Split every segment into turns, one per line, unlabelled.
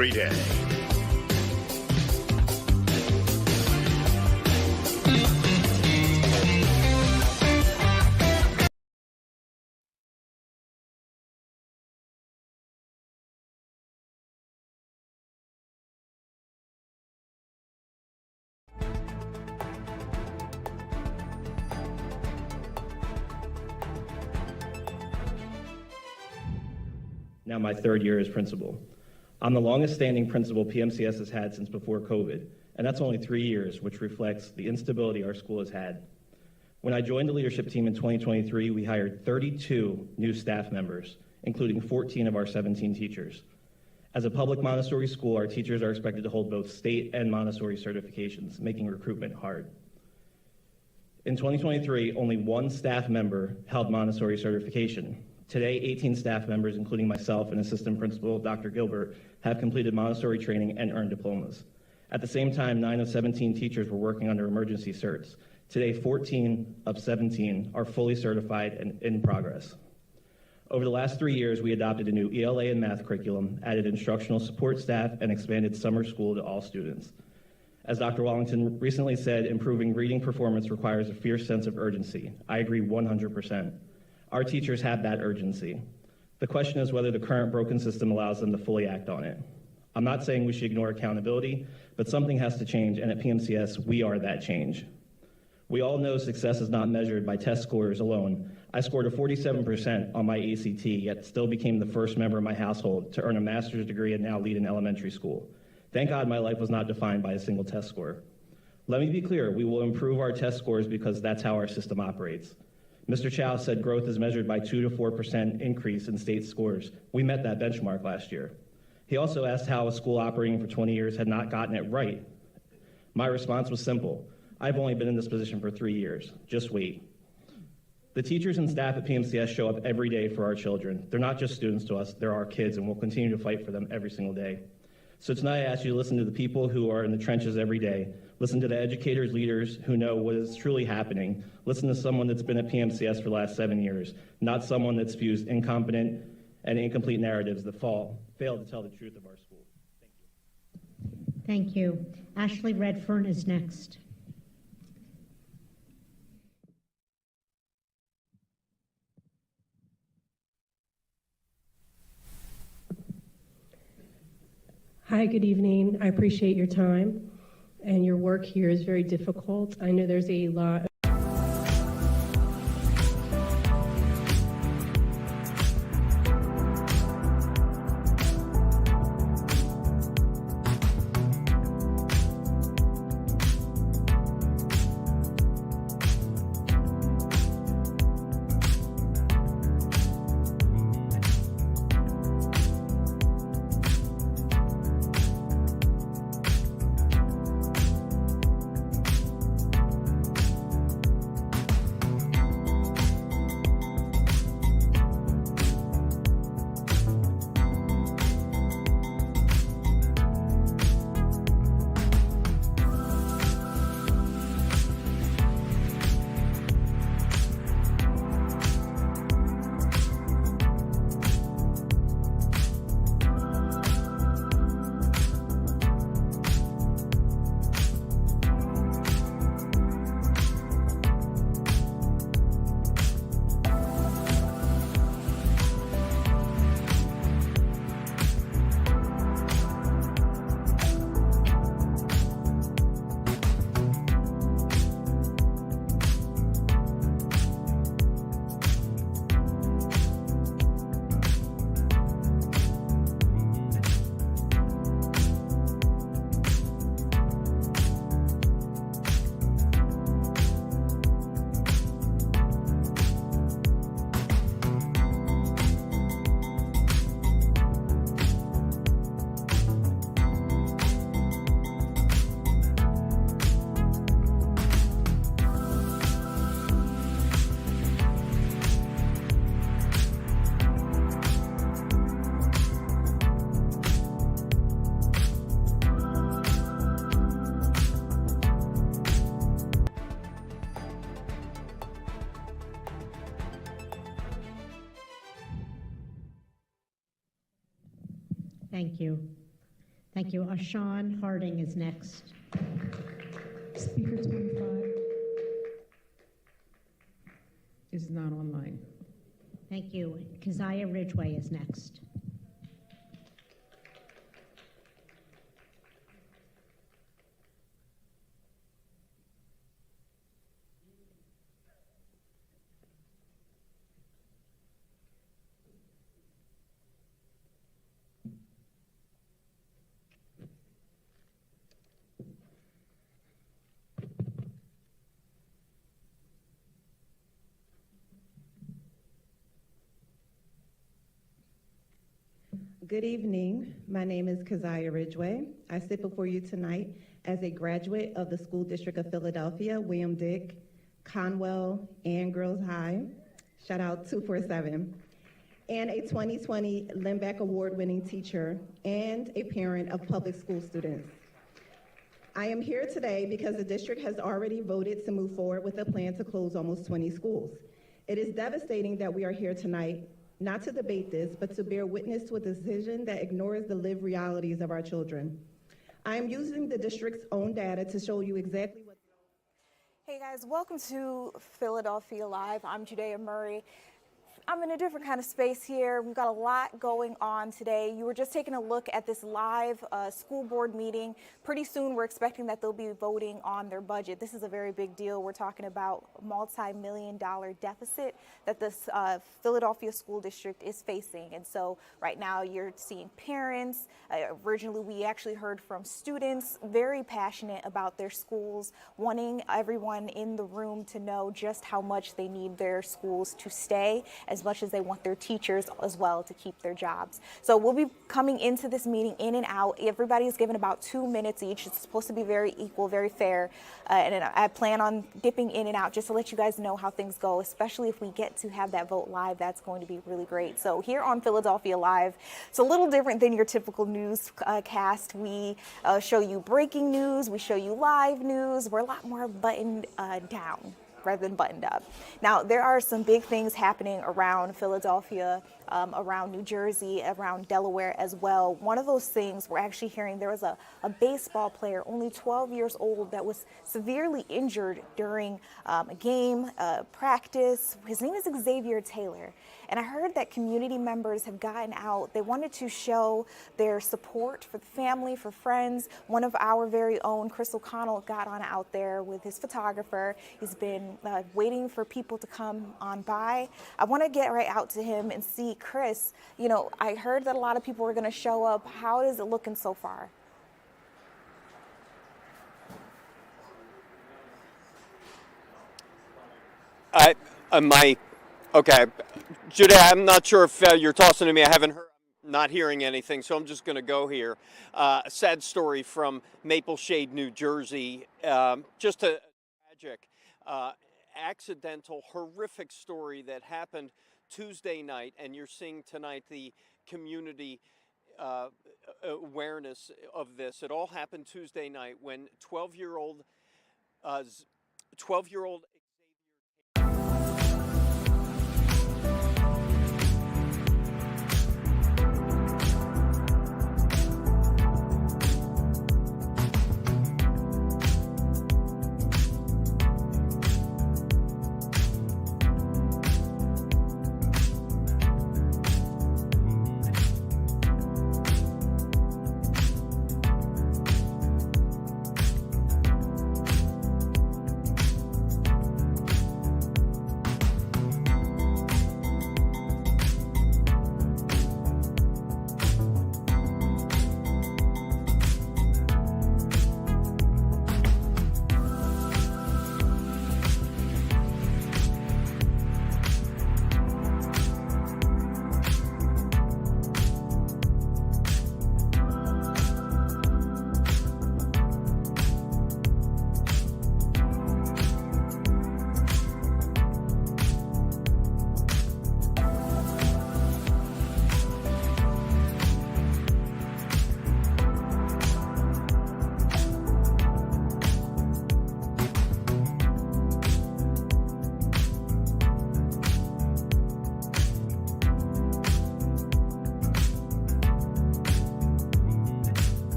every day.
Now my third year as principal. I'm the longest standing principal PMCS has had since before COVID, and that's only 3 years, which reflects the instability our school has had. When I joined the leadership team in 2023, we hired 32 new staff members, including 14 of our 17 teachers. As a public Montessori school, our teachers are expected to hold both state and Montessori certifications, making recruitment hard. In 2023, only one staff member held Montessori certification. Today, 18 staff members, including myself and Assistant Principal Dr. Gilbert, have completed Montessori training and earned diplomas. At the same time, 9 of 17 teachers were working under emergency certs. Today, 14 of 17 are fully certified and in progress. Over the last 3 years, we adopted a new ELA and math curriculum, added instructional support staff, and expanded summer school to all students. As Dr. Wallington recently said, improving reading performance requires a fierce sense of urgency. I agree 100%. Our teachers have that urgency. The question is whether the current broken system allows them to fully act on it. I'm not saying we should ignore accountability, but something has to change, and at PMCS, we are that change. We all know success is not measured by test scores alone. I scored a 47% on my ACT, yet still became the first member of my household to earn a master's degree and now lead an elementary school. Thank God my life was not defined by a single test score. Let me be clear, we will improve our test scores because that's how our system operates. Mr. Chow said growth is measured by 2 to 4% increase in state scores. We met that benchmark last year. He also asked how a school operating for 20 years had not gotten it right. My response was simple. I've only been in this position for 3 years. Just wait. The teachers and staff at PMCS show up every day for our children. They're not just students to us, they're our kids, and we'll continue to fight for them every single day. So tonight I ask you to listen to the people who are in the trenches every day. Listen to the educators, leaders who know what is truly happening. Listen to someone that's been at PMCS for the last 7 years, not someone that spews incompetent and incomplete narratives that fail to tell the truth of our school.
Thank you. Thank you. Ashley Redfern is next.
Hi, good evening. I appreciate your time, and your work here is very difficult. I know there's a lot
Thank you. Thank you. Ashawn Harding is next.
Speaker 25 is not online.
Thank you. Keziah Ridgway is next.
Good evening. My name is Keziah Ridgway. I sit before you tonight as a graduate of the School District of Philadelphia, William Dick, Conwell, and Girls High. Shout out 247. And a 2020 Lindbeck Award-winning teacher and a parent of public school students. I am here today because the district has already voted to move forward with a plan to close almost 20 schools. It is devastating that we are here tonight not to debate this, but to bear witness to a decision that ignores the lived realities of our children. I am using the district's own data to show you exactly what...
Hey guys, welcome to Philadelphia Live. I'm Judea Murray. I'm in a different kind of space here. We've got a lot going on today. You were just taking a look at this live school board meeting. Pretty soon we're expecting that they'll be voting on their budget. This is a very big deal. We're talking about a multi-million-dollar deficit that this Philadelphia school district is facing. And so right now you're seeing parents. Originally we actually heard from students very passionate about their schools, wanting everyone in the room to know just how much they need their schools to stay, as much as they want their teachers as well to keep their jobs. So we'll be coming into this meeting in and out. Everybody is given about 2 minutes each. It's supposed to be very equal, very fair. And I plan on dipping in and out just to let you guys know how things go, especially if we get to have that vote live. That's going to be really great. So here on Philadelphia Live, it's a little different than your typical news cast. We show you breaking news. We show you live news. We're a lot more buttoned down rather than buttoned up. Now, there are some big things happening around Philadelphia, around New Jersey, around Delaware as well. One of those things we're actually hearing, there was a baseball player, only 12 years old, that was severely injured during a game, practice. His name is Xavier Taylor. And I heard that community members have gotten out. They wanted to show their support for the family, for friends. One of our very own, Chris O'Connell, got on out there with his photographer. He's been waiting for people to come on by. I want to get right out to him and see, Chris, you know, I heard that a lot of people are going to show up. How is it looking so far?
Okay, Judah, I'm not sure if you're tossing to me. I haven't heard, I'm not hearing anything, so I'm just going to go here. A sad story from Maple Shade, New Jersey. Just a tragic, accidental, horrific story that happened Tuesday night, and you're seeing tonight the community awareness of this. It all happened Tuesday night when 12-year-old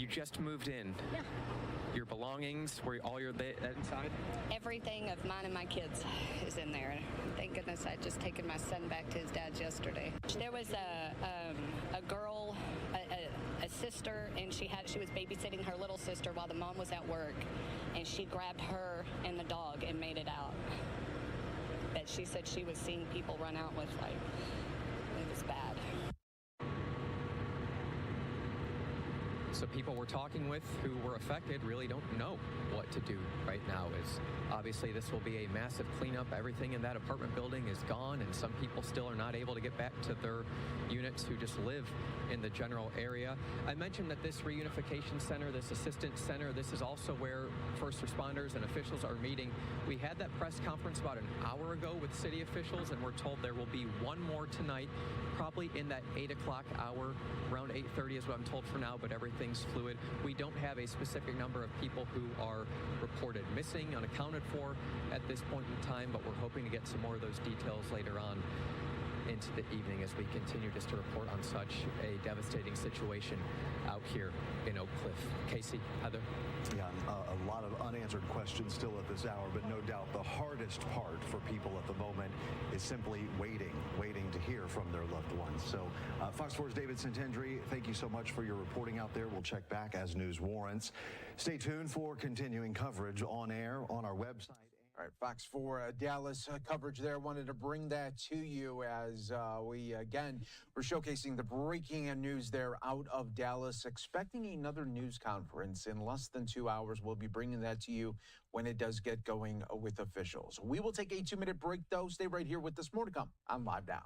You just moved in.
Yeah.
Your belongings, were all your that inside?
Everything of mine and my kids is in there. Thank goodness I'd just taken my son back to his dad's yesterday. There was a girl, a sister, and she was babysitting her little sister while the mom was at work, and she grabbed her and the dog and made it out. But she said she was seeing people run out with, like, it was bad.
So people we're talking with who were affected really don't know what to do right now. Is obviously this will be a massive cleanup. Everything in that apartment building is gone, and some people still are not able to get back to their units who just live in the general area. I mentioned that this reunification center, this assistance center, this is also where first responders and officials are meeting. We had that press conference about an hour ago with city officials, and we're told there will be one more tonight, probably in that 8 o'clock hour. Around 8:30 is what I'm told for now, but everything's fluid. We don't have a specific number of people who are reported missing, unaccounted for at this point in time, but we're hoping to get some more of those details later on into the evening as we continue just to report on such a devastating situation out here in Oak Cliff. Casey, Heather.
Yeah, a lot of unanswered questions still at this hour, but no doubt the hardest part for people at the moment is simply waiting to hear from their loved ones. So Fox 4's David Santendri, thank you so much for your reporting out there. We'll check back as news warrants. Stay tuned for continuing coverage on air on our website.
All right, Fox 4 Dallas coverage there. Wanted to bring that to you as we're showcasing the breaking news there out of Dallas. Expecting another news conference in less than 2 hours. We'll be bringing that to you when it does get going with officials. We will take a 2-minute break, though. Stay right here with us. More to come on Live Now.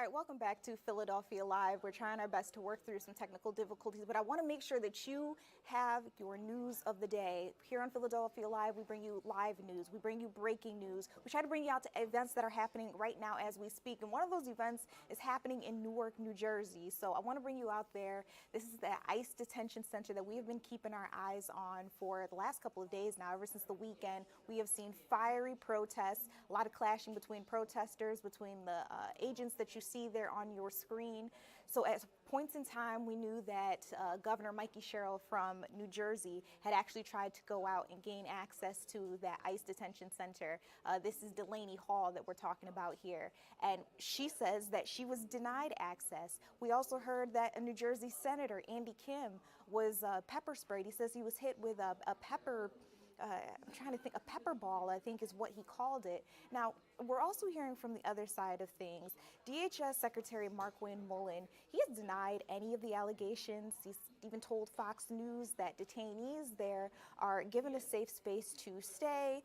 right, welcome back to Philadelphia Live. We're trying our best to work through some technical difficulties, but I want to make sure that you have your news of the day. Here on Philadelphia Live, we bring you live news. We bring you breaking news. We try to bring you out to events that are happening right now as we speak. And one of those events is happening in Newark, New Jersey. So I want to bring you out there. This is the ICE detention center that we have been keeping our eyes on for the last couple of days now. Ever since the weekend, we have seen fiery protests, a lot of clashing between protesters, between the agents that you see there on your screen. So at points in time, we knew that Governor Mikey Sherrill from New Jersey had actually tried to go out and gain access to that ICE detention center. This is Delaney Hall that we're talking about here. And she says that she was denied access. We also heard that a New Jersey Senator, Andy Kim, was pepper sprayed. He says he was hit with a pepper I'm trying to think, a pepper ball, I think is what he called it. Now, we're also hearing from the other side of things. DHS Secretary Markwayne Mullin, he has denied any of the allegations. He's even told Fox News that detainees there are given a safe space to stay,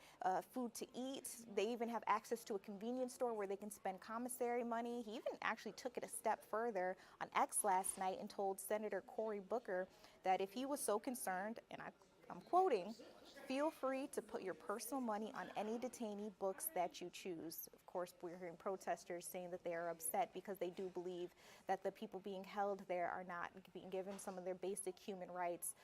food to eat. They even have access to a convenience store where they can spend commissary money. He even actually took it a step further on X last night and told Senator Cory Booker that if he was so concerned, and I'm quoting, "Feel free to put your personal money on any detainee books that you choose." Of course, we're hearing protesters saying that they are upset because they do believe that the people being held there are not being given some of their basic human rights.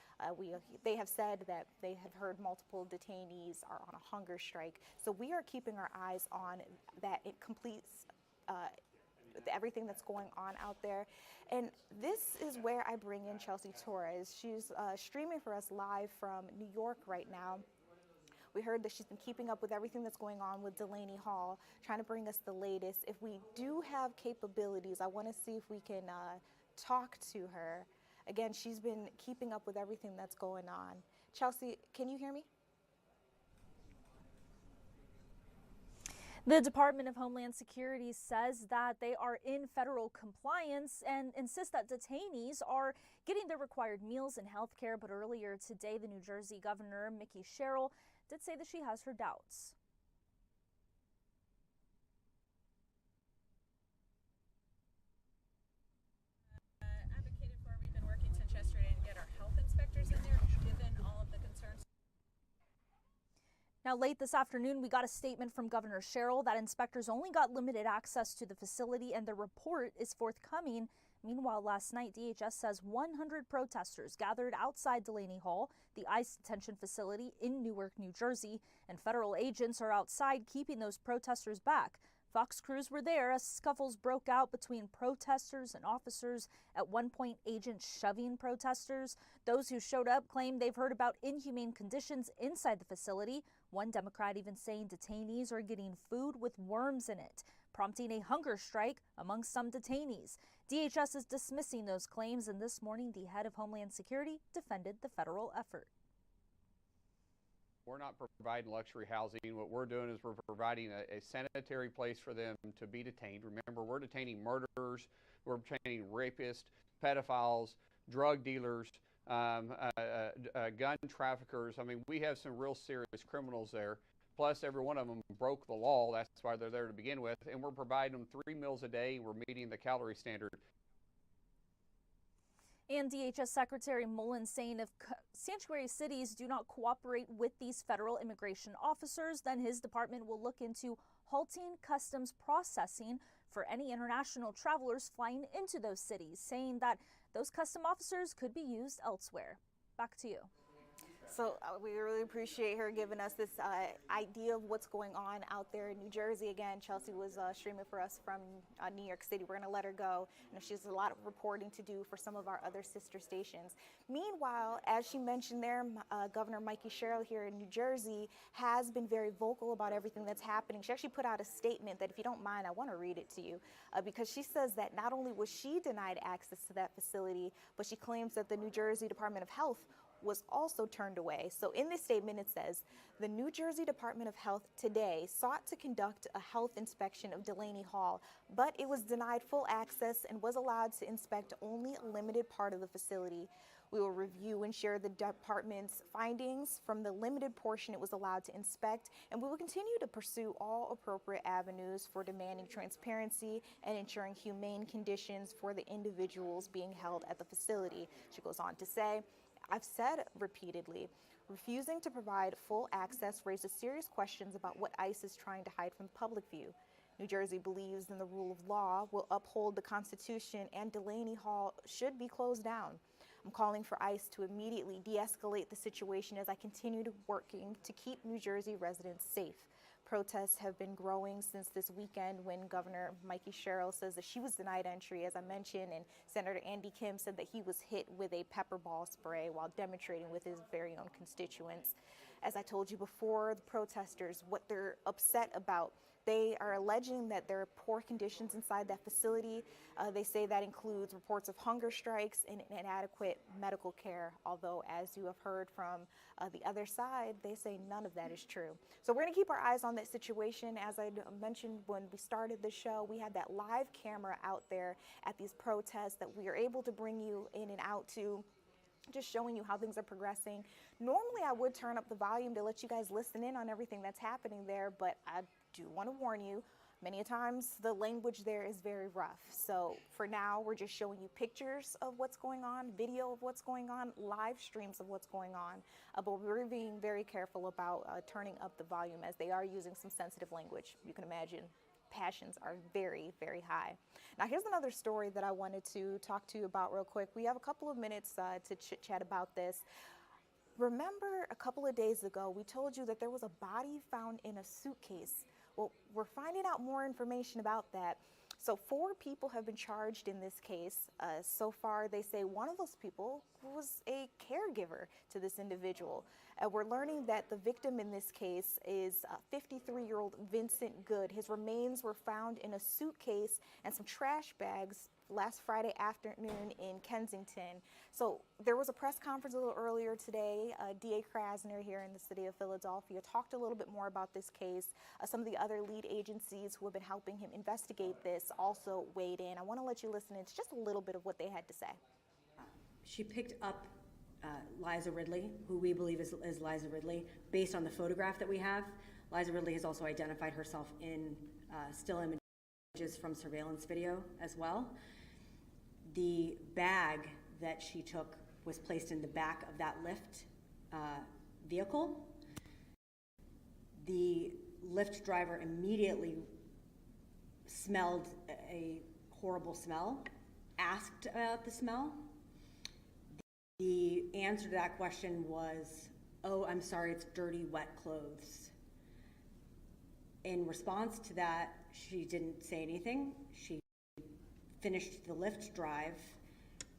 They have said that they have heard multiple detainees are on a hunger strike. So we are keeping our eyes on that. It completes everything that's going on out there. And this is where I bring in Chelsea Torres. She's streaming for us live from New York right now. We heard that she's been keeping up with everything that's going on with Delaney Hall, trying to bring us the latest. If we do have capabilities, I want to see if we can talk to her. Again, she's been keeping up with everything that's going on. Chelsea, can you hear me?
The Department of Homeland Security says that they are in federal compliance and insists that detainees are getting their required meals and health care. But earlier today, the New Jersey Governor, Mikey Sherrill, did say that she has her doubts.
Advocated for, we've been working since yesterday to get our health inspectors in there, given all of the concerns.
Now, late this afternoon, we got a statement from Governor Sherrill that inspectors only got limited access to the facility and the report is forthcoming. Meanwhile, last night, DHS says 100 protesters gathered outside Delaney Hall, the ICE detention facility in Newark, New Jersey, and federal agents are outside keeping those protesters back. Fox crews were there as scuffles broke out between protesters and officers. At one point, agents shoving protesters. Those who showed up claimed they've heard about inhumane conditions inside the facility. One Democrat even saying detainees are getting food with worms in it, prompting a hunger strike among some detainees. DHS is dismissing those claims, and this morning the head of Homeland Security defended the federal effort.
We're not providing luxury housing. What we're doing is we're providing a sanitary place for them to be detained. Remember, we're detaining murderers, we're detaining rapists, pedophiles, drug dealers, gun traffickers. I mean, we have some real serious criminals there. Plus, every one of them broke the law. That's why they're there to begin with. And we're providing them 3 meals a day. We're meeting the calorie standard.
And DHS Secretary Mullin saying if sanctuary cities do not cooperate with these federal immigration officers, then his department will look into halting customs processing for any international travelers flying into those cities, saying that those custom officers could be used elsewhere. Back to you.
So we really appreciate her giving us this idea of what's going on out there in New Jersey. Again, Chelsea was streaming for us from New York City. We're going to let her go. She has a lot of reporting to do for some of our other sister stations. Meanwhile, as she mentioned there, Governor Mikey Sherrill here in New Jersey has been very vocal about everything that's happening. She actually put out a statement that, if you don't mind, I want to read it to you because she says that not only was she denied access to that facility, but she claims that the New Jersey Department of Health was also turned away. So in this statement, it says, the New Jersey Department of Health today sought to conduct a health inspection of Delaney Hall, but it was denied full access and was allowed to inspect only a limited part of the facility. We will review and share the department's findings from the limited portion it was allowed to inspect, and we will continue to pursue all appropriate avenues for demanding transparency and ensuring humane conditions for the individuals being held at the facility. She goes on to say, I've said repeatedly, refusing to provide full access raises serious questions about what ICE is trying to hide from the public view. New Jersey believes in the rule of law, will uphold the Constitution, and Delaney Hall should be closed down. I'm calling for ICE to immediately de-escalate the situation as I continue to working to keep New Jersey residents safe. Protests have been growing since this weekend when Governor Mikey Sherrill says that she was denied entry, as I mentioned, and Senator Andy Kim said that he was hit with a pepper ball spray while demonstrating with his very own constituents. As I told you before, the protesters, what they're upset about, they are alleging that there are poor conditions inside that facility. They say that includes reports of hunger strikes and inadequate medical care, although as you have heard from the other side, they say none of that is true. So we're going to keep our eyes on that situation. As I mentioned when we started the show, we had that live camera out there at these protests that we are able to bring you in and out to, just showing you how things are progressing. Normally I would turn up the volume to let you guys listen in on everything that's happening there, but I do want to warn you, many a times the language there is very rough. So for now, we're just showing you pictures of what's going on, video of what's going on, live streams of what's going on. But we're being very careful about turning up the volume as they are using some sensitive language. You can imagine passions are very, very high. Now, here's another story that I wanted to talk to you about real quick. We have a couple of minutes to chit-chat about this. Remember a couple of days ago, we told you that there was a body found in a suitcase. Well, we're finding out more information about that. So 4 people have been charged in this case. So far, they say one of those people was a caregiver to this individual. We're learning that the victim in this case is 53-year-old Vincent Good. His remains were found in a suitcase and some trash bags last Friday afternoon in Kensington. So there was a press conference a little earlier today. DA Krasner here in the city of Philadelphia talked a little bit more about this case. Some of the other lead agencies who have been helping him investigate this also weighed in. I want to let you listen. It's just a little bit of what they had to say.
She picked up Liza Ridley, who we believe is Liza Ridley, based on the photograph that we have. Liza Ridley has also identified herself in still images from surveillance video as well. The bag that she took was placed in the back of that Lyft vehicle. The Lyft driver immediately smelled a horrible smell, asked about the smell. The answer to that question was, "Oh, I'm sorry, it's dirty, wet clothes." In response to that, she didn't say anything. She finished the Lyft drive,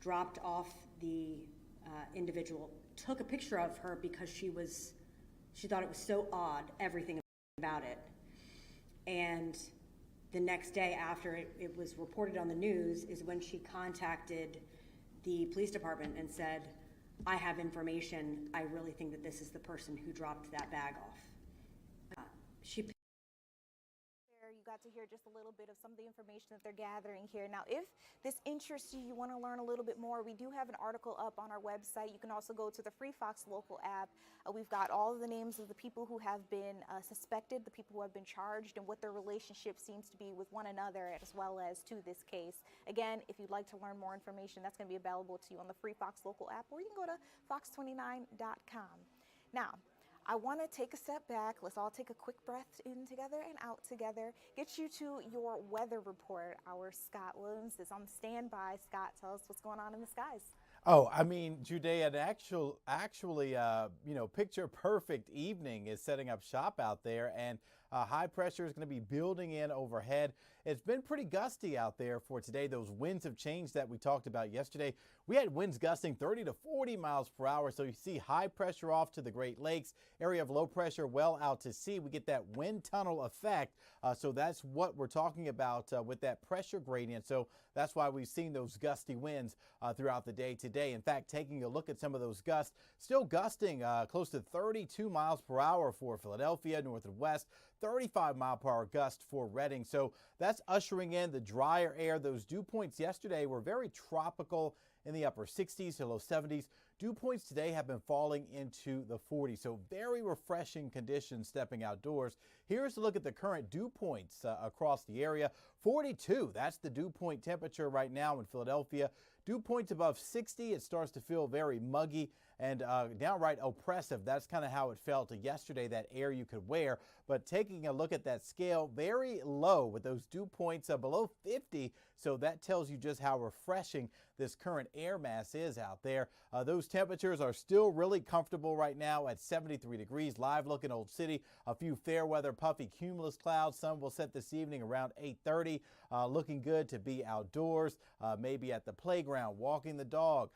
dropped off the individual, took a picture of her because she thought it was so odd, everything about it. And the next day after it was reported on the news is when she contacted the police department and said, "I have information. I really think that this is the person who dropped that bag off."
You got to hear just a little bit of some of the information that they're gathering here. Now, if this interests you, you want to learn a little bit more, we do have an article up on our website. You can also go to the Free Fox Local app. We've got all of the names of the people who have been suspected, the people who have been charged, and what their relationship seems to be with one another, as well as to this case. Again, if you'd like to learn more information, that's going to be available to you on the Free Fox Local app, or you can go to fox29.com. Now, I want to take a step back. Let's all take a quick breath in together and out together. Get you to your weather report. Our Scott Williams is on standby. Scott, tell us what's going on in the skies.
Oh, I mean, Judea, actually, picture perfect evening is setting up shop out there, and High pressure is going to be building in overhead. It's been pretty gusty out there for today. Those winds have changed that we talked about yesterday. We had winds gusting 30 to 40 miles per hour. So you see high pressure off to the Great Lakes, area of low pressure well out to sea. We get that wind tunnel effect. So that's what we're talking about with that pressure gradient. So that's why we've seen those gusty winds throughout the day today. In fact, taking a look at some of those gusts, still gusting close to 32 miles per hour for Philadelphia, north and west, 35 mile per hour gust for Reading. So that's ushering in the drier air. Those dew points yesterday were very tropical in the upper 60s to low 70s. Dew points today have been falling into the 40s. So very refreshing conditions stepping outdoors. Here's a look at the current dew points across the area. 42, that's the dew point temperature right now in Philadelphia. Dew points above 60, it starts to feel very muggy and downright oppressive. That's kind of how it felt yesterday, that air you could wear. But taking a look at that scale, very low with those dew points below 50. So that tells you just how refreshing this current air mass is out there. Those temperatures are still really comfortable right now at 73 degrees. Live look in Old City. A few fair weather puffy cumulus clouds. Sun will set this evening around 8:30. Looking good to be outdoors, maybe at the playground, walking the dog.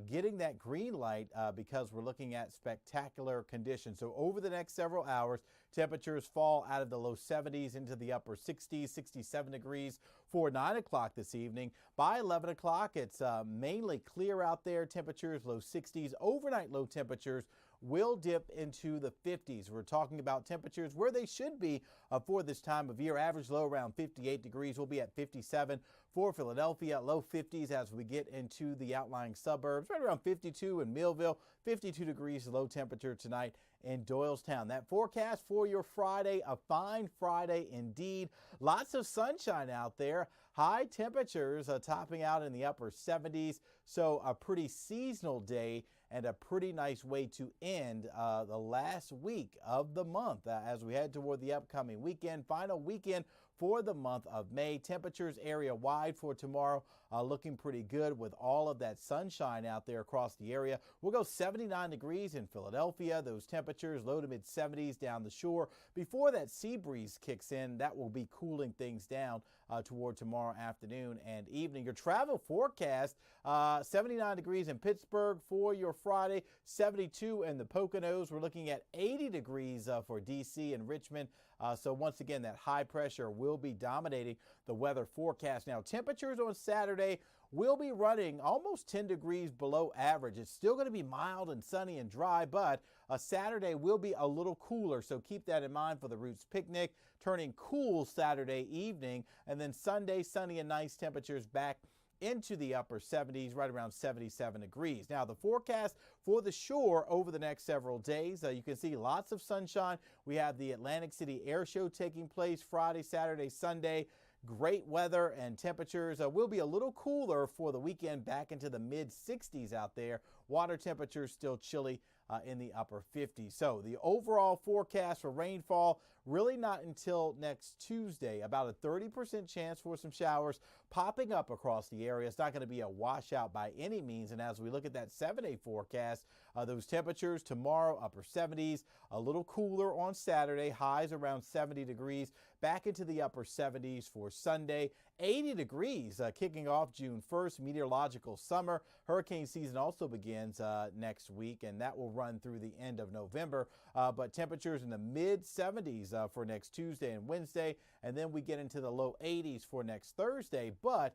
Getting that green light because we're looking at spectacular conditions. So over the next several hours, temperatures fall out of the low 70s into the upper 60s, 67 degrees for 9 o'clock this evening. By 11 o'clock, it's mainly clear out there. Temperatures low 60s. Overnight low temperatures will dip into the 50s. We're talking about temperatures where they should be for this time of year. Average low around 58 degrees. We'll be at 57 for Philadelphia. Low 50s as we get into the outlying suburbs. Right around 52 in Millville. 52 degrees low temperature tonight in Doylestown. That forecast for your Friday, a fine Friday indeed. Lots of sunshine out there. High temperatures topping out in the upper 70s. So a pretty seasonal day and a pretty nice way to end the last week of the month as we head toward the upcoming weekend. Final weekend for the month of May. Temperatures area wide for tomorrow looking pretty good with all of that sunshine out there across the area. We'll go 79 degrees in Philadelphia. Those temperatures low to mid 70s down the shore. Before that sea breeze kicks in, that will be cooling things down toward tomorrow afternoon and evening. Your travel forecast, 79 degrees in Pittsburgh for your Friday, 72 in the Poconos. We're looking at 80 degrees for D.C. and Richmond. So once again, that high pressure will be dominating the weather forecast. Now, temperatures on Saturday will be running almost 10 degrees below average. It's still going to be mild and sunny and dry, but Saturday will be a little cooler. So keep that in mind for the Roots picnic, turning cool Saturday evening. And then Sunday, sunny and nice temperatures back into the upper 70s, right around 77 degrees. Now, the forecast for the shore over the next several days, you can see lots of sunshine. We have the Atlantic City Air Show taking place Friday, Saturday, Sunday. Great weather and temperatures will be a little cooler for the weekend, back into the mid 60s out there. Water temperatures still chilly in the upper 50s. So the overall forecast for rainfall really not until next Tuesday. About a 30% chance for some showers popping up across the area. It's not going to be a washout by any means. And as we look at that 7-day forecast, those temperatures tomorrow upper 70s, a little cooler on Saturday, highs around 70 degrees, back into the upper 70s for Sunday. 80 degrees kicking off June 1st. Meteorological summer. Hurricane season also begins next week, and that will run through the end of November. But temperatures in the mid 70s for next Tuesday and Wednesday, and then we get into the low 80s for next Thursday. But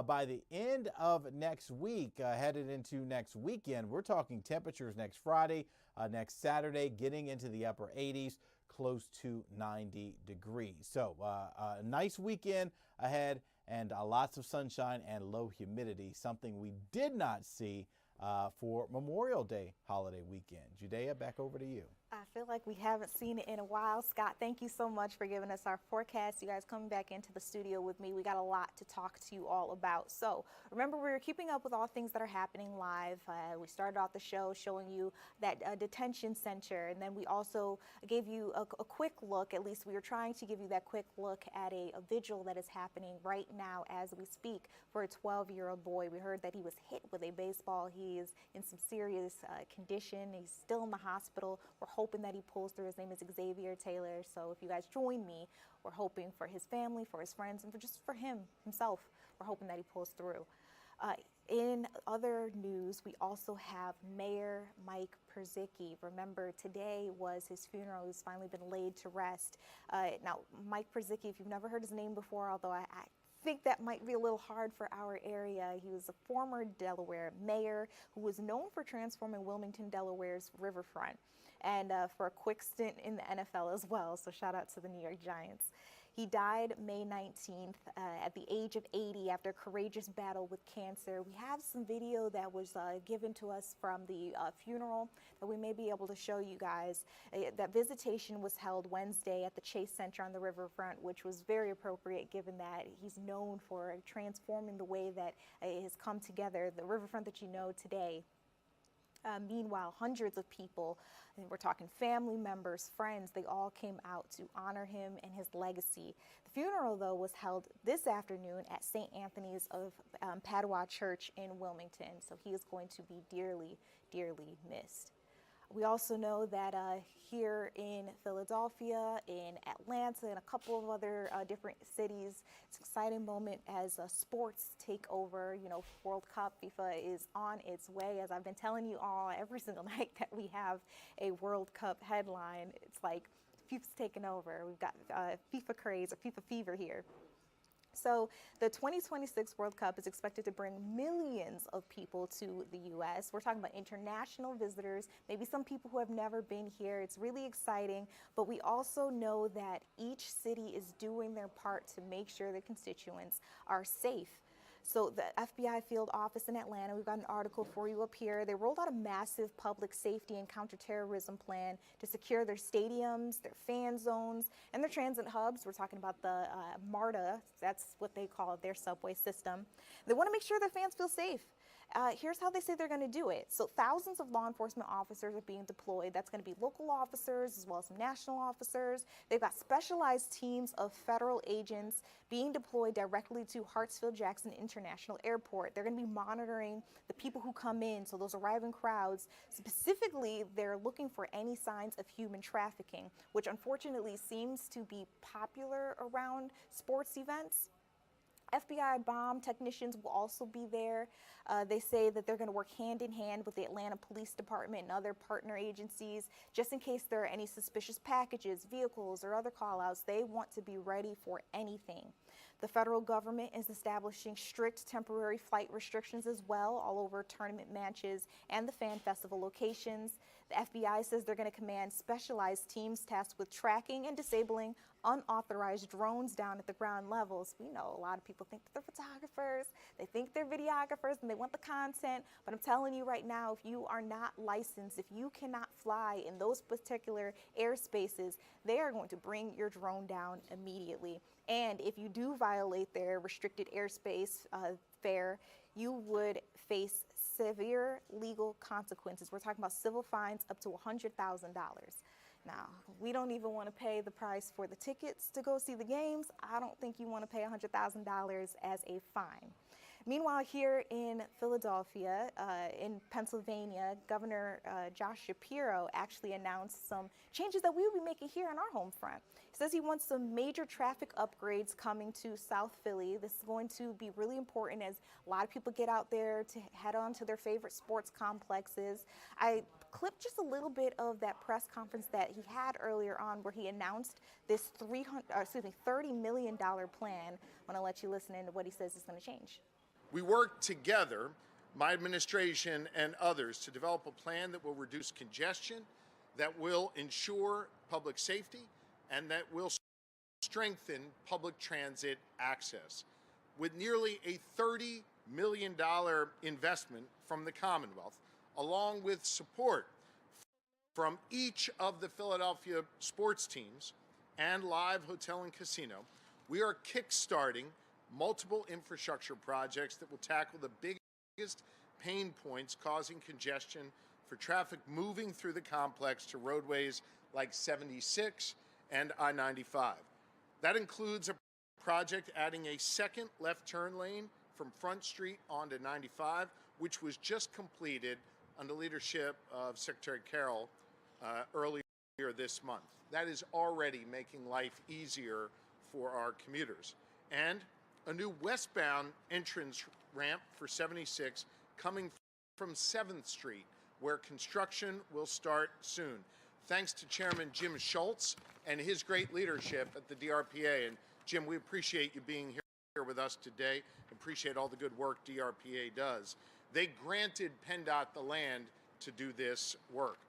by the end of next week, headed into next weekend, we're talking temperatures next Friday, next Saturday, getting into the upper 80s, close to 90 degrees. So a nice weekend ahead, and lots of sunshine and low humidity, something we did not see for Memorial Day holiday weekend. Judea, back over to you.
I feel like we haven't seen it in a while. Scott, thank you so much for giving us our forecast. You guys coming back into the studio with me. We got a lot to talk to you all about. So remember, we're keeping up with all things that are happening live. We started off the show showing you that detention center, and then we also gave you a quick look, at least we were trying to give you that quick look at a vigil that is happening right now as we speak for a 12-year-old boy. We heard that he was hit with a baseball. He is in some serious condition. He's still in the hospital. We're hoping that he pulls through. His name is Xavier Taylor. So if you guys join me, we're hoping for his family, for his friends, and for just for himself. We're hoping that he pulls through. In other news, we also have Mayor Mike Purzycki. Remember, today was his funeral. He's finally been laid to rest. Now, Mike Purzycki, if you've never heard his name before, although I think that might be a little hard for our area. He was a former Delaware mayor who was known for transforming Wilmington, Delaware's riverfront, and for a quick stint in the NFL as well. So shout out to the New York Giants. He died May 19th at the age of 80 after a courageous battle with cancer. We have some video that was given to us from the funeral that we may be able to show you guys. That visitation was held Wednesday at the Chase Center on the riverfront, which was very appropriate given that he's known for transforming the way that it has come together, the riverfront that you know today. Meanwhile, hundreds of people, and we're talking family members, friends, they all came out to honor him and his legacy. The funeral, though, was held this afternoon at St. Anthony's of Padua Church in Wilmington, so he is going to be dearly, dearly missed. We also know that here in Philadelphia, in Atlanta, and a couple of other different cities, it's an exciting moment as sports take over. You know, World Cup, FIFA is on its way. As I've been telling you all every single night that we have a World Cup headline, it's like FIFA's taking over. We've got FIFA craze or FIFA fever here. So the 2026 World Cup is expected to bring millions of people to the U.S. We're talking about international visitors, maybe some people who have never been here. It's really exciting, but we also know that each city is doing their part to make sure their constituents are safe. So the FBI field office in Atlanta, we've got an article for you up here. They rolled out a massive public safety and counterterrorism plan to secure their stadiums, their fan zones, and their transit hubs. We're talking about the MARTA, that's what they call their subway system. They want to make sure their fans feel safe. Here's how they say they're going to do it. So thousands of law enforcement officers are being deployed. That's going to be local officers as well as some national officers. They've got specialized teams of federal agents being deployed directly to Hartsfield-Jackson International Airport. They're going to be monitoring the people who come in, so those arriving crowds. Specifically, they're looking for any signs of human trafficking, which unfortunately seems to be popular around sports events. FBI bomb technicians will also be there. They say that they're going to work hand in hand with the Atlanta Police Department and other partner agencies just in case there are any suspicious packages, vehicles, or other call-outs. They want to be ready for anything. The federal government is establishing strict temporary flight restrictions as well all over tournament matches and the fan festival locations. The FBI says they're going to command specialized teams tasked with tracking and disabling unauthorized drones down at the ground levels. We know a lot of people think that they're photographers, they think they're videographers, and they want the content, but I'm telling you right now, if you are not licensed, if you cannot fly in those particular airspaces, they are going to bring your drone down immediately. And if you do violate their restricted airspace fare, you would face severe legal consequences. We're talking about civil fines up to $100,000. Now, we don't even want to pay the price for the tickets to go see the games. I don't think you want to pay $100,000 as a fine. Meanwhile, here in Philadelphia, in Pennsylvania, Governor Josh Shapiro actually announced some changes that we will be making here on our home front. He says he wants some major traffic upgrades coming to South Philly. This is going to be really important as a lot of people get out there to head on to their favorite sports complexes. I clipped just a little bit of that press conference that he had earlier on where he announced this $30 million plan. I want to let you listen in to what he says is going to change.
We worked together, my administration and others, to develop a plan that will reduce congestion, that will ensure public safety, and that will strengthen public transit access. With nearly a $30 million investment from the Commonwealth, along with support from each of the Philadelphia sports teams and Live Hotel and Casino, we are kickstarting multiple infrastructure projects that will tackle the biggest pain points causing congestion for traffic moving through the complex to roadways like 76 and I-95. That includes a project adding a second left turn lane from Front Street onto 95, which was just completed under leadership of Secretary Carroll earlier this month. That is already making life easier for our commuters. And a new westbound entrance ramp for 76 coming from 7th Street, where construction will start soon. Thanks to Chairman Jim Schultz and his great leadership at the DRPA. And Jim, we appreciate you being here with us today. Appreciate all the good work DRPA does. They granted PennDOT the land to do this work.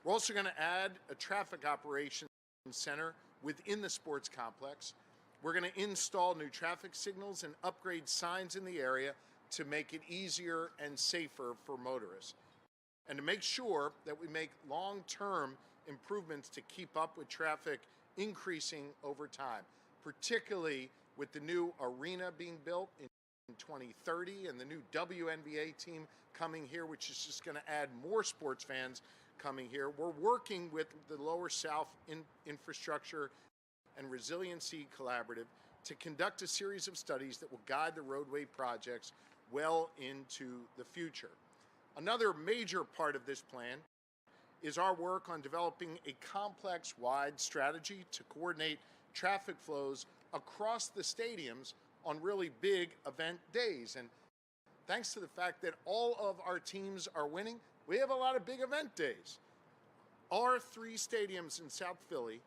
We're also going to add a traffic operations center within the sports complex. We're going to install new traffic signals and upgrade signs in the area to make it easier and safer for motorists. And to make sure that we make long-term improvements to keep up with traffic increasing over time, particularly with the new arena being built in 2030 and the new WNBA team coming here, which is just going to add more sports fans coming here. We're working with the Lower South Infrastructure and Resiliency Collaborative to conduct a series of studies that will guide the roadway projects well into the future. Another major part of this plan is our work on developing a complex-wide strategy to coordinate traffic flows across the stadiums on really big event days. And thanks to the fact that all of our teams are winning, we have a lot of big event days. Our 3 stadiums in South Philly,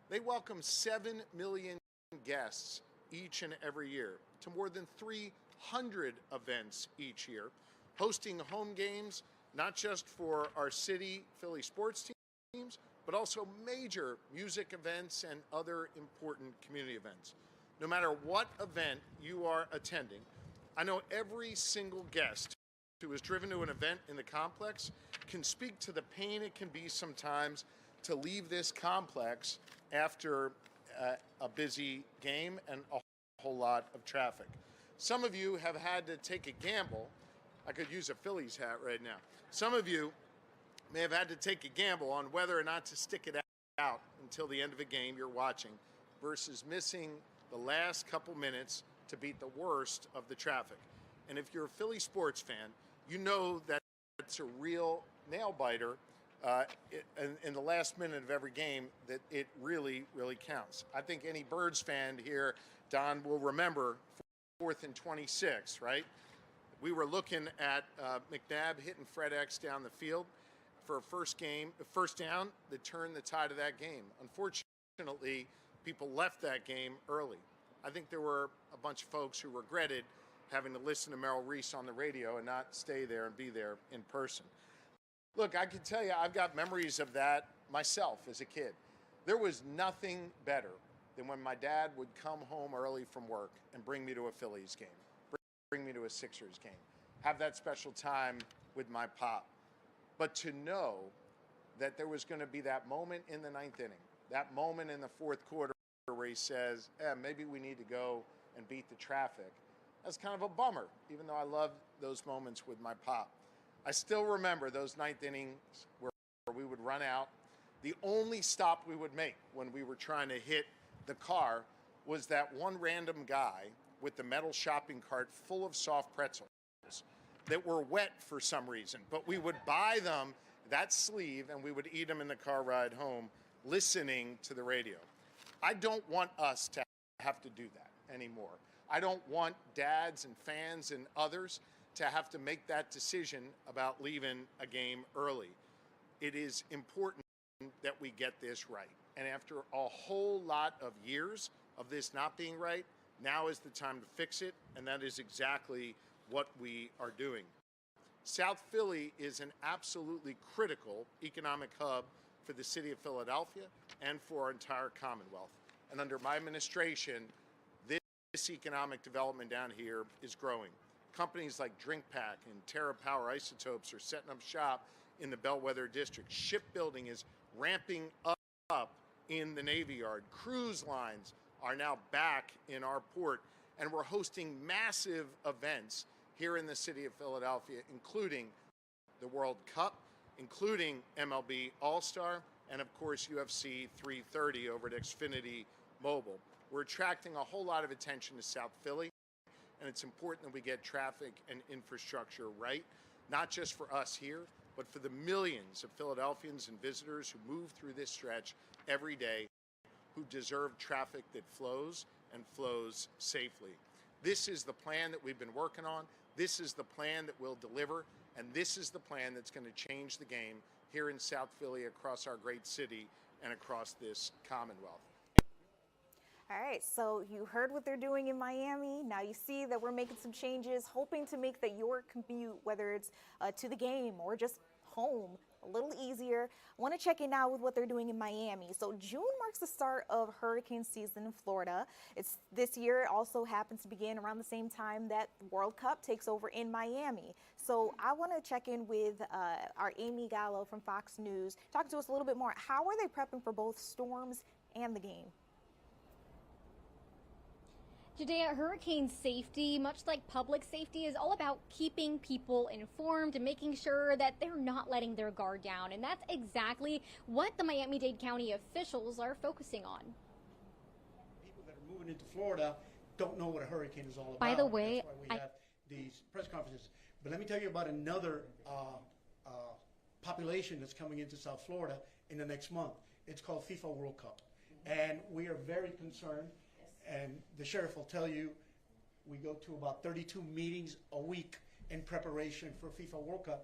they welcome 7 million guests each and every year to more than 300 events each year, hosting home games not just for our city Philly sports teams, but also major music events and other important community events. No matter what event you are attending, I know every single guest who is driven to an event in the complex can speak to the pain it can be sometimes to leave this complex after a busy game and a whole lot of traffic. Some of you have had to take a gamble. I could use a Phillies hat right now. Some of you may have had to take a gamble on whether or not to stick it out until the end of a game you're watching versus missing the last couple minutes to beat the worst of the traffic. And if you're a Philly sports fan, you know that it's a real nail biter in the last minute of every game, that it really, really counts. I think any Birds fan here, Don, will remember 4th and 26, right? We were looking at McNabb hitting Fred X down the field for a first down that turned the tide of that game. Unfortunately, people left that game early. I think there were a bunch of folks who regretted having to listen to Merrill Reese on the radio and not stay there and be there in person. Look, I can tell you, I've got memories of that myself as a kid. There was nothing better than when my dad would come home early from work and bring me to a Phillies game, bring me to a Sixers game, have that special time with my pop. But to know that there was going to be that moment in the 9th inning, that moment in the 4th quarter where he says, maybe we need to go and beat the traffic, that's kind of a bummer, even though I love those moments with my pop. I still remember those 9th innings where we would run out. The only stop we would make when we were trying to hit the car was that one random guy with the metal shopping cart full of soft pretzels that were wet for some reason. But we would buy them that sleeve and we would eat them in the car ride home listening to the radio. I don't want us to have to do that anymore. I don't want dads and fans and others to have to make that decision about leaving a game early. It is important that we get this right. And after a whole lot of years of this not being right, now is the time to fix it, and that is exactly what we are doing. South Philly is an absolutely critical economic hub for the city of Philadelphia and for our entire Commonwealth. And under my administration, this economic development down here is growing. Companies like DrinkPack and TerraPower Isotopes are setting up shop in the Bellwether District. Shipbuilding is ramping up in the Navy Yard. Cruise lines are now back in our port, and we're hosting massive events here in the city of Philadelphia, including the World Cup, including MLB All-Star, and of course UFC 330 over at Xfinity Mobile. We're attracting a whole lot of attention to South Philly, and it's important that we get traffic and infrastructure right, not just for us here, but for the millions of Philadelphians and visitors who move through this stretch every day, who deserve traffic that flows and flows safely. This is the plan that we've been working on. This is the plan that will deliver, and this is the plan that's going to change the game here in South Philly, across our great city, and across this Commonwealth.
All right, so you heard what they're doing in Miami. Now you see that we're making some changes, hoping to make that your commute, whether it's to the game or just home, a little easier. I want to check in now with what they're doing in Miami. So June marks the start of hurricane season in Florida. This year also happens to begin around the same time that World Cup takes over in Miami. So I want to check in with our Amy Gallo from Fox News, talking to us a little bit more. How are they prepping for both storms and the game?
Judea, hurricane safety, much like public safety, is all about keeping people informed and making sure that they're not letting their guard down. And that's exactly what the Miami-Dade County officials are focusing on.
People that are moving into Florida don't know what a hurricane is all about.
By the way,
that's why we have these press conferences. But let me tell you about another population that's coming into South Florida in the next month. It's called FIFA World Cup. And we are very concerned. And the sheriff will tell you, we go to about 32 meetings a week in preparation for FIFA World Cup.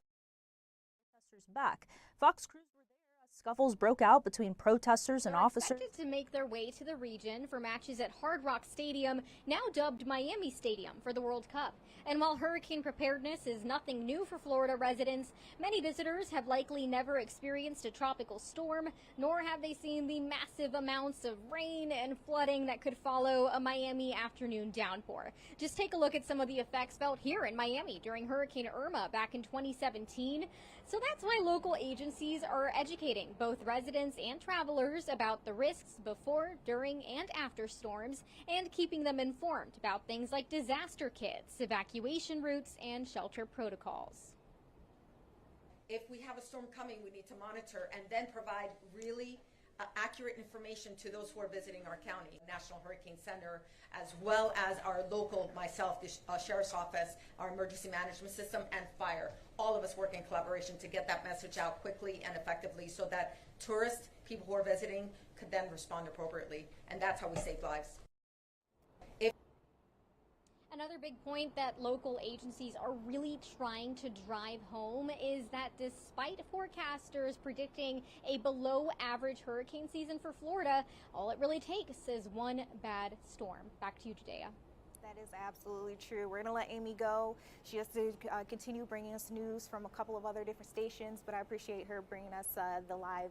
Back. Fox crews were there as scuffles broke out between protesters and officers.
Expected to make their way to the region for matches at Hard Rock Stadium, now dubbed Miami Stadium, for the World Cup. And while hurricane preparedness is nothing new for Florida residents, many visitors have likely never experienced a tropical storm, nor have they seen the massive amounts of rain and flooding that could follow a Miami afternoon downpour. Just take a look at some of the effects felt here in Miami during Hurricane Irma back in 2017. So that's why local agencies are educating both residents and travelers about the risks before, during, and after storms, and keeping them informed about things like disaster kits, evacuation routes, and shelter protocols.
If we have a storm coming, we need to monitor and then provide really accurate information to those who are visiting our county. National Hurricane Center, as well as our local, myself, the Sheriff's Office, our emergency management system, and fire. All of us work in collaboration to get that message out quickly and effectively so that tourists, people who are visiting, could then respond appropriately. And that's how we save lives.
Another big point that local agencies are really trying to drive home is that despite forecasters predicting a below average hurricane season for Florida, all it really takes is one bad storm. Back to you, Judea.
That is absolutely true. We're going to let Amy go. She has to continue bringing us news from a couple of other different stations, but I appreciate her bringing us the live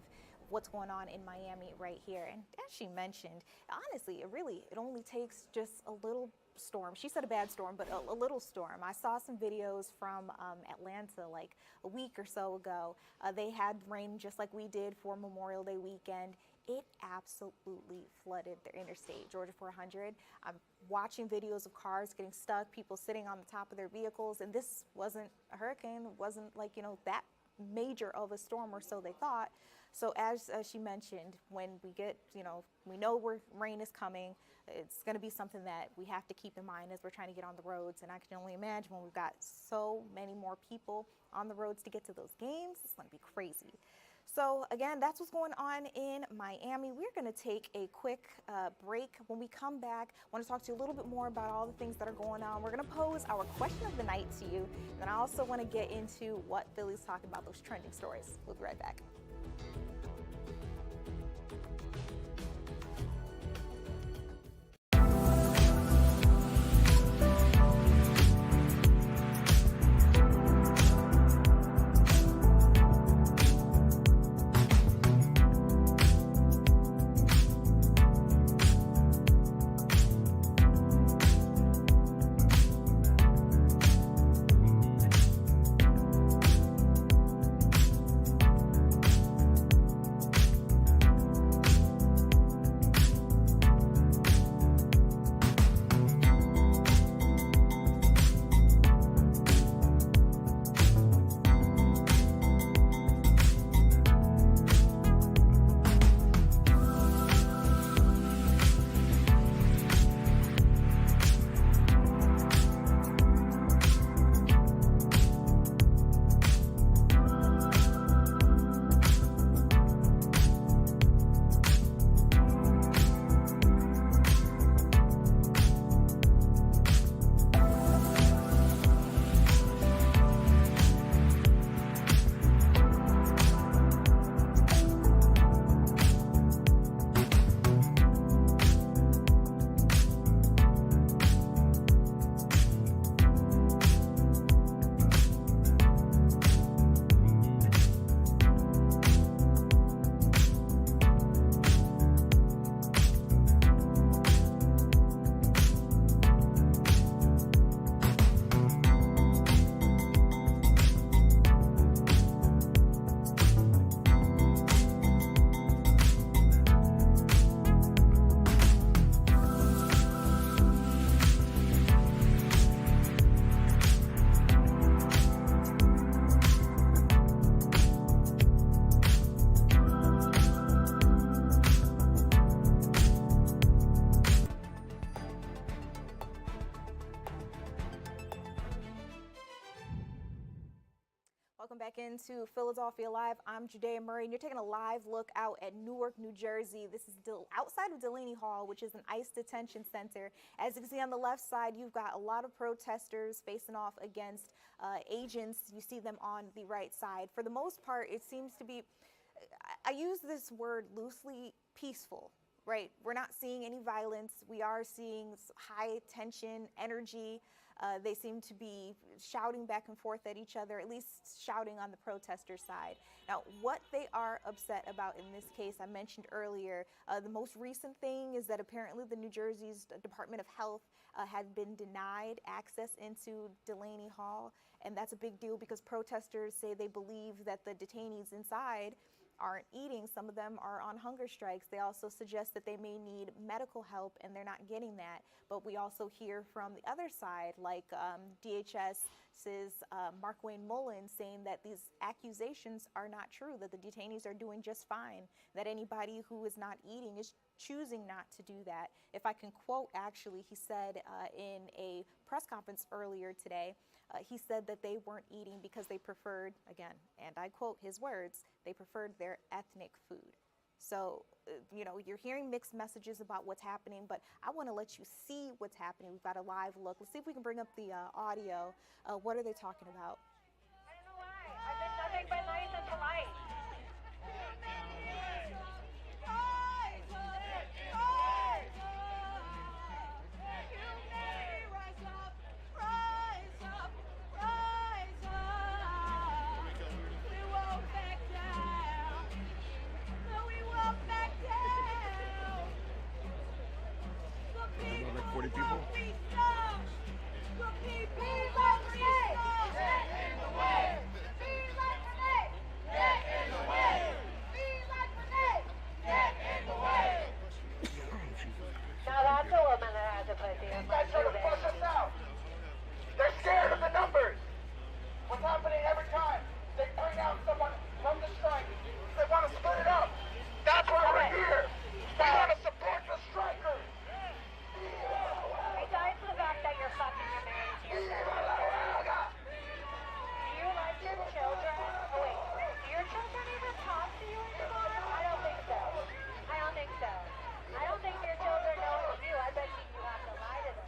what's going on in Miami right here. And as she mentioned, honestly, it only takes just a little storm. She said a bad storm, but a little storm. I saw some videos from Atlanta like a week or so ago. They had rain just like we did for Memorial Day weekend. It absolutely flooded their interstate, Georgia 400. I'm watching videos of cars getting stuck, people sitting on the top of their vehicles, and this wasn't a hurricane. It wasn't like, that major of a storm, or so they thought. So as she mentioned, when we get, we know where rain is coming, it's going to be something that we have to keep in mind as we're trying to get on the roads. And I can only imagine when we've got so many more people on the roads to get to those games, it's going to be crazy. So again, that's what's going on in Miami. We're going to take a quick break. When we come back, I want to talk to you a little bit more about all the things that are going on. We're going to pose our question of the night to you. And I also want to get into what Philly's talking about, those trending stories. We'll be right back. back into Philadelphia Live. I'm Judea Murray, and you're taking a live look out at Newark, New Jersey. This is outside of Delaney Hall, which is an ICE detention center. As you can see on the left side, you've got a lot of protesters facing off against agents. You see them on the right side. For the most part, it seems to be, I use this word loosely, peaceful. Right, we're not seeing any violence. We are seeing high tension, energy. They seem to be shouting back and forth at each other, at least shouting on the protester side. Now, what they are upset about in this case, I mentioned earlier, the most recent thing is that apparently the New Jersey's Department of Health had been denied access into Delaney Hall, and that's a big deal because protesters say they believe that the detainees inside aren't eating. Some of them are on hunger strikes. They also suggest that they may need medical help and they're not getting that. But we also hear from the other side, like DHS's Mark Wayne Mullen saying that these accusations are not true, that the detainees are doing just fine, that anybody who is not eating is choosing not to do that. If I can quote, actually, he said in a press conference earlier today, he said that they weren't eating because they preferred, again, and I quote his words, they preferred their ethnic food. So, you know, you're hearing mixed messages about what's happening, but I want to let you see what's happening. We've got a live look. Let's see if we can bring up the audio. What are they talking about?
I don't know why. I've been nothing but nice and polite.
They're scared of the numbers. What's happening every time they bring out someone from the strike, they want to split it up. That's why we're here. We want to support the strikers.
Besides the fact that you're fucking your married to your children. Do you like your children? Oh wait, do your children even talk to you anymore? I don't think so. I don't think so. I don't think your children know what to do. I bet you have to lie to them.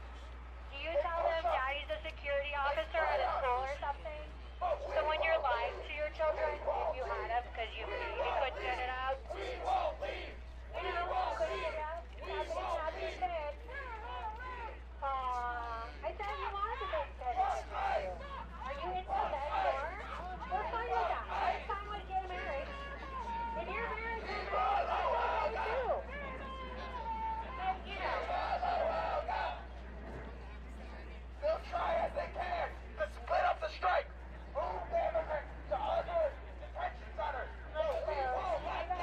Do you tell them daddy's a security officer at a school or something? So when you're lying to your children, if you had them because you maybe couldn't get it out, you know, couldn't get it out, happy kid. I said you wanted to make Ted into you. Are you into Ted more? We're fine with that. We're fine with gay marriage. If you're married, you're married. That's okay too. But, you know.
They'll try as they can to split up the strike. Move the immigrants to other detention centers. No, we won't let them.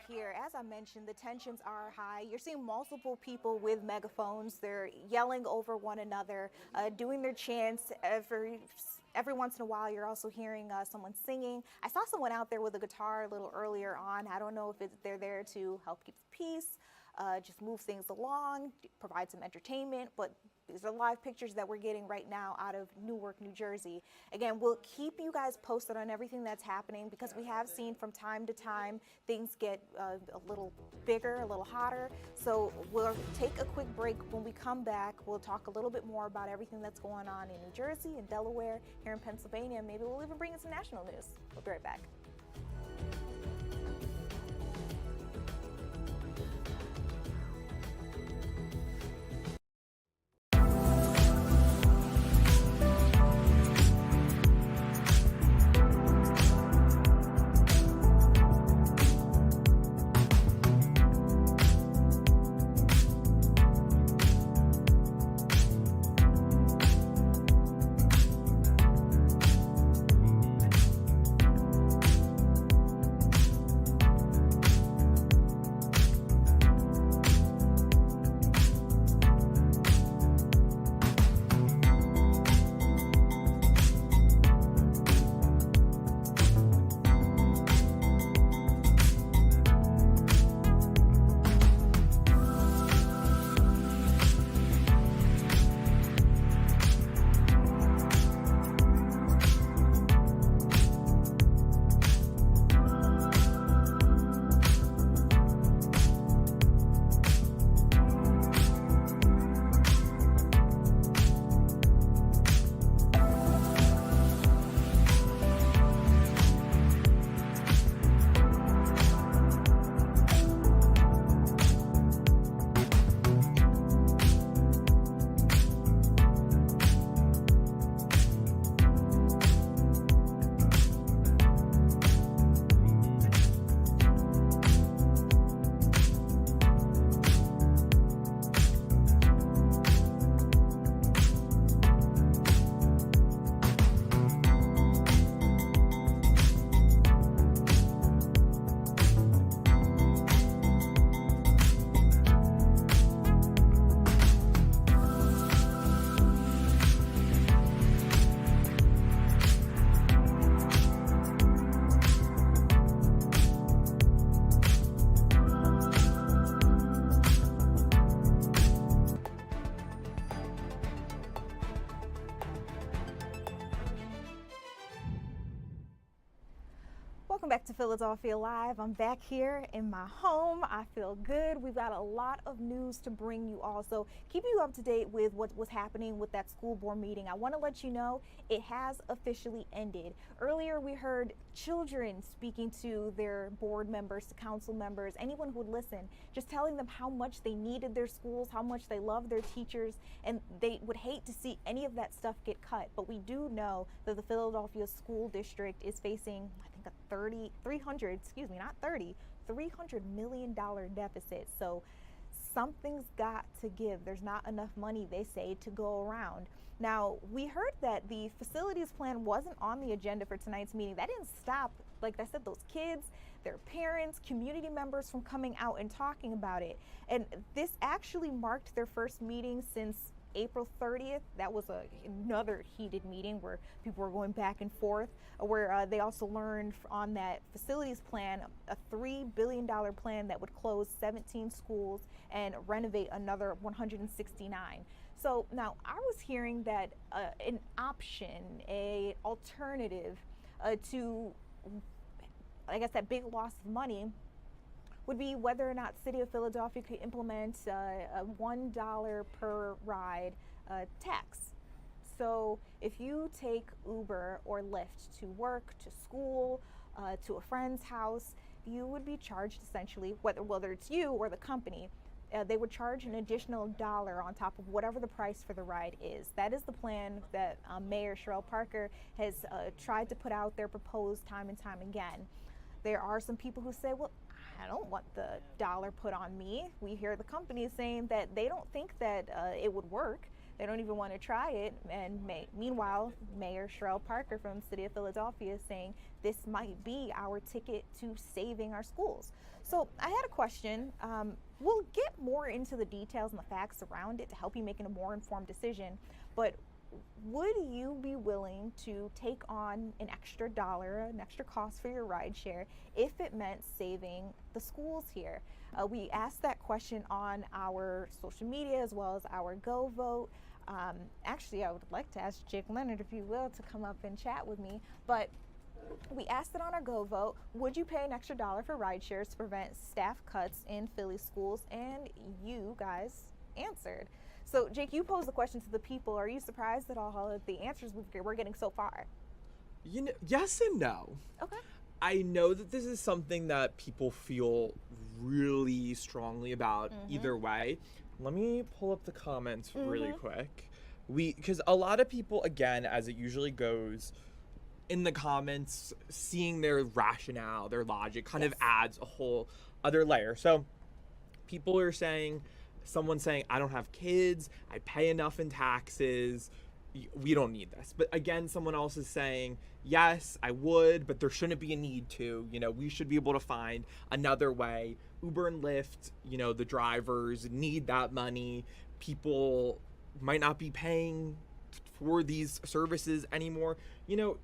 Here, as I mentioned, the tensions are high. You're seeing multiple people with megaphones. They're yelling over one another, doing their chants. Every once in a while, you're also hearing someone singing. I saw someone out there with a guitar a little earlier on. I don't know if they're there to help keep the peace, just move things along, provide some entertainment, but these are live pictures that we're getting right now out of Newark, New Jersey. Again, we'll keep you guys posted on everything that's happening because we have seen from time to time things get a little bigger, a little hotter. So we'll take a quick break. When we come back, we'll talk a little bit more about everything that's going on in New Jersey and Delaware, here in Pennsylvania, and maybe we'll even bring in some national news. We'll be right back. Welcome back to Philadelphia Live. I'm back here in my home. I feel good. We've got a lot of news to bring you all. So keeping you up to date with what was happening with that school board meeting, I want to let you know it has officially ended. Earlier we heard children speaking to their board members, to council members, anyone who would listen, just telling them how much they needed their schools, how much they love their teachers, and they would hate to see any of that stuff get cut. But we do know that the Philadelphia School District is facing, I think, a $300 million deficit. So something's got to give. There's not enough money, they say, to go around. Now, we heard that the facilities plan wasn't on the agenda for tonight's meeting. That didn't stop, like I said, those kids, their parents, community members from coming out and talking about it. And this actually marked their first meeting since April 30th. That was another heated meeting where people were going back and forth, where they also learned on that facilities plan, a $3 billion plan that would close 17 schools and renovate another 169. So now I was hearing that an option, a alternative to, I guess, that big loss of money would be whether or not City of Philadelphia could implement a $1 per ride tax. So if you take Uber or Lyft to work, to school, to a friend's house, you would be charged essentially, whether it's you or the company, they would charge an additional $1 on top of whatever the price for the ride is. That is the plan that Mayor Sherelle Parker has tried to put out there, proposed time and time again. There are some people who say, well, I don't want the $1 put on me. We hear the companies saying that they don't think that it would work. They don't even want to try it. And meanwhile, Mayor Sherelle Parker from the City of Philadelphia is saying this might be our ticket to saving our schools. So I had a question. We'll get more into the details and the facts around it to help you make a more informed decision. But would you be willing to take on an extra $1, an extra cost for your ride share, if it meant saving the schools here? We asked that question on our social media as well as our Go Vote. Actually, I would like to ask Jake Leonard, if you will, to come up and chat with me. But we asked it on our Go Vote. Would you pay an extra $1 for ride shares to prevent staff cuts in Philly schools? And you guys answered. So, Jake, you posed the question to the people. Are you surprised at all of the answers we're getting so far?
Yes and no.
Okay.
I know that this is something that people feel really strongly about either way. Let me pull up the comments really quick. Because a lot of people, again, as it usually goes, in the comments, seeing their rationale, their logic kind of adds a whole other layer. So people are saying, someone's saying, I don't have kids, I pay enough in taxes, we don't need this. But again, someone else is saying, yes, I would, but there shouldn't be a need to. You know, we should be able to find another way. Uber and Lyft, you know, the drivers need that money. People might not be paying for these services anymore. You know,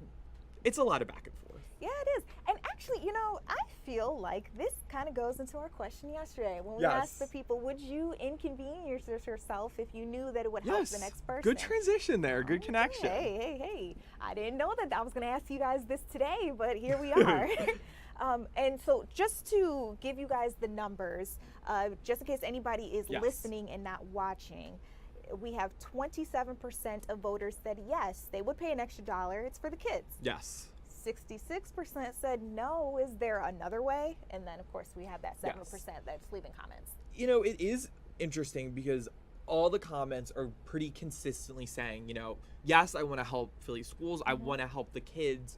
it's a lot of back and forth.
Yeah, it is. And actually, you know, I feel like this kind of goes into our question yesterday when we asked the people, would you inconvenience yourself if you knew that it would help the next person?
Good transition there. Good connection.
Hey. I didn't know that I was going to ask you guys this today, but here we are. And so just to give you guys the numbers, just in case anybody is listening and not watching, we have 27% of voters said yes, they would pay an extra $1. It's for the kids.
Yes.
66% said no. Is there another way? And then, of course, we have that 7% that's leaving comments.
You know, it is interesting because all the comments are pretty consistently saying, you know, yes, I want to help Philly schools. I want to help the kids.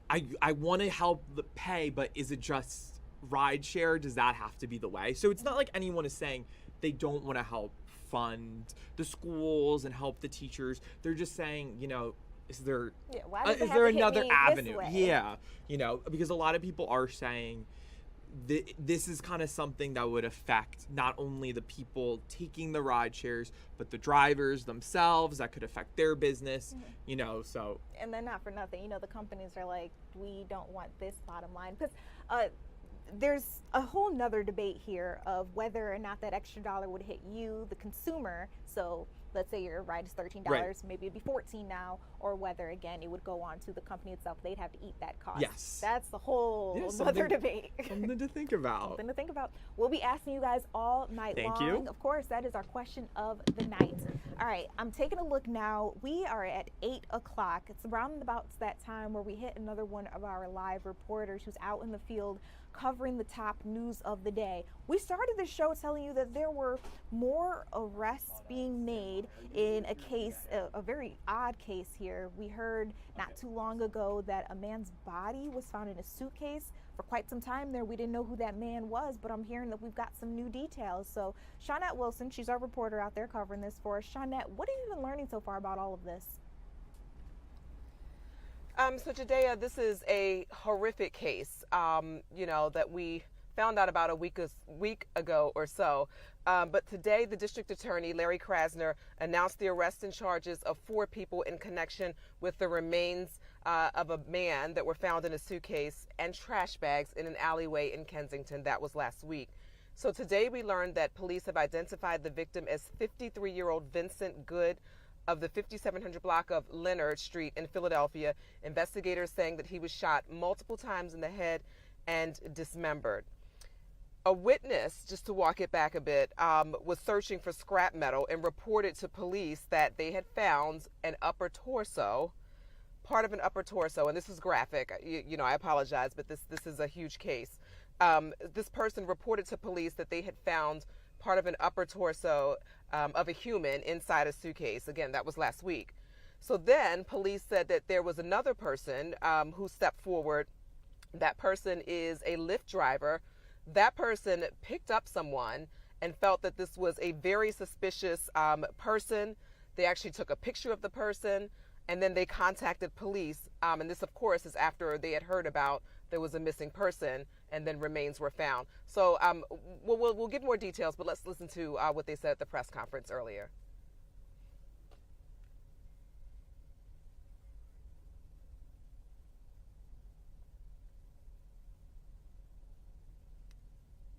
I want to help the pay, but is it just rideshare? Does that have to be the way? So it's not like anyone is saying they don't want to help fund the schools and help the teachers. They're just saying, you know, is there another avenue? Yeah, you know, because a lot of people are saying this is kind of something that would affect not only the people taking the ride shares, but the drivers themselves. That could affect their business, you know, so.
And then not for nothing, you know, the companies are like, we don't want this bottom line. Because there's a whole nother debate here of whether or not that extra $1 would hit you, the consumer. So let's say your ride is $13, maybe it'd be $14 now, or whether again it would go on to the company itself. They'd have to eat that cost.
Yes.
That's the whole other debate.
Something to think about.
Something to think about. We'll be asking you guys all night long.
Thank you.
Of course, that is our question of the night. All right, I'm taking a look now. We are at 8 o'clock. It's around about that time where we hit another one of our live reporters who's out in the field covering the top news of the day. We started the show telling you that there were more arrests being made in a case, a very odd case here. We heard not too long ago that a man's body was found in a suitcase. For quite some time there, we didn't know who that man was, but I'm hearing that we've got some new details. So Shawnette Wilson, she's our reporter out there covering this for us. Shawnette, what have you been learning so far about all of this?
So Judea, this is a horrific case, you know, that we found out about a week ago or so. But today, the district attorney, Larry Krasner, announced the arrest and charges of 4 people in connection with the remains of a man that were found in a suitcase and trash bags in an alleyway in Kensington. That was last week. So today we learned that police have identified the victim as 53-year-old Vincent Good of the 5700 block of Leonard Street in Philadelphia. Investigators saying that he was shot multiple times in the head and dismembered. A witness, just to walk it back a bit, was searching for scrap metal and reported to police that they had found an upper torso, part of an upper torso, and this is graphic. You know, I apologize, but this is a huge case. This person reported to police that they had found part of an upper torso of a human inside a suitcase. Again, that was last week. So then police said that there was another person who stepped forward. That person is a Lyft driver. That person picked up someone and felt that this was a very suspicious person. They actually took a picture of the person, and then they contacted police. And this, of course, is after they had heard about there was a missing person, and then remains were found. So we'll give more details, but let's listen to what they said at the press conference earlier.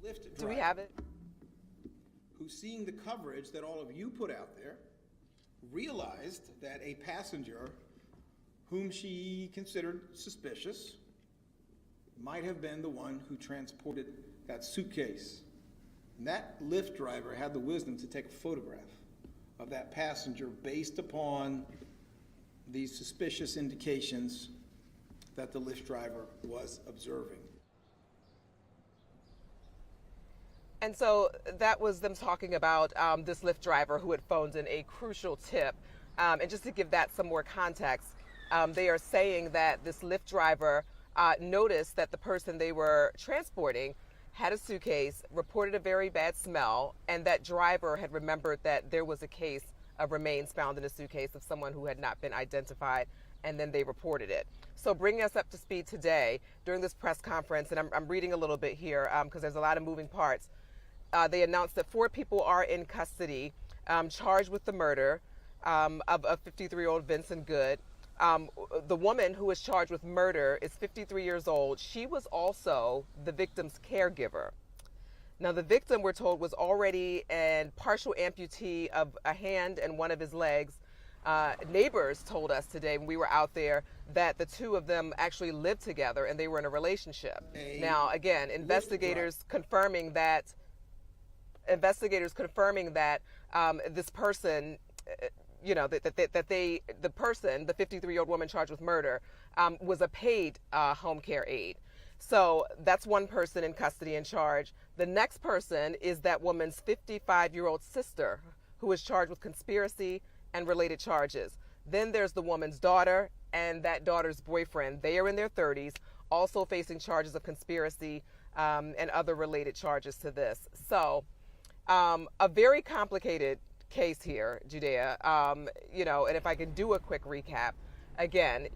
Lyft
Do we have it?
Who's seeing the coverage that all of you put out there, realized that a passenger whom she considered suspicious might have been the one who transported that suitcase. And that Lyft driver had the wisdom to take a photograph of that passenger based upon these suspicious indications that the Lyft driver was observing.
And so that was them talking about this Lyft driver who had phoned in a crucial tip. And just to give that some more context, they are saying that this Lyft driver noticed that the person they were transporting had a suitcase, reported a very bad smell, and that driver had remembered that there was a case of remains found in a suitcase of someone who had not been identified, and then they reported it. So bringing us up to speed today, during this press conference, and I'm reading a little bit here because there's a lot of moving parts, they announced that 4 people are in custody, charged with the murder of 53-year-old Vincent Good. The woman who is charged with murder is 53 years old. She was also the victim's caregiver. Now, the victim, we're told, was already a partial amputee of a hand and one of his legs. Neighbors told us today when we were out there that the two of them actually lived together and they were in a relationship. Now, again, investigators confirming that this person, the person, the 53-year-old woman charged with murder, was a paid home care aide. So that's one person in custody and charge. The next person is that woman's 55-year-old sister, who is charged with conspiracy and related charges. Then there's the woman's daughter and that daughter's boyfriend. They are in their 30s, also facing charges of conspiracy and other related charges to this. So a very complicated case here, Judea. And if I can do a quick recap, again,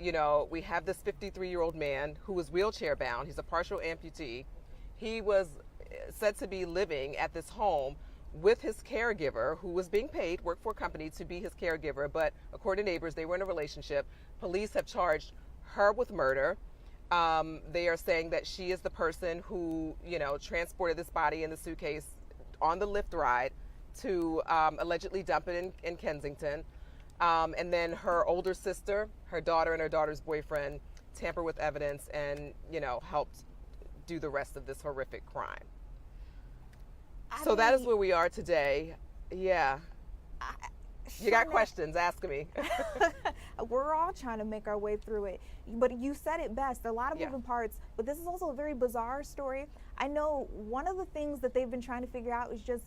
we have this 53-year-old man who was wheelchair bound. He's a partial amputee. He was said to be living at this home with his caregiver, who was being paid, worked for a company to be his caregiver, but according to neighbors, they were in a relationship. Police have charged her with murder. They are saying that she is the person who, transported this body in the suitcase on the Lyft ride to allegedly dump it in Kensington. And then her older sister, her daughter, and her daughter's boyfriend tamper with evidence and, helped do the rest of this horrific crime. So that is where we are today. Yeah. You got questions, ask me.
We're all trying to make our way through it. But you said it best. There are a lot of moving parts, but this is also a very bizarre story. I know one of the things that they've been trying to figure out is just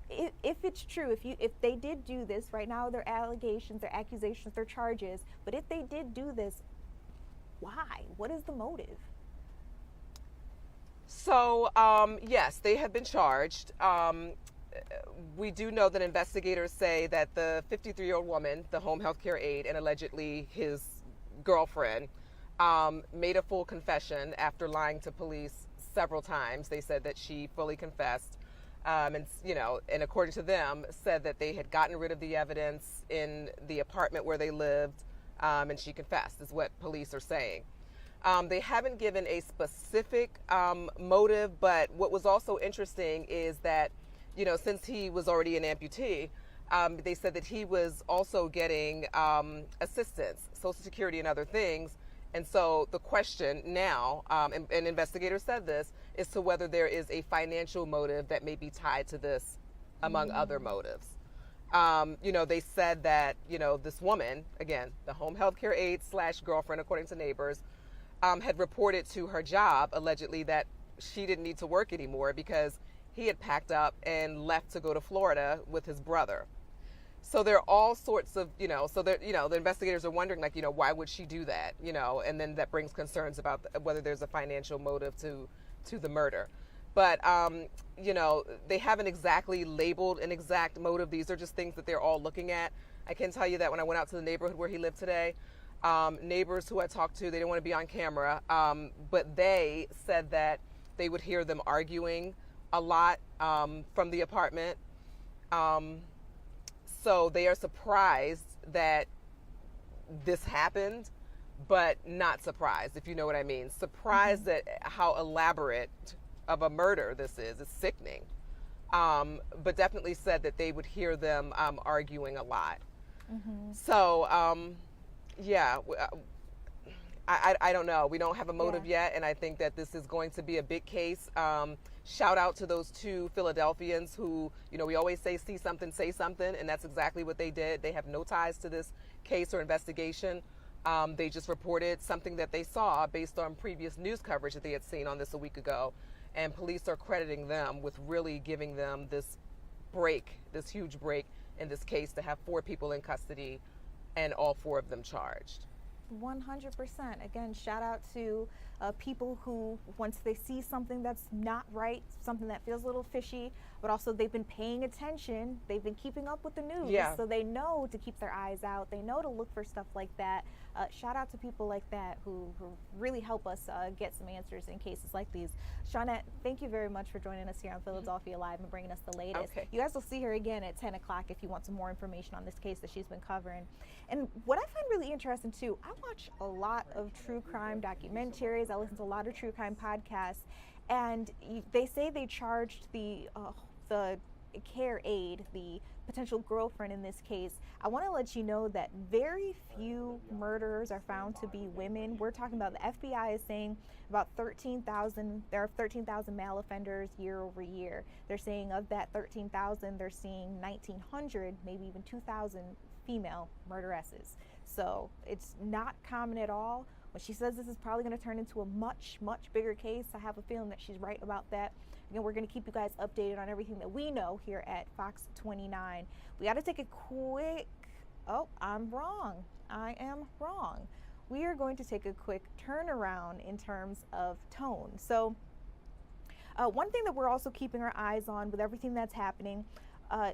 if it's true, if they did do this, right now they're allegations, they're accusations, they're charges, but if they did do this, why? What is the motive?
So, yes, they have been charged. We do know that investigators say that the 53-year-old woman, the home health care aide, and allegedly his girlfriend, made a full confession after lying to police several times. They said that she fully confessed. And according to them, said that they had gotten rid of the evidence in the apartment where they lived, and she confessed, is what police are saying. They haven't given a specific motive, but what was also interesting is that, since he was already an amputee, they said that he was also getting assistance, Social Security and other things. And so the question now, and investigators said this, is to whether there is a financial motive that may be tied to this, among other motives. They said that, this woman, again, the home health care aide / girlfriend, according to neighbors, had reported to her job, allegedly, that she didn't need to work anymore because he had packed up and left to go to Florida with his brother. So there are all sorts of, the investigators are wondering, why would she do that? And then that brings concerns about whether there's a financial motive to the murder. But, they haven't exactly labeled an exact motive. These are just things that they're all looking at. I can tell you that when I went out to the neighborhood where he lived today, neighbors who I talked to, they didn't want to be on camera, but they said that they would hear them arguing a lot from the apartment. So they are surprised that this happened, but not surprised, if you know what I mean. Surprised at how elaborate of a murder this is. It's sickening. But definitely said that they would hear them arguing a lot. So, I don't know. We don't have a motive yet, and I think that this is going to be a big case. Shout out to those 2 Philadelphians who, we always say, see something, say something, and that's exactly what they did. They have no ties to this case or investigation, They just reported something that they saw based on previous news coverage that they had seen on this a week ago. And police are crediting them with really giving them this break, this huge break in this case, to have 4 people in custody and all 4 of them charged.
100%. Again, shout out to people who, once they see something that's not right, something that feels a little fishy, but also they've been paying attention, they've been keeping up with the news, so they know to keep their eyes out, they know to look for stuff like that. Shout out to people like that who really help us get some answers in cases like these. Shawnette, thank you very much for joining us here on Philadelphia Live and bringing us the latest. You guys will see her again at 10 o'clock if you want some more information on this case that she's been covering. And what I find really interesting too, I watch a lot of true crime documentaries, I listen to a lot of true crime podcasts, and they say they charged the care aide, the potential girlfriend in this case. I want to let you know that very few murderers are found to be women. We're talking about, the FBI is saying about 13,000, there are 13,000 male offenders year over year. They're saying of that 13,000, they're seeing 1,900, maybe even 2,000 female murderesses. So it's not common at all. When she says this is probably going to turn into a much, much bigger case, I have a feeling that she's right about that. Again, we're going to keep you guys updated on everything that we know here at Fox 29. We got to take a quick, oh, I'm wrong. I am wrong. We are going to take a quick turnaround in terms of tone. So one thing that we're also keeping our eyes on with everything that's happening,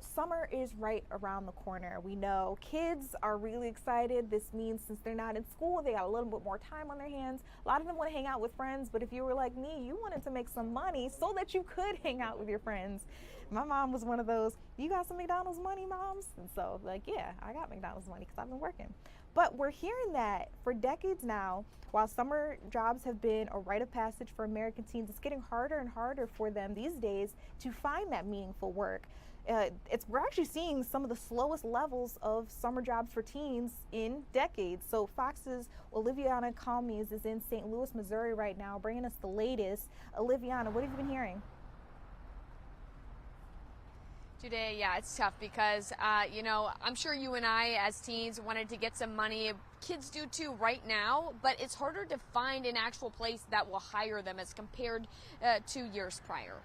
summer is right around the corner. We know kids are really excited. This means since they're not in school, they got a little bit more time on their hands. A lot of them want to hang out with friends, but if you were like me, you wanted to make some money so that you could hang out with your friends. My mom was one of those, you got some McDonald's money, moms? And so, like, yeah, I got McDonald's money because I've been working. But we're hearing that for decades now, while summer jobs have been a rite of passage for American teens, it's getting harder and harder for them these days to find that meaningful work. We're actually seeing some of the slowest levels of summer jobs for teens in decades. So Fox's Oliviana Calmes is in St. Louis, Missouri right now, bringing us the latest. Oliviana, what have you been hearing?
Today, yeah, it's tough because, you know, I'm sure you and I as teens wanted to get some money. Kids do too right now, but it's harder to find an actual place that will hire them as compared to years prior.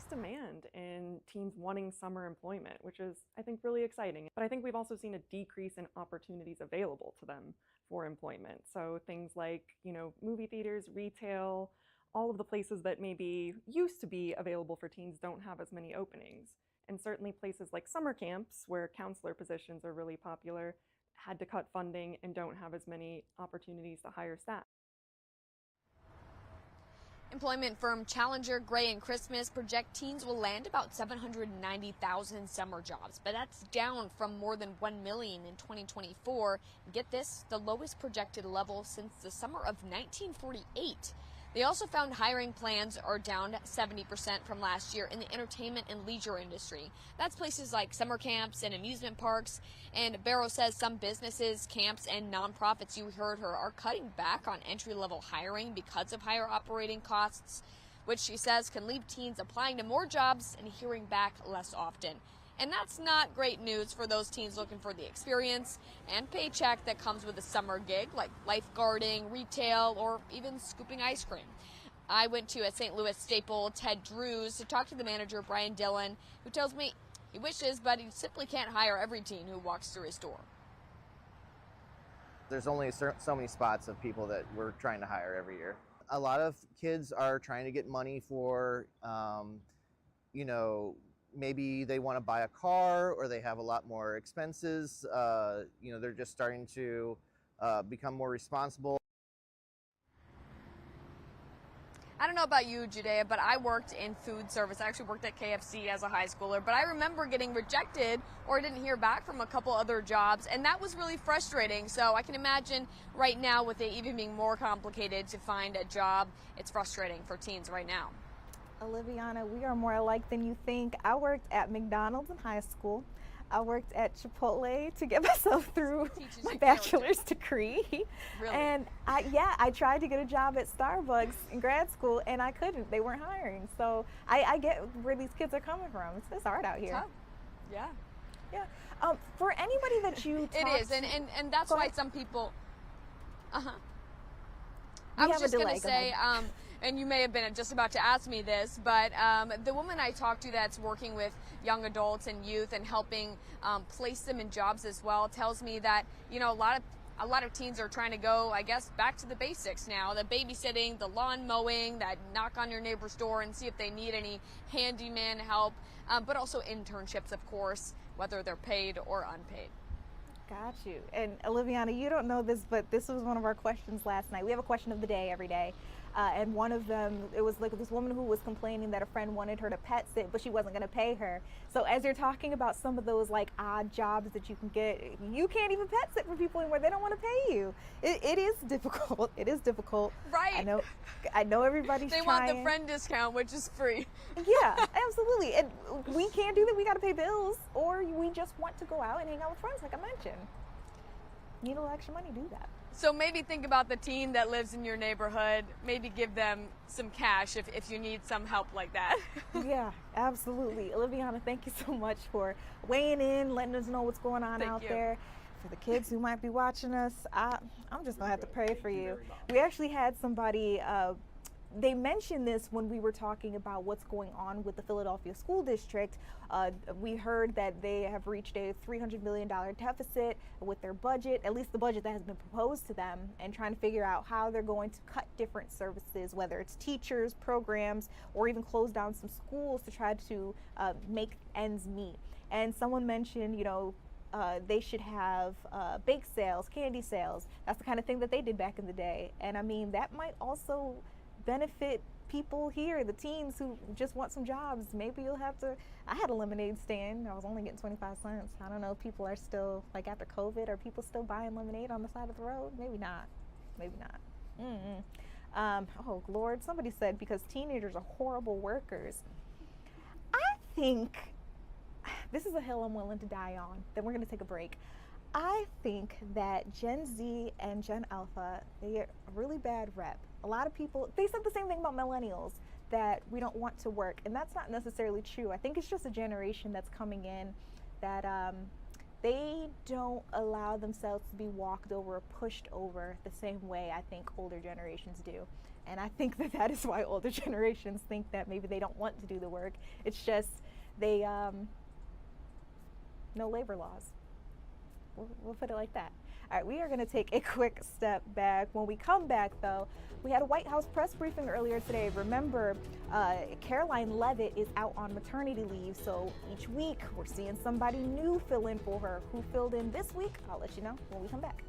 Demand in teens wanting summer employment, which is, I think, really exciting. But I think we've also seen a decrease in opportunities available to them for employment. So things like, you know, movie theaters, retail, all of the places that maybe used to be available for teens don't have as many openings. And certainly places like summer camps, where counselor positions are really popular, had to cut funding and don't have as many opportunities to hire staff.
Employment firm Challenger, Gray & Christmas project teens will land about 790,000 summer jobs, but that's down from more than 1 million in 2024. Get this, the lowest projected level since the summer of 1948. They also found hiring plans are down 70% from last year in the entertainment and leisure industry. That's places like summer camps and amusement parks. And Barrow says some businesses, camps, and nonprofits, you heard her, are cutting back on entry-level hiring because of higher operating costs, which she says can leave teens applying to more jobs and hearing back less often. And that's not great news for those teens looking for the experience and paycheck that comes with a summer gig like lifeguarding, retail, or even scooping ice cream. I went to a St. Louis staple, Ted Drew's, to talk to the manager, Brian Dillon, who tells me he wishes, but he simply can't hire every teen who walks through his door.
There's only so many spots of people that we're trying to hire every year. A lot of kids are trying to get money for, you know, maybe they want to buy a car or they have a lot more expenses. You know, they're just starting to become more responsible.
I don't know about you, Judea, but I worked in food service. I actually worked at KFC as a high schooler, but I remember getting rejected or I didn't hear back from a couple other jobs, and that was really frustrating. So I can imagine right now with it even being more complicated to find a job, it's frustrating for teens right now.
Oliviana, we are more alike than you think. I worked at McDonald's in high school. I worked at Chipotle to get myself through my bachelor's degree.
Really?
And I tried to get a job at Starbucks in grad school and I couldn't. They weren't hiring. So I get where these kids are coming from. It's hard out here.
Tough. Yeah.
Yeah. For anybody that you
It
talk
is,
to,
and that's
Go
why
ahead.
some people. I
We
was
have a
just going
delay.
to
Go
say,
ahead.
and you may have been just about to ask me this, but the woman I talked to that's working with young adults and youth and helping place them in jobs as well tells me that, you know, a lot of teens are trying to go, I guess, back to the basics now. The babysitting, the lawn mowing, that knock on your neighbor's door and see if they need any handyman help, but also internships, of course, whether they're paid or unpaid.
Got you. And Oliviana, you don't know this, but this was one of our questions last night. We have a question of the day every day. And one of them, it was like this woman who was complaining that a friend wanted her to pet sit, but she wasn't going to pay her. So as you're talking about some of those like odd jobs that you can get, you can't even pet sit for people anymore. They don't want to pay you. It is difficult. It is difficult.
Right.
I know everybody's
They
trying.
want the friend discount, which is free.
Yeah, absolutely. And we can't do that. We got to pay bills, or we just want to go out and hang out with friends, like I mentioned. Need a little extra money, do that.
So maybe think about the teen that lives in your neighborhood. Maybe give them some cash if you need some help like that.
Yeah, absolutely. Oliviana, thank you so much for weighing in, letting us know what's going on out there. For the kids who might be watching us, I'm just going to have to pray for you. We actually had somebody, they mentioned this when we were talking about what's going on with the Philadelphia School District. We heard that they have reached a $300 million deficit with their budget, at least the budget that has been proposed to them, and trying to figure out how they're going to cut different services, whether it's teachers, programs, or even close down some schools to try to make ends meet. And someone mentioned, you know, they should have bake sales, candy sales. That's the kind of thing that they did back in the day. And I mean, that might also benefit people here, the teens who just want some jobs. Maybe you'll have to. I had a lemonade stand. I was only getting 25 cents. I don't know if people are still, like after COVID, are people still buying lemonade on the side of the road? Maybe not. Maybe not. Oh, Lord, somebody said because teenagers are horrible workers. I think this is a hill I'm willing to die on. Then we're going to take a break. I think that Gen Z and Gen Alpha, they get a really bad rep. A lot of people, they said the same thing about millennials, that we don't want to work, and that's not necessarily true. I think it's just a generation that's coming in that they don't allow themselves to be walked over or pushed over the same way I think older generations do. And I think that that is why older generations think that maybe they don't want to do the work. It's just they, no labor laws. We'll put it like that. All right, we are going to take a quick step back. When we come back, though, we had a White House press briefing earlier today. Remember, Caroline Leavitt is out on maternity leave, so each week we're seeing somebody new fill in for her. Who filled in this week? I'll let you know when we come back.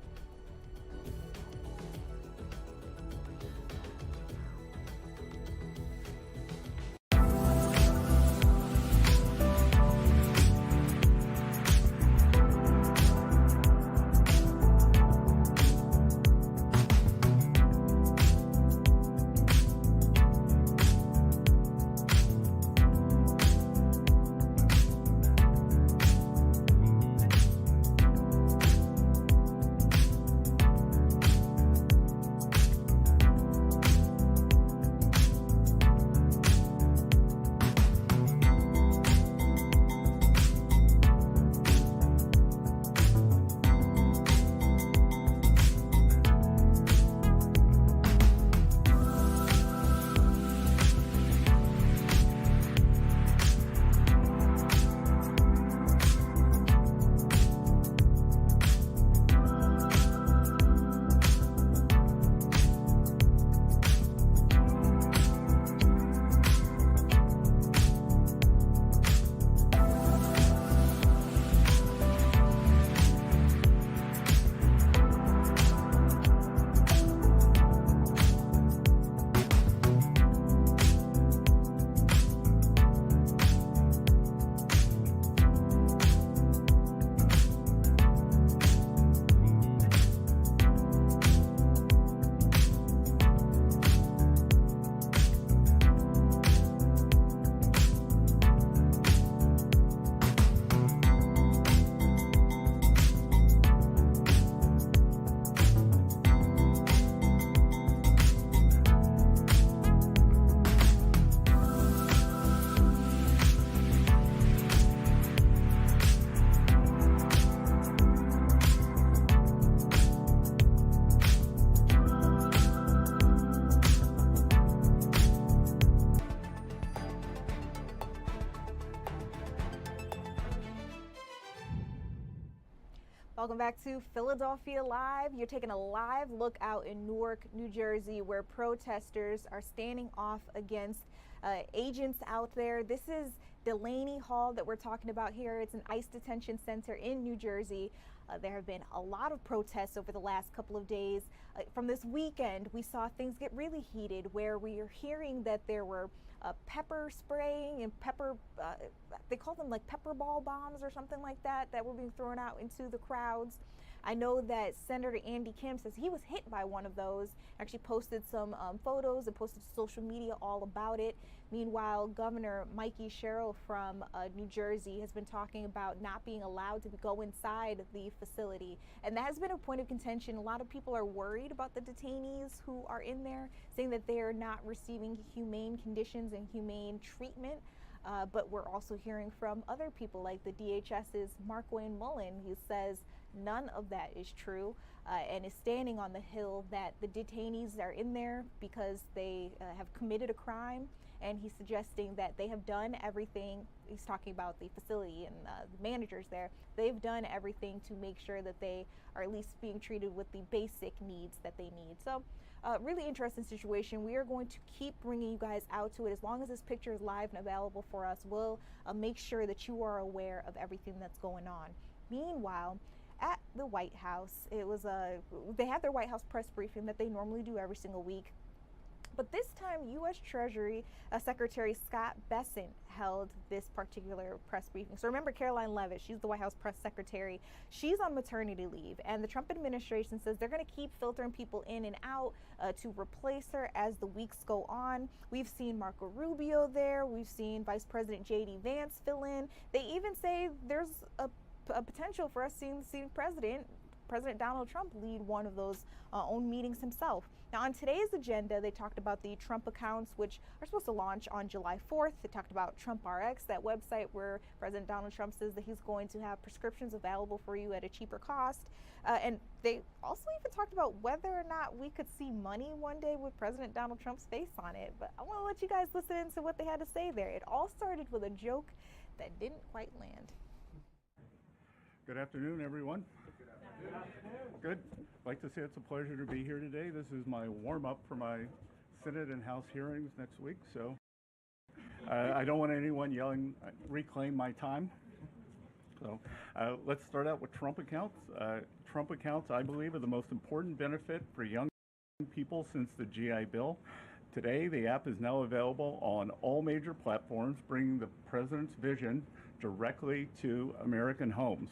Welcome back to Philadelphia Live. You're taking a live look out in Newark, New Jersey, where protesters are standing off against agents out there. This is Delaney Hall that we're talking about here. It's an ICE detention center in New Jersey. There have been a lot of protests over the last couple of days. From this weekend, we saw things get really heated, where we are hearing that there were pepper spraying and they call them like pepper ball bombs or something like that were being thrown out into the crowds. I know that Senator Andy Kim says he was hit by one of those, actually posted some photos and posted to social media all about it. Meanwhile, Governor Mikey Sherrill from New Jersey has been talking about not being allowed to go inside the facility. And that has been a point of contention. A lot of people are worried about the detainees who are in there, saying that they are not receiving humane conditions and humane treatment. But we're also hearing from other people like the DHS's Mark Wayne Mullen, who says none of that is true and is standing on the hill that the detainees are in there because they have committed a crime. And he's suggesting that they have done everything. He's talking about the facility and the managers there. They've done everything to make sure that they are at least being treated with the basic needs that they need. So really interesting situation. We are going to keep bringing you guys out to it. As long as this picture is live and available for us, we'll make sure that you are aware of everything that's going on. Meanwhile, at the White House, they had their White House press briefing that they normally do every single week. But this time, U.S. Treasury Secretary Scott Bessent held this particular press briefing. So remember Caroline Leavitt, she's the White House press secretary. She's on maternity leave, and the Trump administration says they're going to keep filtering people in and out to replace her as the weeks go on. We've seen Marco Rubio there. We've seen Vice President J.D. Vance fill in. They even say there's a potential for us seeing President Donald Trump lead one of those own meetings himself. Now, on today's agenda, they talked about the Trump accounts, which are supposed to launch on July 4th. They talked about Trump RX, that website where President Donald Trump says that he's going to have prescriptions available for you at a cheaper cost. And they also even talked about whether or not we could see money one day with President Donald Trump's face on it. But I want to let you guys listen to what they had to say there. It all started with a joke that didn't quite land.
Good afternoon, everyone. Good afternoon. Good. I'd like to say it's a pleasure to be here today. This is my warm-up for my Senate and House hearings next week, so I don't want anyone yelling, reclaim my time. So let's start out with Trump accounts. Trump accounts, I believe, are the most important benefit for young people since the GI Bill. Today, the app is now available on all major platforms, bringing the president's vision directly to American homes.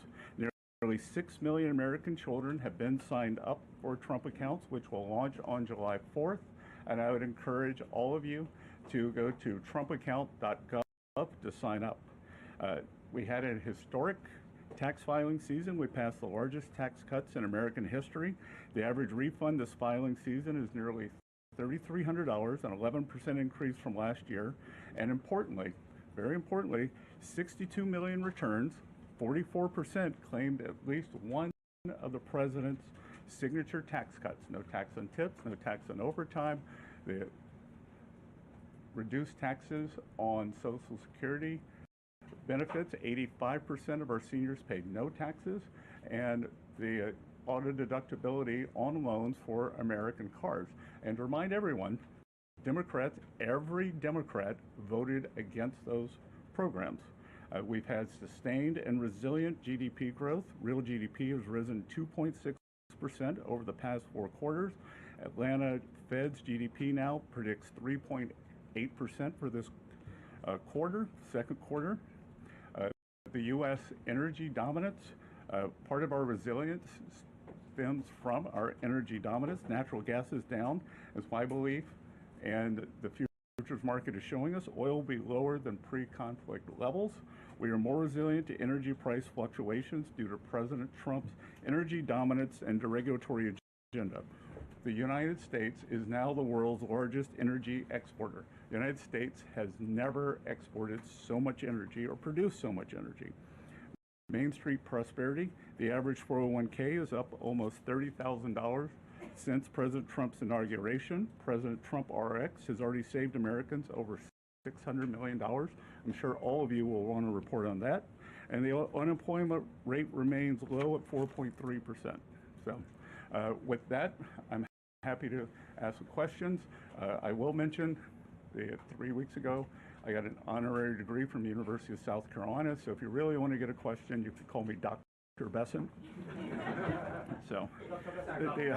Nearly 6 million American children have been signed up for Trump accounts, which will launch on July 4th. And I would encourage all of you to go to trumpaccount.gov to sign up. We had a historic tax filing season. We passed the largest tax cuts in American history. The average refund this filing season is nearly $3,300, an 11% increase from last year. And importantly, very importantly, 62 million returns, 44% claimed at least one of the president's signature tax cuts. No tax on tips, no tax on overtime, the reduced taxes on Social Security benefits. 85% of our seniors paid no taxes, and the auto deductibility on loans for American cars. And to remind everyone, Democrats, every Democrat voted against those programs. We've had sustained and resilient GDP growth. Real GDP has risen 2.6% over the past 4 quarters. Atlanta Fed's GDP now predicts 3.8% for this second quarter. The U.S. energy dominance, part of our resilience stems from our energy dominance. Natural gas is down, is my belief, and the futures market is showing us oil will be lower than pre-conflict levels. We are more resilient to energy price fluctuations due to President Trump's energy dominance and deregulatory agenda. The United States is now the world's largest energy exporter. The United States has never exported so much energy or produced so much energy. Main Street prosperity, the average 401k is up almost $30,000 since President Trump's inauguration. President Trump RX has already saved Americans over $600 million. I'm sure all of you will want to report on that. and the unemployment rate remains low at 4.3%. So with that, I'm happy to ask questions. I will mention that 3 weeks ago, I got an honorary degree from the University of South Carolina. So if you really want to get a question, you can call me Dr. Besson. So,
I want to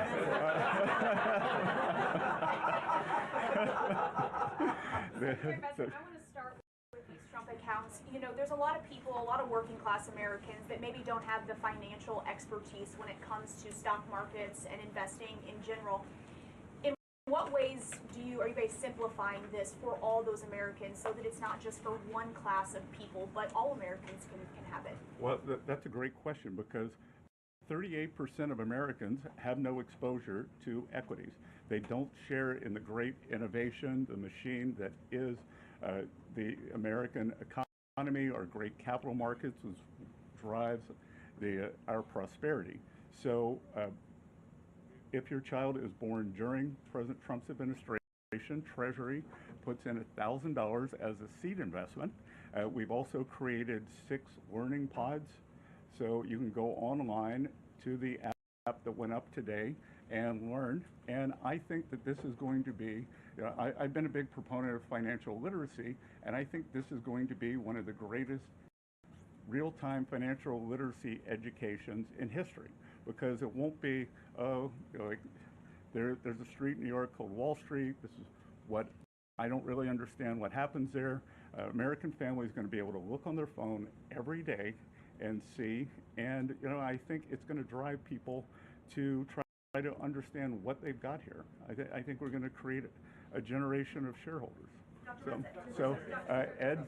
start with these Trump accounts. You know, there's a lot of people, a lot of working class Americans that maybe don't have the financial expertise when it comes to stock markets and investing in general. In what ways are you guys simplifying this for all those Americans so that it's not just for one class of people, but all Americans can have it?
Well, that's a great question, because 38% of Americans have no exposure to equities. They don't share in the great innovation, the machine that is the American economy, our great capital markets, which drives our prosperity. So if your child is born during President Trump's administration, Treasury puts in $1,000 as a seed investment. We've also created 6 learning pods. So you can go online to the app that went up today and learn. And I think that this is going to be, I've been a big proponent of financial literacy, and I think this is going to be one of the greatest real-time financial literacy educations in history, because it won't be, like there's a street in New York called Wall Street. This is what I don't really understand what happens there. American family is going to be able to look on their phone every day and see, and I think it's going to drive people to try to understand what they've got here. I think we're going to create a generation of shareholders. So Ed?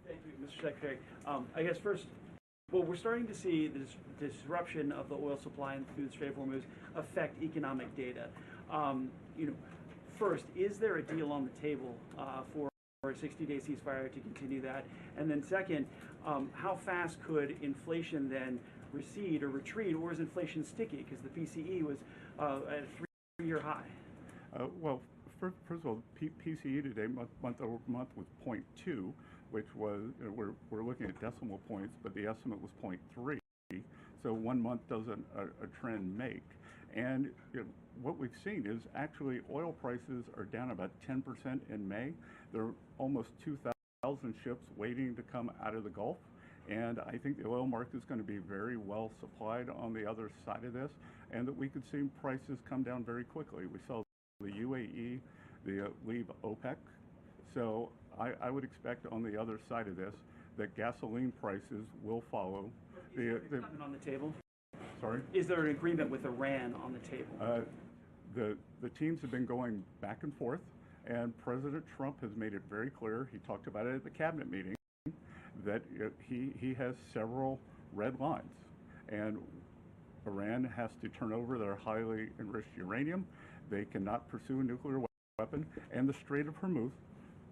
Thank you, Mr. Secretary. I guess first, well, we're starting to see this disruption of the oil supply and through the Strait of Hormuz affect economic data. First, is there a deal on the table for a 60-day ceasefire to continue that? And then second, how fast could inflation then recede or retreat, or is inflation sticky? Because the PCE was at a 3-year high.
Well, first of all, PCE today, month over month, was 0.2, which was, we're looking at decimal points, but the estimate was 0.3. So 1 month doesn't a trend make. And what we've seen is actually oil prices are down about 10% in May. There are almost 2,000 ships waiting to come out of the Gulf. And I think the oil market is going to be very well supplied on the other side of this, and that we could see prices come down very quickly. We saw the UAE leave OPEC. So I would expect on the other side of this that gasoline prices will follow.
On the table?
Sorry?
Is there an agreement with Iran on the table?
The teams have been going back and forth, and President Trump has made it very clear, he talked about it at the cabinet meeting, that he has several red lines. And Iran has to turn over their highly enriched uranium. They cannot pursue a nuclear weapon. And the Strait of Hormuz,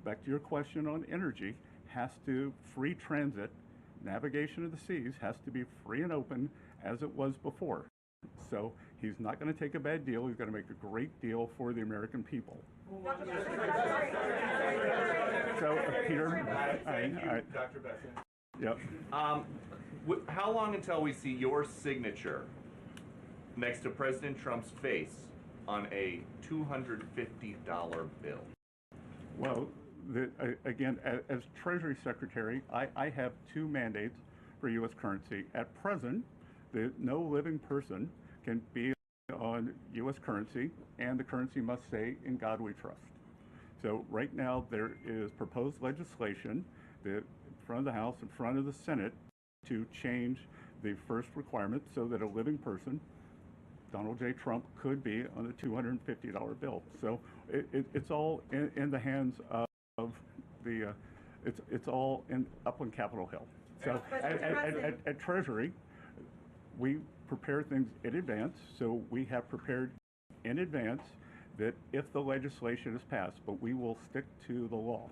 back to your question on energy, has to free transit, navigation of the seas has to be free and open as it was before. So he's not going to take a bad deal. He's going to make a great deal for the American people. So, Peter,
thank you, Dr. Besson.
Yep.
How long until we see your signature next to President Trump's face on a $250 bill?
Well, again, as Treasury Secretary, I have 2 mandates for U.S. currency. At present, no living person can be on U.S. currency, and the currency must say, "In God we trust." So right now there is proposed legislation in front of the House, in front of the Senate, to change the first requirement so that a living person, Donald J. Trump, could be on a $250 bill. So it's all in the hands of the, it's all up on Capitol Hill. So at Treasury, we prepare things in advance. So we have prepared in advance that if the legislation is passed, but we will stick to the law.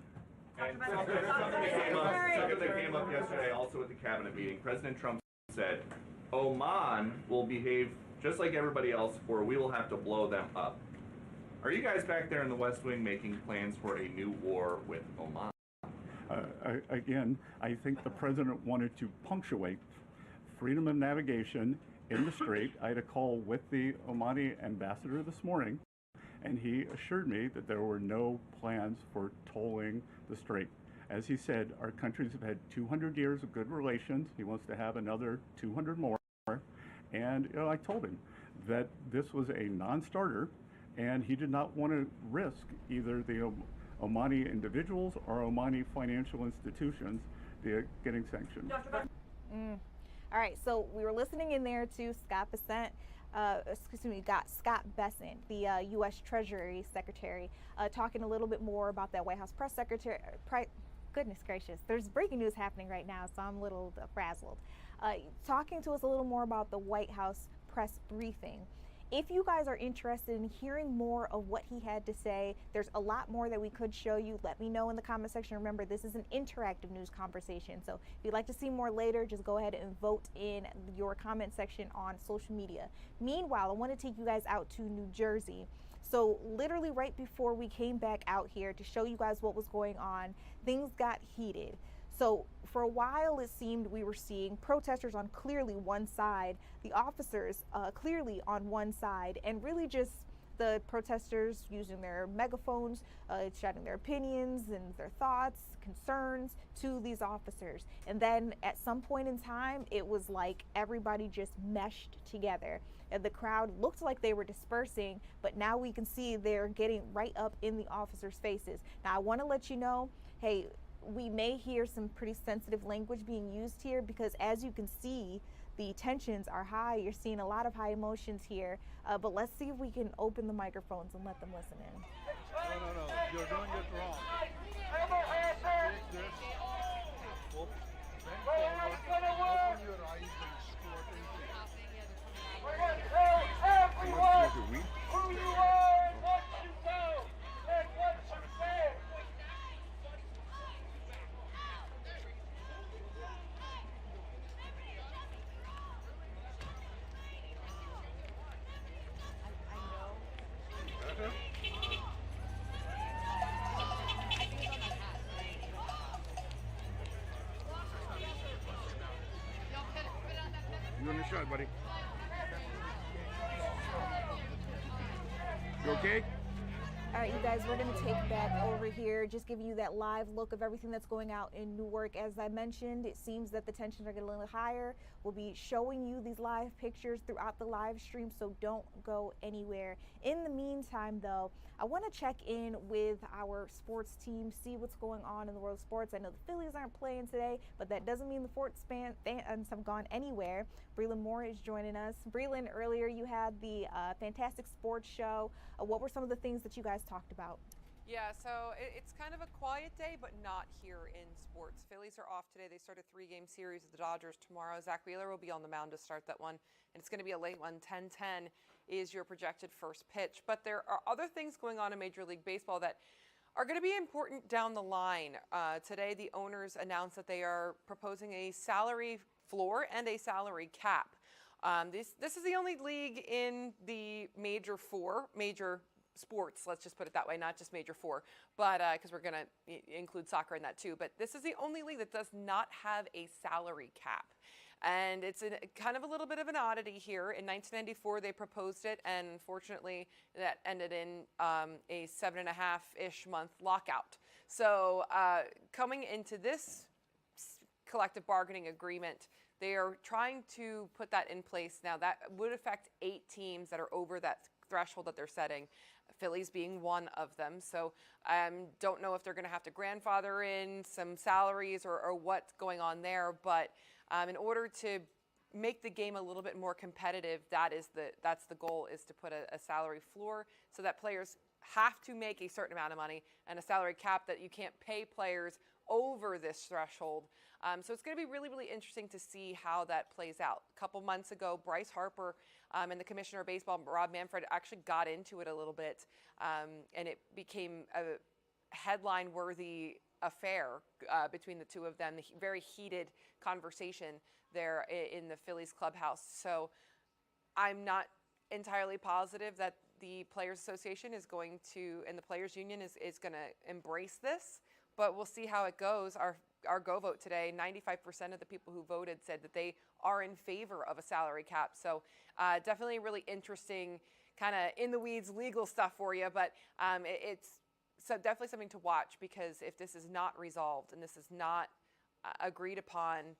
And something that came up yesterday also at the cabinet meeting, President Trump said, Oman will behave just like everybody else, or we will have to blow them up. Are you guys back there in the West Wing making plans for a new war with Oman?
Again, I think the president wanted to punctuate freedom of navigation in the strait. I had a call with the Omani ambassador this morning, and he assured me that there were no plans for tolling the strait. As he said, our countries have had 200 years of good relations. He wants to have another 200 more. And I told him that this was a non-starter, and he did not want to risk either the Omani individuals or Omani financial institutions getting sanctioned.
All right, so we were listening in there to Scott Bessent. Got Scott Bessent, the U.S. Treasury Secretary, talking a little bit more about that White House press secretary. Goodness gracious, there's breaking news happening right now, so I'm a little frazzled. Talking to us a little more about the White House press briefing. If you guys are interested in hearing more of what he had to say, there's a lot more that we could show you. Let me know in the comment section. Remember, this is an interactive news conversation. So if you'd like to see more later, just go ahead and vote in your comment section on social media. Meanwhile, I want to take you guys out to New Jersey. So literally right before we came back out here to show you guys what was going on, things got heated. So for a while, it seemed we were seeing protesters on clearly one side, the officers clearly on one side, and really just the protesters using their megaphones, shouting their opinions and their thoughts, concerns to these officers. And then at some point in time, it was like everybody just meshed together. And the crowd looked like they were dispersing, but now we can see they're getting right up in the officers' faces. Now, I want to let you know, hey, we may hear some pretty sensitive language being used here because, as you can see, the tensions are high. You're seeing a lot of high emotions here, but let's see if we can open the microphones and let them listen in.
No, you're doing it wrong. Open your eyes and squat into it.
We're going to tell everyone who you are and what you do and what you say.
You on the shot, buddy? You okay?
All right, you guys, we're going to take back over here, just giving you that live look of everything that's going out in Newark. As I mentioned, it seems that the tensions are getting a little higher. We'll be showing you these live pictures throughout the live stream, so don't go anywhere. In the meantime, though, I want to check in with our sports team, see what's going on in the world of sports. I know the Phillies aren't playing today, but that doesn't mean the Forts fans have gone anywhere. Breland Moore is joining us. Breland, earlier you had the fantastic sports show. What were some of the things that you guys talked about?
Yeah, so it's kind of a quiet day, but not here in sports. Phillies are off today. They start a 3-game series with the Dodgers tomorrow. Zach Wheeler will be on the mound to start that one, and it's going to be a late one. 10:10 is your projected first pitch. But there are other things going on in Major League Baseball that are going to be important down the line. Today, the owners announced that they are proposing a salary floor and a salary cap. This is the only league in the major sports, let's just put it that way, not just major four, but because we're going to include soccer in that too. But this is the only league that does not have a salary cap. And it's kind of a little bit of an oddity here. In 1994, they proposed it, and unfortunately, that ended in a 7.5-ish month lockout. So coming into this collective bargaining agreement, they are trying to put that in place now. That would affect 8 teams that are over that threshold that they're setting, Phillies being one of them. So don't know if they're going to have to grandfather in some salaries or what's going on there, but in order to make the game a little bit more competitive, that's the goal, is to put a salary floor so that players have to make a certain amount of money, and a salary cap that you can't pay players over this threshold. So it's going to be really, really interesting to see how that plays out. A couple months ago, Bryce Harper and the Commissioner of Baseball, Rob Manfred, actually got into it a little bit, and it became a headline-worthy affair between the two of them, very heated conversation there in the Phillies clubhouse. So I'm not entirely positive that the Players Association is going to, and the Players Union is going to embrace this, but we'll see how it goes. Our go vote today, 95% of the people who voted said that they are in favor of a salary cap. So definitely really interesting, kind of in the weeds legal stuff for you, but it's definitely something to watch, because if this is not resolved and this is not agreed upon,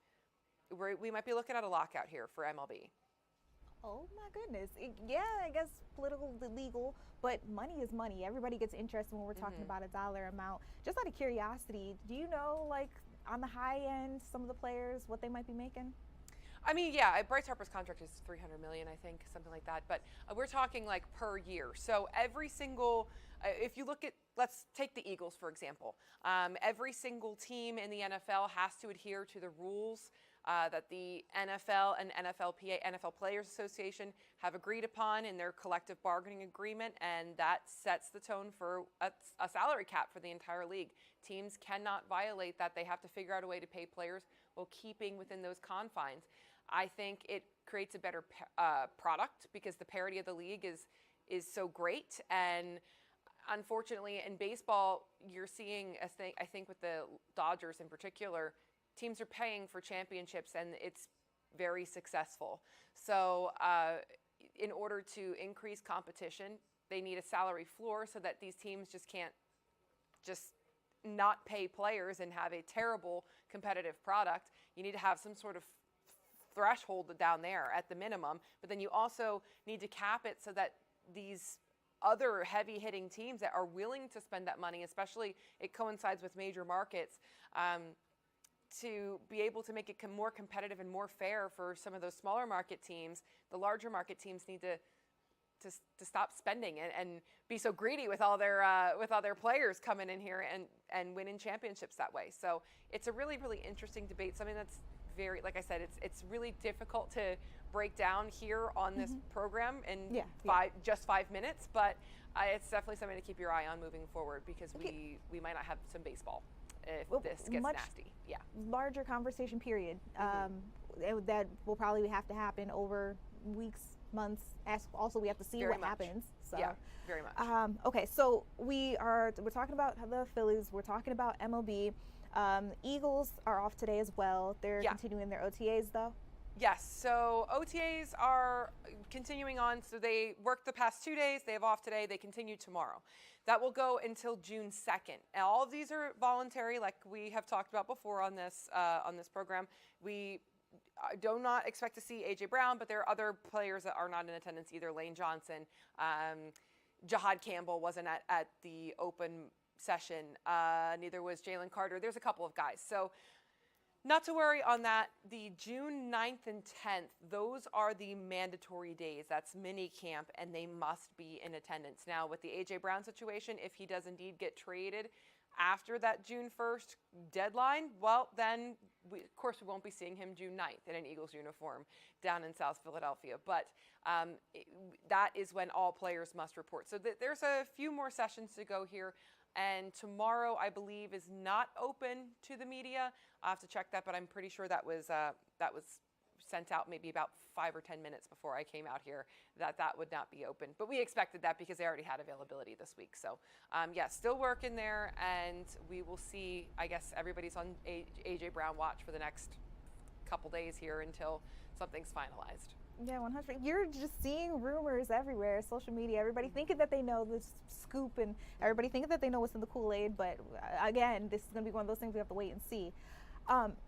we might be looking at a lockout here for MLB.
Oh my goodness. Yeah, I guess political, legal, but money is money. Everybody gets interested when we're talking about a dollar amount. Just out of curiosity, do you know, like, on the high end, some of the players, what they might be making?
I mean, yeah, Bryce Harper's contract is $300 million, I think, something like that. But we're talking like per year. So every single, if you look at, let's take the Eagles, for example. Every single team in the NFL has to adhere to the rules that the NFL and NFLPA, NFL Players Association, have agreed upon in their collective bargaining agreement, and that sets the tone for a salary cap for the entire league. Teams cannot violate that. They have to figure out a way to pay players while keeping within those confines. I think it creates a better product, because the parity of the league is so great. And unfortunately, in baseball, you're seeing a thing, I think with the Dodgers in particular, teams are paying for championships, and it's very successful. So in order to increase competition, they need a salary floor so that these teams just can't just not pay players and have a terrible competitive product. You need to have some sort of threshold down there at the minimum, but then you also need to cap it so that these other heavy hitting teams that are willing to spend that money, especially it coincides with major markets, to be able to make it more competitive and more fair for some of those smaller market teams. The larger market teams need to stop spending and be so greedy with all their players coming in here and winning championships that way. So it's a really, really interesting debate, something that's very, like I said, it's really difficult to break down here on this program in just 5 minutes, but it's definitely something to keep your eye on moving forward, because we might not have some baseball if this gets nasty. Yeah.
Larger conversation period that will probably have to happen over weeks, months. Also, we have to see
Very
what
much.
happens. So,
yeah, very much.
Okay, so we're talking about the Phillies. We're talking about MLB. Eagles are off today as well. They're continuing their OTAs though.
Yes, so OTAs are continuing on. So they worked the past 2 days. They have off today. They continue tomorrow. That will go until June 2nd. And all of these are voluntary, like we have talked about before on this program. We do not expect to see A.J. Brown, but there are other players that are not in attendance either. Lane Johnson, Jahad Campbell wasn't at the open session. Neither was Jalen Carter. There's a couple of guys. So not to worry on that. The June 9th and 10th, those are the mandatory days. That's mini camp, and they must be in attendance. Now, with the A.J. Brown situation, if he does indeed get traded after that June 1st deadline, well, then, of course, we won't be seeing him June 9th in an Eagles uniform down in South Philadelphia. But that is when all players must report. So there's a few more sessions to go here. And tomorrow, I believe, is not open to the media. I'll have to check that, but I'm pretty sure that was sent out maybe about 5 or 10 minutes before I came out here, that would not be open. But we expected that because they already had availability this week. So, yeah, still working there, and we will see. I guess everybody's on A.J. Brown watch for the next couple days here until something's finalized.
Yeah, 100. You're just seeing rumors everywhere, social media, everybody thinking that they know the scoop, and everybody thinking that they know what's in the Kool-Aid, but again, this is going to be one of those things we have to wait and see.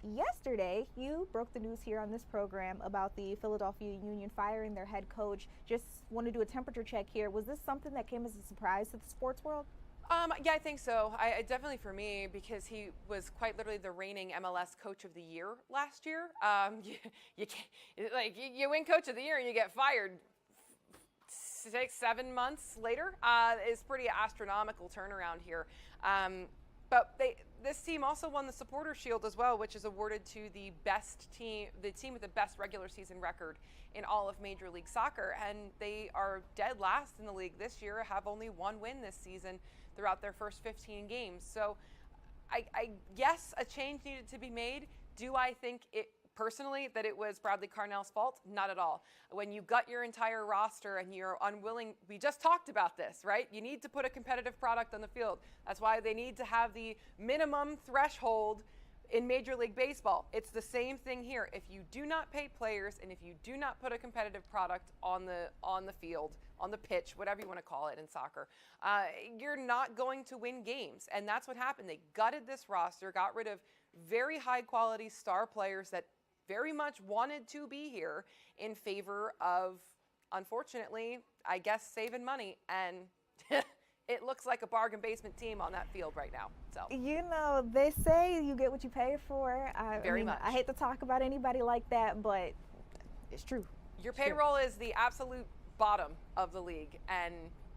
Yesterday, you broke the news here on this program about the Philadelphia Union firing their head coach. Just want to do a temperature check here. Was this something that came as a surprise to the sports world?
Yeah, I think so. I definitely for me, because he was quite literally the reigning MLS Coach of the Year last year. You can't, like, you win Coach of the Year and you get fired 6-7 months later is pretty astronomical turnaround here. But this team also won the Supporter Shield as well, which is awarded to the best team, the team with the best regular season record in all of Major League Soccer. And they are dead last in the league this year, have only one win this season throughout their first 15 games. So I guess a change needed to be made. Do I think it personally that it was Bradley Carnell's fault? Not at all. When you gut your entire roster and you're unwilling, we just talked about this, right? You need to put a competitive product on the field. That's why they need to have the minimum threshold in Major League Baseball. It's the same thing here. If you do not pay players and if you do not put a competitive product on the field, on the pitch, whatever you want to call it in soccer, you're not going to win games. And that's what happened. They gutted this roster, got rid of very high quality star players that very much wanted to be here in favor of, unfortunately, I guess, saving money. And it looks like a bargain basement team on that field right now. So,
you know, they say you get what you pay for.
Very much.
I hate to talk about anybody like that, but it's true.
Your payroll is the absolute bottom of the league, and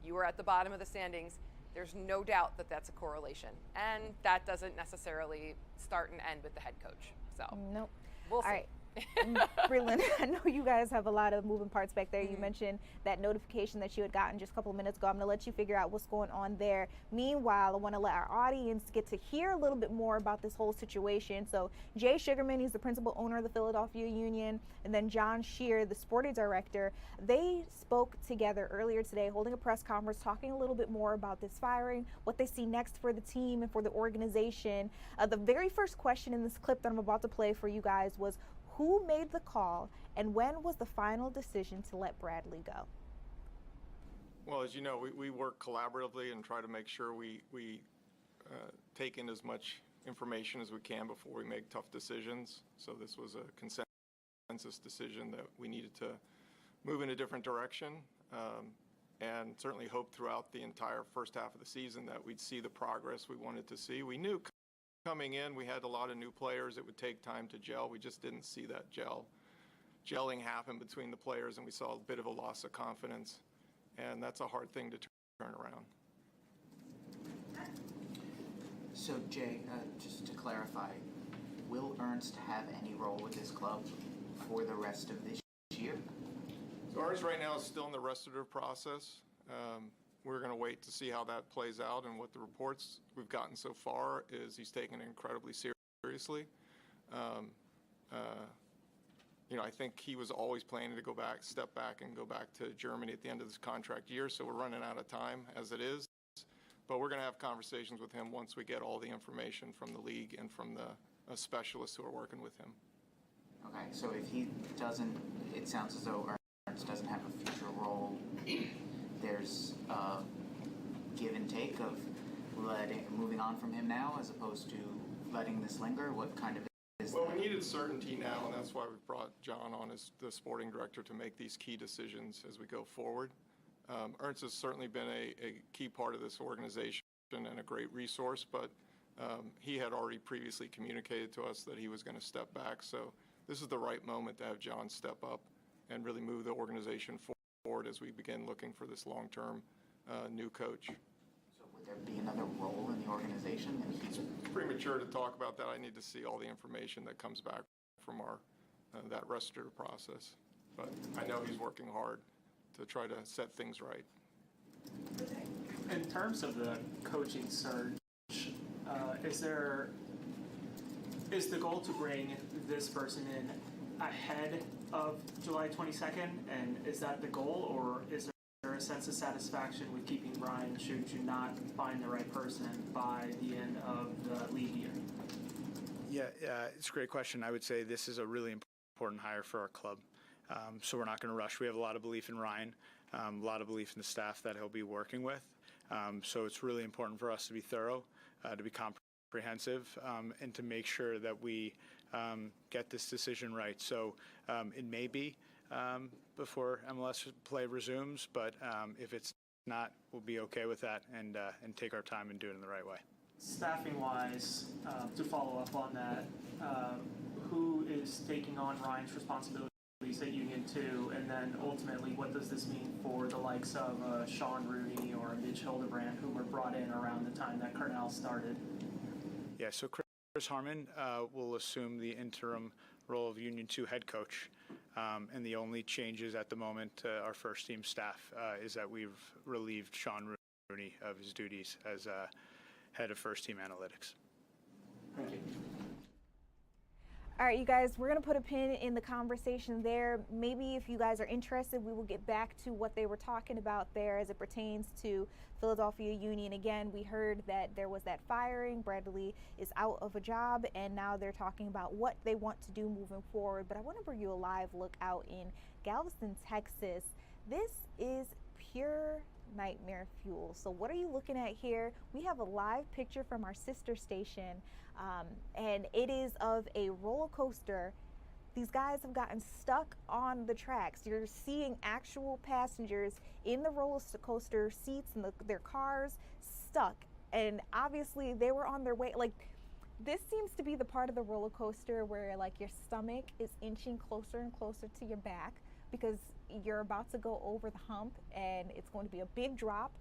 you are at the bottom of the standings. There's no doubt that that's a correlation, and that doesn't necessarily start and end with the head coach. So,
nope.
We'll see.
All right. Breland, I know you guys have a lot of moving parts back there. You mentioned that notification that you had gotten just a couple of minutes ago. I'm going to let you figure out what's going on there. Meanwhile, I want to let our audience get to hear a little bit more about this whole situation. So Jay Sugarman, he's the principal owner of the Philadelphia Union, and then John Shear, the sporting director. They spoke together earlier today, holding a press conference, talking a little bit more about this firing, what they see next for the team and for the organization. The very first question in this clip that I'm about to play for you guys was, who made the call, and when was the final decision to let Bradley go?
Well, as you know, we work collaboratively and try to make sure we take in as much information as we can before we make tough decisions. So this was a consensus decision that we needed to move in a different direction, and certainly hope throughout the entire first half of the season that we'd see the progress we wanted to see. We knew coming in, we had a lot of new players. It would take time to gel. We just didn't see that gelling happen between the players, and we saw a bit of a loss of confidence. And that's a hard thing to turn around.
So, Jay, just to clarify, will Ernst have any role with this club for the rest of this year?
So Ernst right now is still in the restorative process. We're going to wait to see how that plays out, and what the reports we've gotten so far is he's taken it incredibly seriously. You know, I think he was always planning to step back and go back to Germany at the end of this contract year, so we're running out of time as it is. But we're going to have conversations with him once we get all the information from the league and from the specialists who are working with him.
Okay, so if he doesn't, it sounds as though Ernst doesn't have a future role. There's a give and take of moving on from him now as opposed to letting this linger? What kind of is
Well, we needed certainty now, and that's why we brought John on as the sporting director to make these key decisions as we go forward. Ernst has certainly been a key part of this organization and a great resource, but he had already previously communicated to us that he was going to step back. So this is the right moment to have John step up and really move the organization forward as we begin looking for this long-term new coach.
So would there be another role in the organization?
It's premature to talk about that. I need to see all the information that comes back from our that restorative process. But I know he's working hard to try to set things right.
In terms of the coaching search, is the goal to bring this person in ahead of July 22nd, and is that the goal, or is there a sense of satisfaction with keeping Brian should you not find the right person by the end of the league year?
Yeah, it's a great question. I would say this is a really important hire for our club, so we're not going to rush. We have a lot of belief in Ryan, a lot of belief in the staff that he'll be working with, so it's really important for us to be thorough, to be comprehensive, and to make sure that we get this decision right. So it may be before MLS play resumes, but if it's not, we'll be okay with that and take our time and do it in the right way.
Staffing-wise, to follow up on that, who is taking on Ryan's responsibilities at Union 2, and then ultimately what does this mean for the likes of Sean Rooney or Mitch Hildebrand, who were brought in around the time that Carnell started?
Yeah, so Chris Harmon will assume the interim role of Union 2 head coach, and the only changes at the moment to our first team staff is that we've relieved Sean Rooney of his duties as head of first team analytics.
Thank you.
All right, you guys, we're going to put a pin in the conversation there. Maybe if you guys are interested, we will get back to what they were talking about there as it pertains to Philadelphia Union. Again, we heard that there was that firing. Bradley is out of a job, and now they're talking about what they want to do moving forward. But I want to bring you a live look out in Galveston, Texas. This is pure nightmare fuel. So what are you looking at here? We have a live picture from our sister station, and it is of a roller coaster. These guys have gotten stuck on the tracks. You're seeing actual passengers in the roller coaster seats and their cars stuck, and obviously they were on their way. Like, this seems to be the part of the roller coaster where like your stomach is inching closer and closer to your back, because you're about to go over the hump and it's going to be a big drop.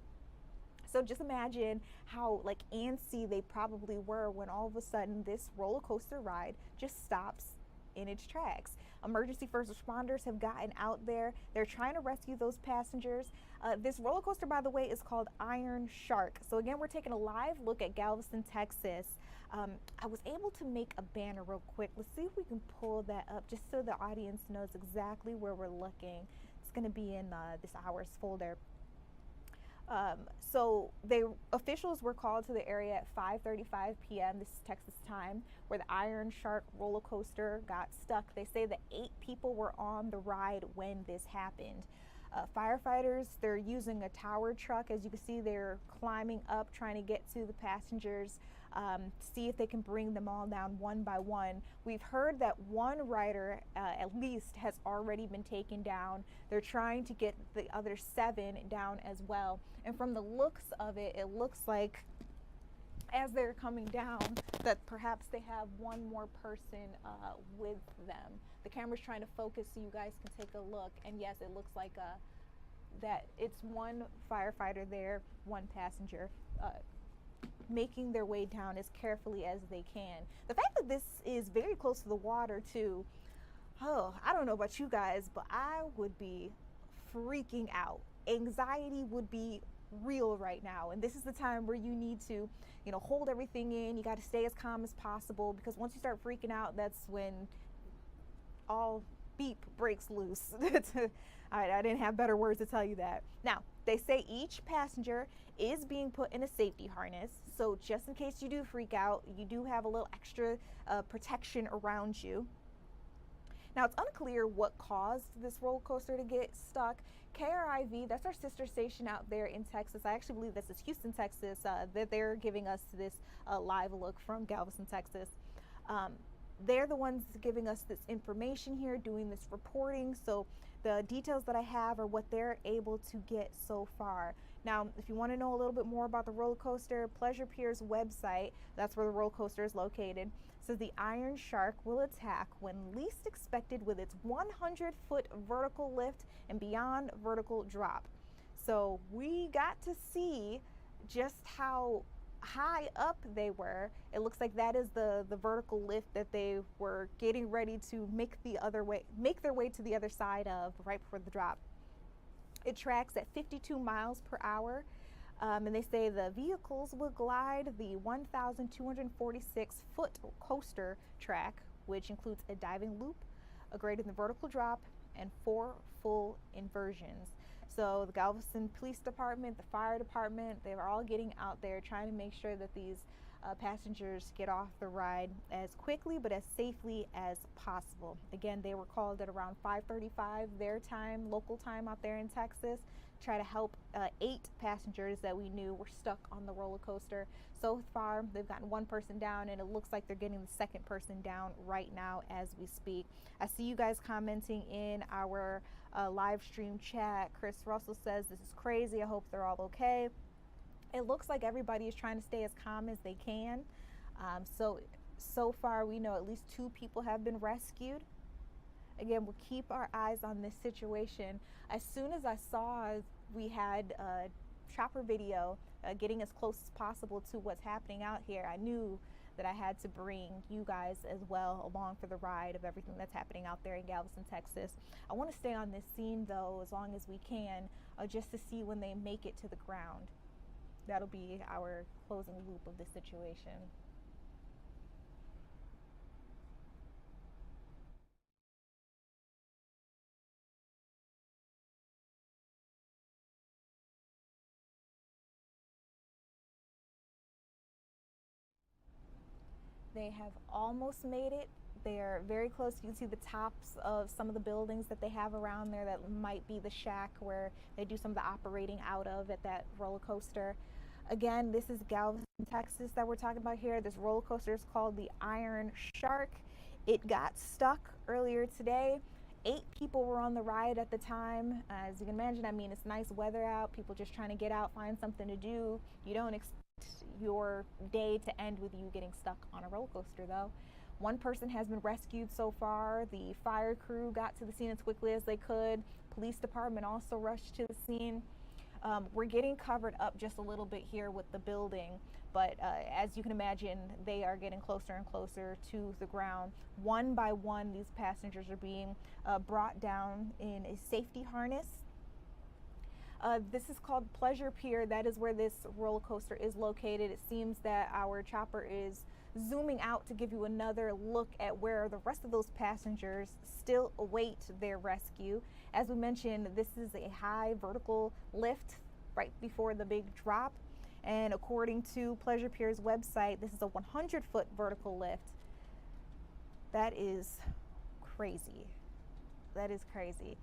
So just imagine how like antsy they probably were when all of a sudden this roller coaster ride just stops in its tracks. Emergency first responders have gotten out there. They're trying to rescue those passengers. This roller coaster, by the way, is called Iron Shark. So again, we're taking a live look at Galveston, Texas. I was able to make a banner real quick. Let's see if we can pull that up just so the audience knows exactly where we're looking. It's going to be in this hours folder. So officials were called to the area at 5:35 p.m. This is Texas time, where the Iron Shark roller coaster got stuck. They say that 8 people were on the ride when this happened. Firefighters, they're using a tower truck. As you can see, they're climbing up, trying to get to the passengers, see if they can bring them all down one by one. We've heard that one rider, at least, has already been taken down. They're trying to get the other 7 down as well. And from the looks of it, it looks like as they're coming down that perhaps they have one more person with them. The camera's trying to focus so you guys can take a look, and yes, it looks like that it's one firefighter there, one passenger, making their way down as carefully as they can. The fact that this is very close to the water too, oh, I don't know about you guys, but I would be freaking out. Anxiety would be real right now, and this is the time where you need to, you know, hold everything in. You got to stay as calm as possible, because once you start freaking out, that's when all beep breaks loose. I didn't have better words to tell you that. Now, they say each passenger is being put in a safety harness, so just in case you do freak out, you do have a little extra protection around you. Now, it's unclear what caused this roller coaster to get stuck. KRIV, that's our sister station out there in Texas. I actually believe this is Houston, Texas, that they're giving us this live look from Galveston, Texas. They're the ones giving us this information here, doing this reporting. So the details that I have are what they're able to get so far. Now, if you want to know a little bit more about the roller coaster, Pleasure Pier's website, that's where the roller coaster is located, says the Iron Shark will attack when least expected with its 100-foot vertical lift and beyond vertical drop. So we got to see just how high up they were. It looks like that is the vertical lift that they were getting ready to make their way to the other side of right before the drop. It tracks at 52 miles per hour, and they say the vehicles will glide the 1,246 foot coaster track, which includes a diving loop, a grade in the vertical drop, and 4 full inversions. So the Galveston Police Department, the fire department, they are all getting out there trying to make sure that these passengers get off the ride as quickly but as safely as possible. Again, they were called at around 5:35 their time, local time out there in Texas, try to help 8 passengers that we knew were stuck on the roller coaster. So far, they've gotten 1 person down, and it looks like they're getting the 2nd person down right now as we speak. I see you guys commenting in our live stream chat. Chris Russell says, "This is crazy. I hope they're all okay." It looks like everybody is trying to stay as calm as they can. So far, we know at least 2 people have been rescued. Again, we'll keep our eyes on this situation. As soon as I saw we had chopper video getting as close as possible to what's happening out here, I knew that I had to bring you guys as well along for the ride of everything that's happening out there in Galveston, Texas. I want to stay on this scene though as long as we can, just to see when they make it to the ground. That'll be our closing loop of this situation. they have almost made it. They're very close. You can see the tops of some of the buildings that they have around there that might be the shack where they do some of the operating out of at that roller coaster. Again, this is Galveston, Texas that we're talking about here. This roller coaster is called the Iron Shark. It got stuck earlier today. 8 people were on the ride at the time. As you can imagine, I mean, it's nice weather out. People just trying to get out, find something to do. You don't expect your day to end with you getting stuck on a roller coaster though. 1 person has been rescued so far. The fire crew got to the scene as quickly as they could. Police department also rushed to the scene. We're getting covered up just a little bit here with the building, but as you can imagine, they are getting closer and closer to the ground. One by one, these passengers are being brought down in a safety harness. This is called Pleasure Pier. That is where this roller coaster is located. It seems that our chopper is zooming out to give you another look at where the rest of those passengers still await their rescue. As we mentioned, this is a high vertical lift right before the big drop. And according to Pleasure Pier's website, this is a 100-foot vertical lift. That is crazy. That is crazy.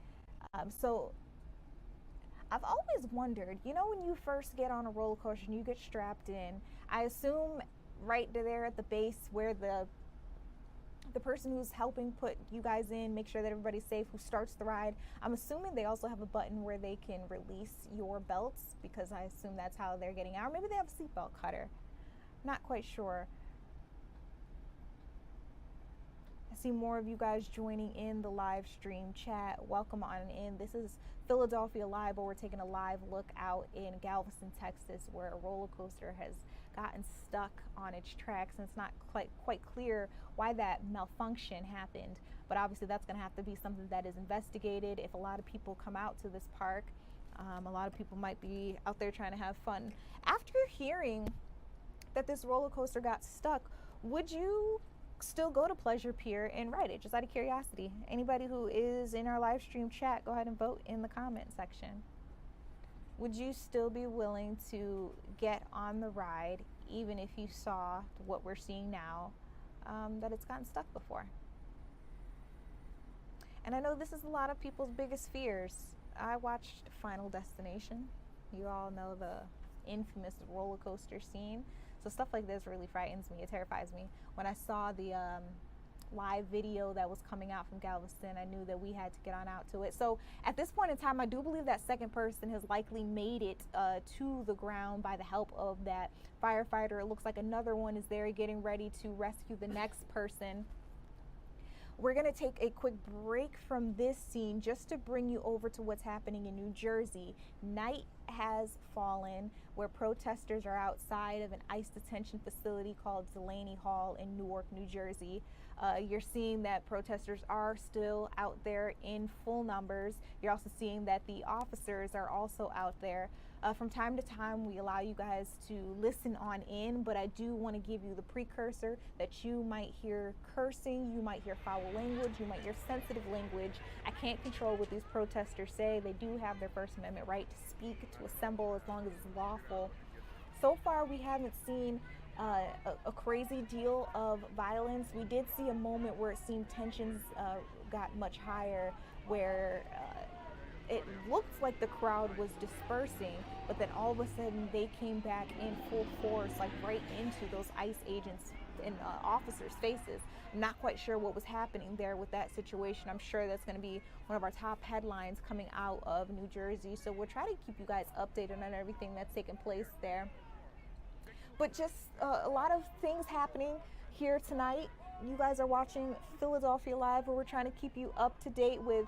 So I've always wondered, you know, when you first get on a roller coaster and you get strapped in, I assume right there at the base where the person who's helping put you guys in, make sure that everybody's safe, who starts the ride, I'm assuming they also have a button where they can release your belts, because I assume that's how they're getting out. Or maybe they have a seatbelt cutter. Not quite sure. I see more of you guys joining in the live stream chat. Welcome on in. This is Philadelphia Live, where we're taking a live look out in Galveston, Texas, where a roller coaster has gotten stuck on its tracks, and it's not quite clear why that malfunction happened. But obviously that's going to have to be something that is investigated. If a lot of people come out to this park, a lot of people might be out there trying to have fun. After hearing that this roller coaster got stuck, would you still go to Pleasure Pier and ride it, just out of curiosity? Anybody who is in our live stream chat, go ahead and vote in the comment section. Would you still be willing to get on the ride, even if you saw what we're seeing now, that it's gotten stuck before? And I know this is a lot of people's biggest fears. I watched Final Destination. You all know the infamous roller coaster scene. So stuff like this really frightens me. It terrifies me. When I saw the live video that was coming out from Galveston, I knew that we had to get on out to it. So at this point in time, I do believe that second person has likely made it to the ground by the help of that firefighter. It looks like another one is there getting ready to rescue the next person. We're going to take a quick break from this scene just to bring you over to what's happening in New Jersey. Night has fallen, where protesters are outside of an ICE detention facility called Delaney Hall in Newark, New Jersey. You're seeing that protesters are still out there in full numbers. You're also seeing that the officers are also out there. From time to time, we allow you guys to listen on in, but I do want to give you the precursor that you might hear cursing, you might hear foul language, you might hear sensitive language. I can't control what these protesters say. They do have their First Amendment right to speak, to assemble, as long as it's lawful. So far, we haven't seen a crazy deal of violence. We did see a moment where it seemed tensions got much higher, where it looked like the crowd was dispersing, but then all of a sudden they came back in full force, like right into those ICE agents and officers' faces. I'm not quite sure what was happening there with that situation. I'm sure that's going to be one of our top headlines coming out of New Jersey. So we'll try to keep you guys updated on everything that's taking place there. But just a lot of things happening here tonight. You guys are watching Philadelphia Live, where we're trying to keep you up to date with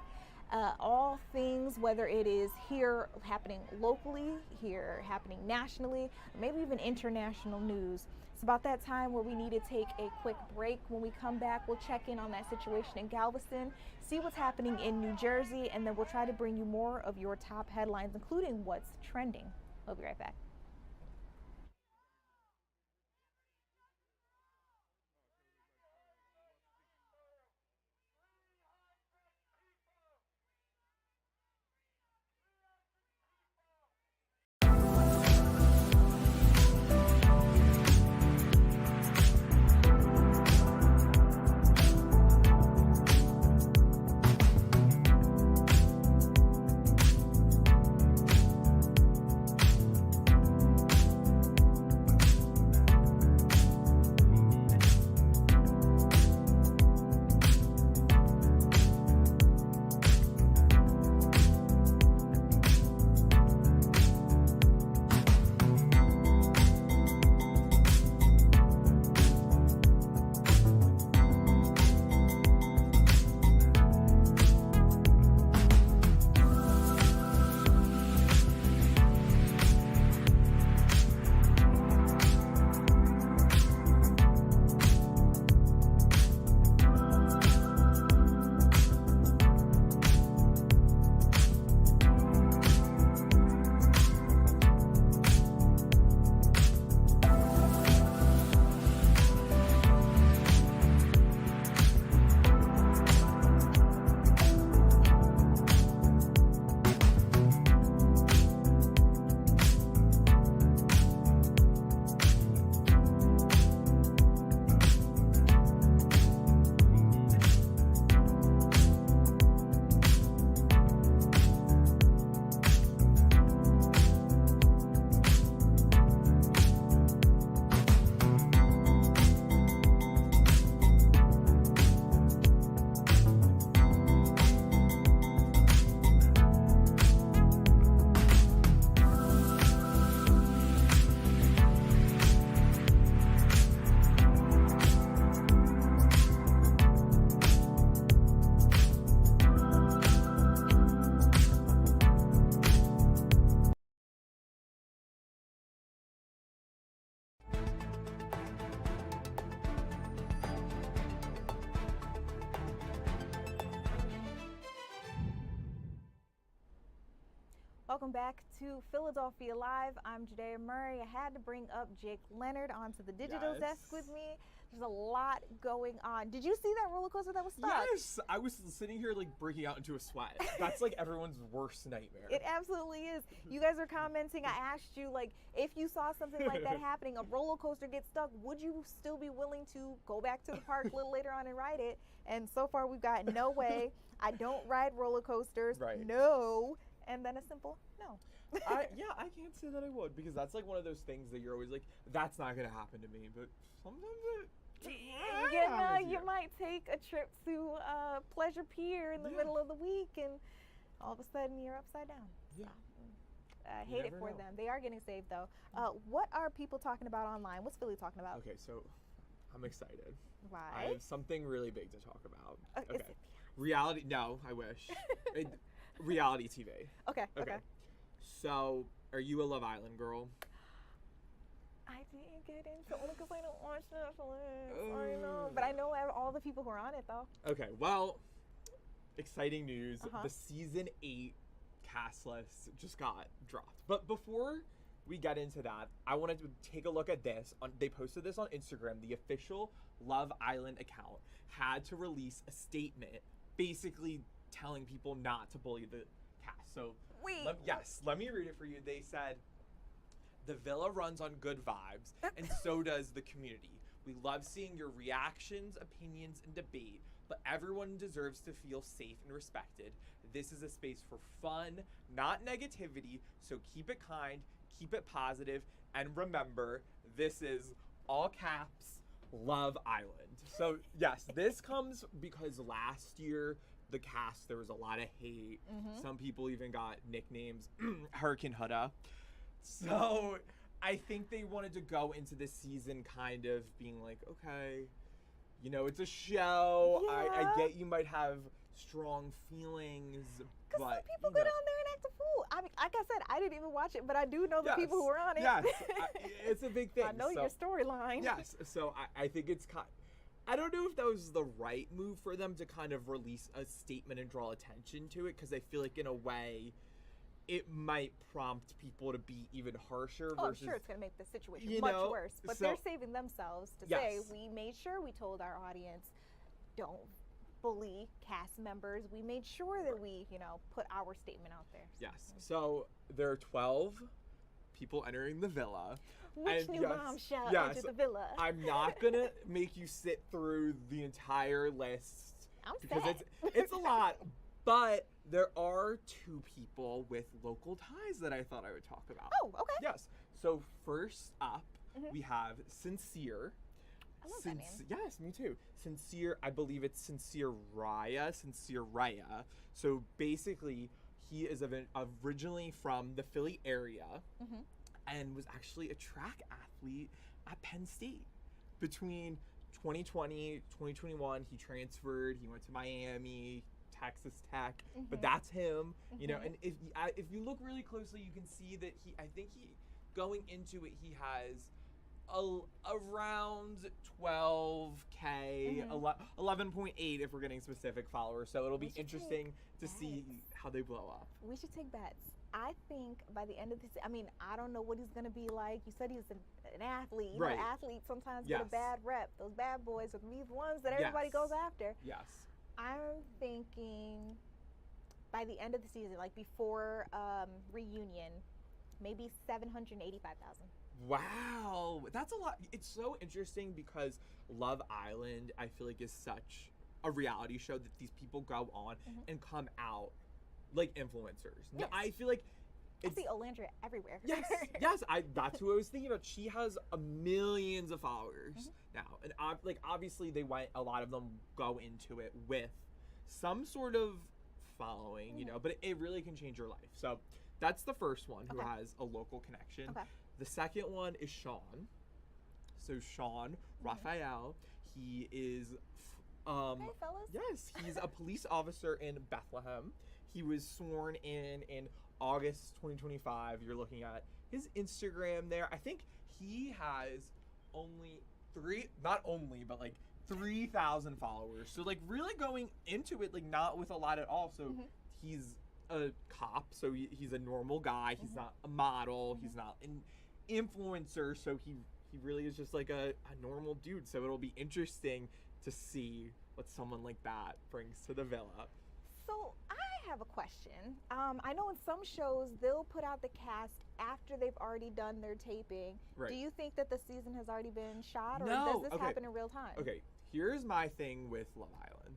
all things, whether it is here happening locally, here happening nationally, maybe even international news. It's about that time where we need to take a quick break. When we come back, we'll check in on that situation in Galveston, see what's happening in New Jersey, and then we'll try to bring you more of your top headlines, including what's trending. We'll be right back. Welcome back to Philadelphia Live. I'm Judea Murray. I had to bring up Jake Leonard onto the digital desk with me. There's a lot going on. Did you see that roller coaster that was stuck?
Yes, I was sitting here like breaking out into a sweat. That's like everyone's worst nightmare.
It absolutely is. You guys are commenting. I asked you, like, if you saw something like that happening, a roller coaster gets stuck, would you still be willing to go back to the park a little later on and ride it? And so far we've got no way. I don't ride roller coasters.
Right.
No. And then a simple no.
I can't say that I would, because that's like one of those things that you're always like, that's not gonna happen to me. But sometimes
you might take a trip to Pleasure Pier in the middle of the week, and all of a sudden you're upside down.
Yeah.
I hate it for them. They are getting saved though. What are people talking about online? What's Philly talking about?
Okay, so I'm excited.
Why?
I have something really big to talk about.
Is
Okay.
it
Reality? No, I wish. Reality TV.
Okay.
So, are you a Love Island girl?
I didn't get into it only because I don't watch Netflix. I know, but I know all the people who are on it though.
Okay, well, exciting news.
Uh-huh.
The season 8 cast list just got dropped. But before we get into that, I wanted to take a look at this. They posted this on Instagram. The official Love Island account had to release a statement basically telling people not to bully the cast. So, let me read it for you. They said, "The villa runs on good vibes, and so does the community. We love seeing your reactions, opinions, and debate, but everyone deserves to feel safe and respected. This is a space for fun, not negativity, so keep it kind, keep it positive, and remember, this is all caps, Love Island." So, yes, this comes because last year, the cast, there was a lot of hate. Some people even got nicknames Hurricane Huda. So I think they wanted to go into this season kind of being like, okay, you know, it's a show. I get you might have strong feelings, but
some people go down there and act a fool. I mean, like I said, I didn't even watch it, but I do know the people who are on it.
Yes, it's a big thing.
I know your storyline.
Yes, so I think it's I don't know if that was the right move for them to kind of release a statement and draw attention to it, because I feel like in a way it might prompt people to be even harsher.
Oh,
versus,
I'm sure it's going to make the situation much worse. But
so,
they're saving themselves to say, we made sure we told our audience, don't bully cast members. We made sure that we, put our statement out there.
Yes. So there are 12 people entering the villa.
Which new bombshell entered the villa?
I'm not going to make you sit through the entire list. Because
sad.
it's a lot. But there are 2 people with local ties that I thought I would talk about.
Oh, okay.
Yes. So first up, we have Sincere.
I love that name.
Yes, me too. Sincere, I believe it's Sincere Raya. So basically, he is originally from the Philly area and was actually a track athlete at Penn State. Between 2020, 2021, he transferred. He went to Miami, Texas Tech, but that's him, you know. And if you look really closely, you can see that going into it, he has around 12K, 11.8 if we're getting specific followers. So it'll be interesting to see how they blow up.
We should take bets. I think by the end of this, I don't know what he's going to be like. You said he's an athlete. You know, athletes sometimes get a bad rep. Those bad boys are the ones that everybody goes after.
Yes.
I'm thinking by the end of the season, like before reunion, maybe 785,000.
Wow, that's a lot. It's so interesting because Love Island, I feel like, is such a reality show that these people go on and come out like influencers.
Yes.
I feel like
I see Olandria everywhere.
Yes, that's who I was thinking about. She has millions of followers now, and obviously a lot of them go into it with some sort of following, you know, but it really can change your life. So that's the first one who has a local connection.
Okay.
The second one is Sean. So Sean Raphael, he is
hey fellas.
yes, he's a police officer in Bethlehem. He was sworn in August 2025. You're looking at his Instagram there. I think he has only 3,000 followers. So like really going into it like not with a lot at all. So he's a cop, so he's a normal guy. He's not a model. He's not an influencer, so he really is just like a normal dude. So it'll be interesting to see what someone like that brings to the villa.
So I have a question. I know in some shows they'll put out the cast after they've already done their taping.
Right.
Do you think that the season has already been shot, or
No.
does this happen in real time?
Okay, here's my thing with Love Island.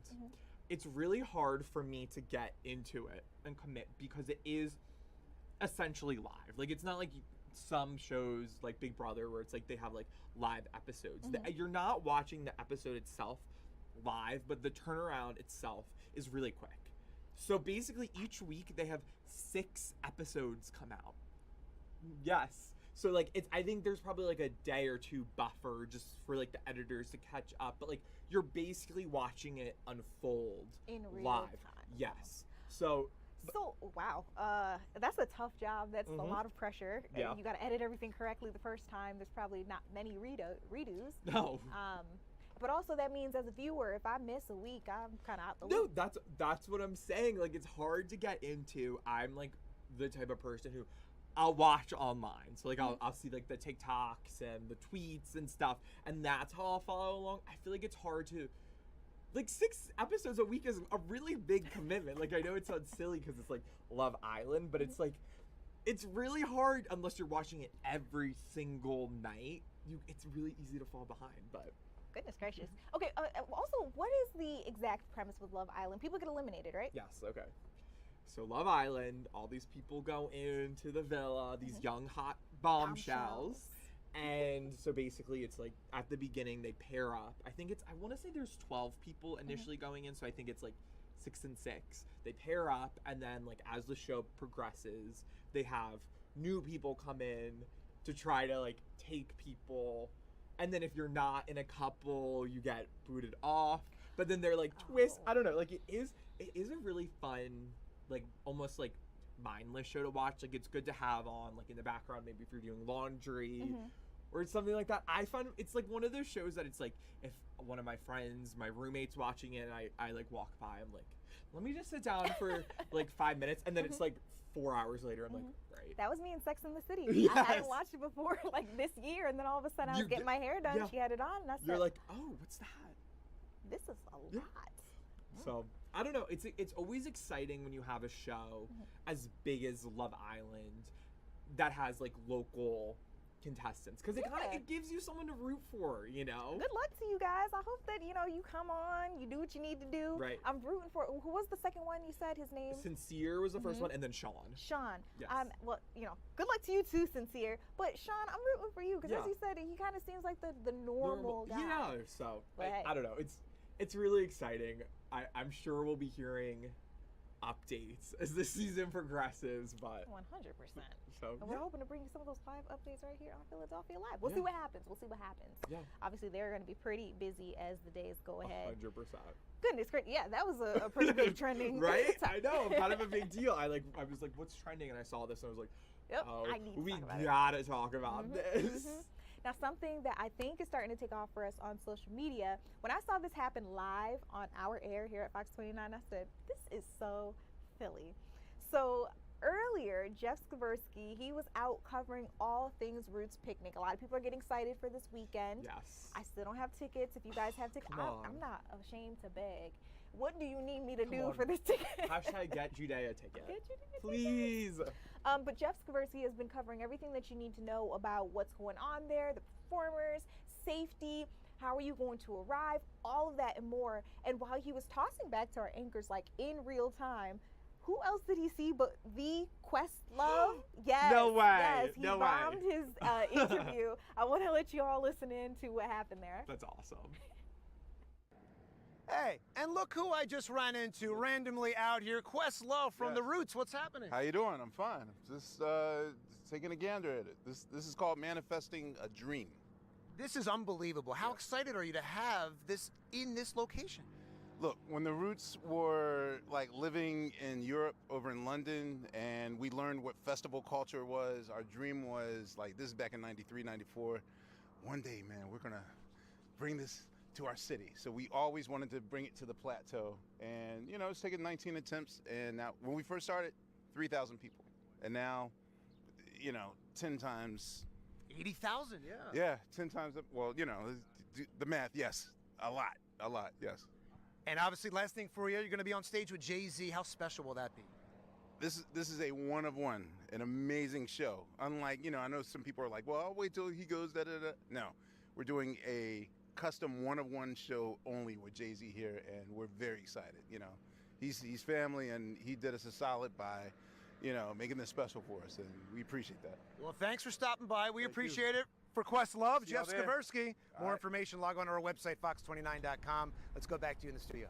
It's really hard for me to get into it and commit because it is essentially live. Like, it's not like some shows like Big Brother where it's like they have like live episodes. You're not watching the episode itself live, but the turnaround itself is really quick. So basically each week they have 6 episodes come out. Yes. So like I think there's probably like a day or two buffer just for like the editors to catch up, but like you're basically watching it unfold
in real
live.
time.
Yes. So
wow, that's a tough job. That's a lot of pressure.
Yeah.
You got to edit everything correctly the first time. There's probably not many redos.
No.
But also that means as a viewer, if I miss a week, I'm kind of out the
No,
loop.
that's what I'm saying. Like, it's hard to get into. I'm like the type of person who I'll watch online. So like I'll see like the TikToks and the tweets and stuff, and that's how I'll follow along. I feel like it's hard to, like, 6 episodes a week is a really big commitment. Like, I know it sounds silly because it's like Love Island, but it's like, it's really hard unless you're watching it every single night. It's really easy to fall behind, but.
Goodness gracious. Okay, also, what is the exact premise with Love Island? People get eliminated, right?
Yes, okay. So Love Island, all these people go into the villa, these young hot bombshells. And so basically it's like at the beginning they pair up. I want to say there's 12 people initially going in, so I think it's like 6 and 6. They pair up, and then like as the show progresses, they have new people come in to try to like take people. And then if you're not in a couple, you get booted off. But then they're like twists. I don't know. Like it is a really fun, like almost like mindless show to watch. Like it's good to have on like in the background, maybe if you're doing laundry or something like that. I find it's like one of those shows that it's like if one of my friends, my roommate's watching it, and I like walk by, I'm like, let me just sit down for like 5 minutes, and then it's like 4 hours later, I'm like, right.
That was me in Sex and the City.
Yes.
I hadn't watched it before like this year, and then all of a sudden I was getting my hair done.
Yeah.
She had it on, and I said,
You're like, oh, what's that?
This is a lot.
So I don't know. It's always exciting when you have a show as big as Love Island that has like local contestants, because it gives you someone to root for, you know.
Good luck to you guys. I hope that you come on, you do what you need to do.
Right.
I'm rooting for. Who was the second one? You said his name.
Sincere was the first one, and then Sean.
Sean.
Yes.
Well, good luck to you too, Sincere. But Sean, I'm rooting for you because as you said, he kind of seems like the normal guy.
Yeah. So
But
I don't know. It's really exciting. I'm sure we'll be hearing updates as the season progresses, but
100%.
So
and we're hoping to bring you some of those live updates right here on Philadelphia Live. We'll see what happens. Yeah. Obviously, they're going to be pretty busy as the days go ahead.
100%.
Goodness, great. Yeah, that was a pretty big trending.
Right? I know. Kind of a big deal. I was like, what's trending? And I saw this and I was like, oh, we gotta talk about this.
Now, something that I think is starting to take off for us on social media, when I saw this happen live on our air here at Fox 29, I said, this is so Philly. So earlier, Jeff Skversky, he was out covering all things Roots Picnic. A lot of people are getting excited for this weekend.
Yes.
I still don't have tickets. If you guys have tickets, I'm not ashamed to beg. What do you need me to do for this ticket?
Hashtag get Judea a ticket.
Get Judea a ticket.
Please.
But Jeff Skversky has been covering everything that you need to know about what's going on there, the performers, safety, how are you going to arrive, all of that and more. And while he was tossing back to our anchors like in real time, who else did he see but the Questlove? Yes.
No way.
Yes, he
no way.
bombed his interview. I want to let you all listen in to what happened there.
That's awesome.
Hey, and look who I just ran into randomly out here. Questlove from The Roots. What's happening?
How you doing? I'm fine. Just taking a gander at it. This is called manifesting a dream.
This is unbelievable. How excited are you to have this in this location?
Look, when the Roots were like living in Europe, over in London, and we learned what festival culture was, our dream was like, this is back in 93, 94. One day, man, we're gonna bring this to our city. So we always wanted to bring it to the plateau. And, you know, it's taken 19 attempts. And now, when we first started, 3,000 people. And now, you know, 10 times.
80,000, yeah.
Yeah, 10 times. Well, you know, the math, yes. A lot, yes.
And obviously, last thing for you, you're going to be on stage with Jay-Z. How special will that be?
This is a one of one, an amazing show. Unlike, you know, I know some people are like, well, I'll wait till he goes da-da-da. No, we're doing a custom one of one show only with Jay-Z here, and we're very excited. You know, he's family, and he did us a solid by, you know, making this special for us, and we appreciate that.
Well, thanks for stopping by. We appreciate it. For Questlove, Jeff
y'all there.
Skaversky. More
right.
information, log on to our website, fox29.com. Let's go back to you in the studio.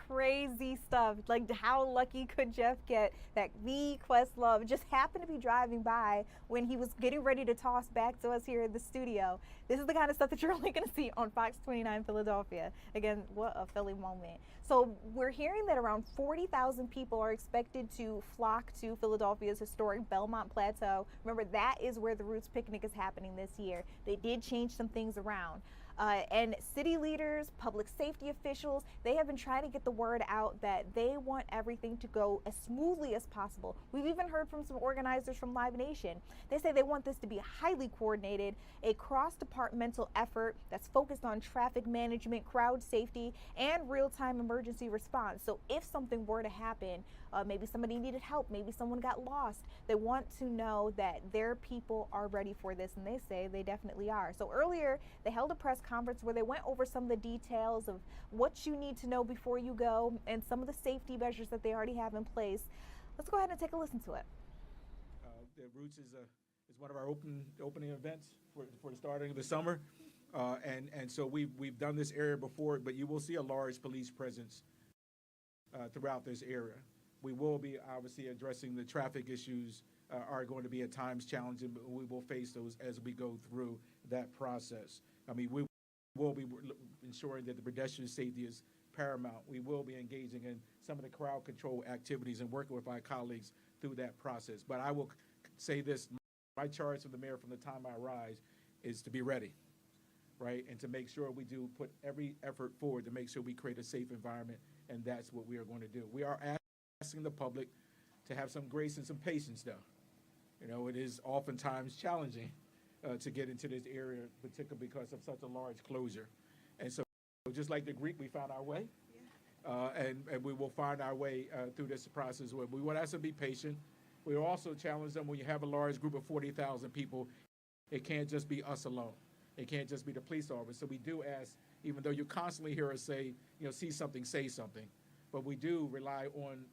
Crazy stuff. Like, how lucky could Jeff get that the Questlove just happened to be driving by when he was getting ready to toss back to us here in the studio. This is the kind of stuff that you're only going to see on Fox 29 Philadelphia. Again, what a Philly moment. So we're hearing that around 40,000 people are expected to flock to Philadelphia's historic Belmont Plateau. Remember, that is where the Roots Picnic is happening this year. They did change some things around. And city leaders, public safety officials, they have been trying to get the word out that they want everything to go as smoothly as possible. We've even heard from some organizers from Live Nation. They say they want this to be highly coordinated, a cross-departmental effort that's focused on traffic management, crowd safety, and real-time emergency response. So if something were to happen, maybe somebody needed help, maybe someone got lost, they want to know that their people are ready for this, and they say they definitely are. So earlier, they held a press conference where they went over some of the details of what you need to know before you go and some of the safety measures that they already have in place. Let's go ahead and take a listen to it.
The Roots is one of our opening events for the starting of the summer, and so we've done this area before, but you will see a large police presence throughout this area. We will be obviously addressing the traffic issues are going to be at times challenging, but we will face those as we go through that process. I mean, we will be ensuring that the pedestrian safety is paramount. We will be engaging in some of the crowd control activities and working with our colleagues through that process. But I will say this, my charge from the mayor from the time I rise is to be ready, right? And to make sure we do put every effort forward to make sure we create a safe environment, and that's what we are going to do. We are asking the public to have some grace and some patience, though. You know, it is oftentimes challenging to get into this area, particularly because of such a large closure. And so just like the Greek, we found our way, and we will find our way through this process. We want us to be patient. We also challenge them when you have a large group of 40,000 people, it can't just be us alone. It can't just be the police officer. So we do ask, even though you constantly hear us say, you know, see something, say something, but we do rely on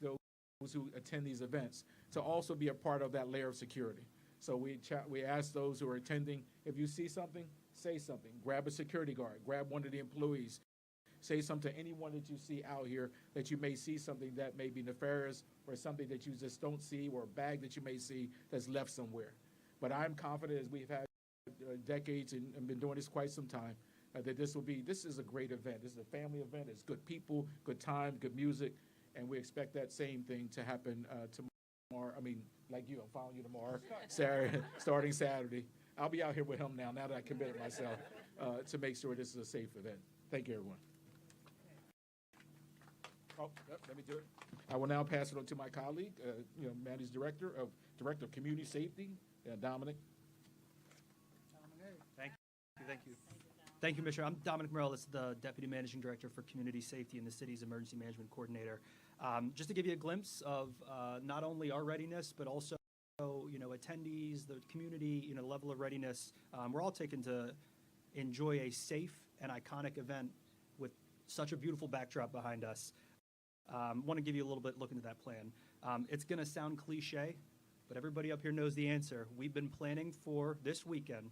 those who attend these events to also be a part of that layer of security. So we ask those who are attending, if you see something, say something. Grab a security guard, grab one of the employees, say something to anyone that you see out here that you may see something that may be nefarious or something that you just don't see, or a bag that you may see that's left somewhere. But I'm confident, as we've had decades and been doing this quite some time, that this is a great event. This is a family event. It's good people, good time, good music, and we expect that same thing to happen tomorrow. I mean, like you, I'm following you tomorrow, starting Saturday. I'll be out here with him now that I committed myself to make sure this is a safe event. Thank you, everyone. Oh, yep, let me do it. I will now pass it on to my colleague, Managing Director of Community Safety, Dominic.
Thank you. Thank you, Commissioner. I'm Dominic Morales, the Deputy Managing Director for Community Safety and the city's Emergency Management Coordinator. Just to give you a glimpse of not only our readiness, but also attendees, the community, the level of readiness. We're all taken to enjoy a safe and iconic event with such a beautiful backdrop behind us. Want to give you a little bit look into that plan. It's going to sound cliche, but everybody up here knows the answer. We've been planning for this weekend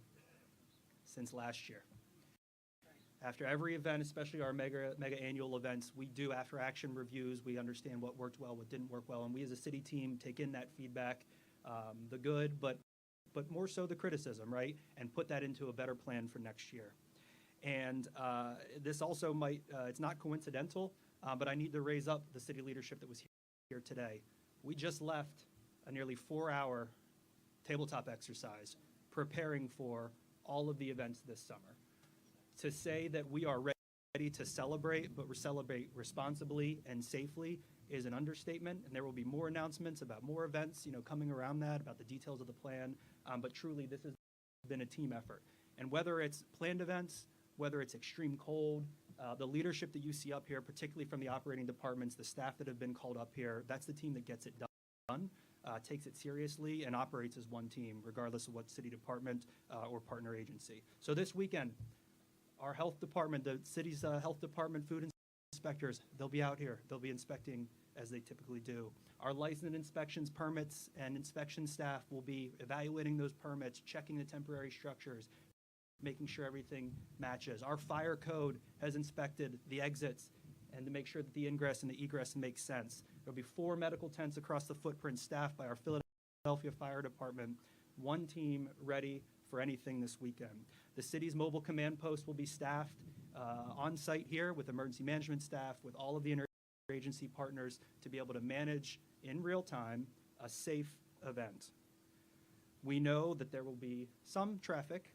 since last year. After every event, especially our mega annual events, we do after action reviews. We understand what worked well, what didn't work well, and we as a city team take in that feedback, the good, but more so the criticism, right? And put that into a better plan for next year. And this also might, it's not coincidental, but I need to raise up the city leadership that was here today. We just left a nearly 4-hour tabletop exercise preparing for all of the events this summer. To say that we are ready to celebrate, but we celebrate responsibly and safely is an understatement, and there will be more announcements about more events, coming around that, about the details of the plan, but truly this has been a team effort. And whether it's planned events, whether it's extreme cold, the leadership that you see up here, particularly from the operating departments, the staff that have been called up here, that's the team that gets it done, takes it seriously, and operates as one team, regardless of what city department or partner agency. So this weekend, our health department, the city's health department, food inspectors, they'll be out here. They'll be inspecting as they typically do. Our licensed inspections, permits, and inspection staff will be evaluating those permits, checking the temporary structures, making sure everything matches. Our fire code has inspected the exits and to make sure that the ingress and the egress makes sense. There'll be 4 medical tents across the footprint staffed by our Philadelphia Fire Department, one team ready for anything this weekend. The city's mobile command post will be staffed on site here with emergency management staff, with all of the interagency partners to be able to manage in real time a safe event. We know that there will be some traffic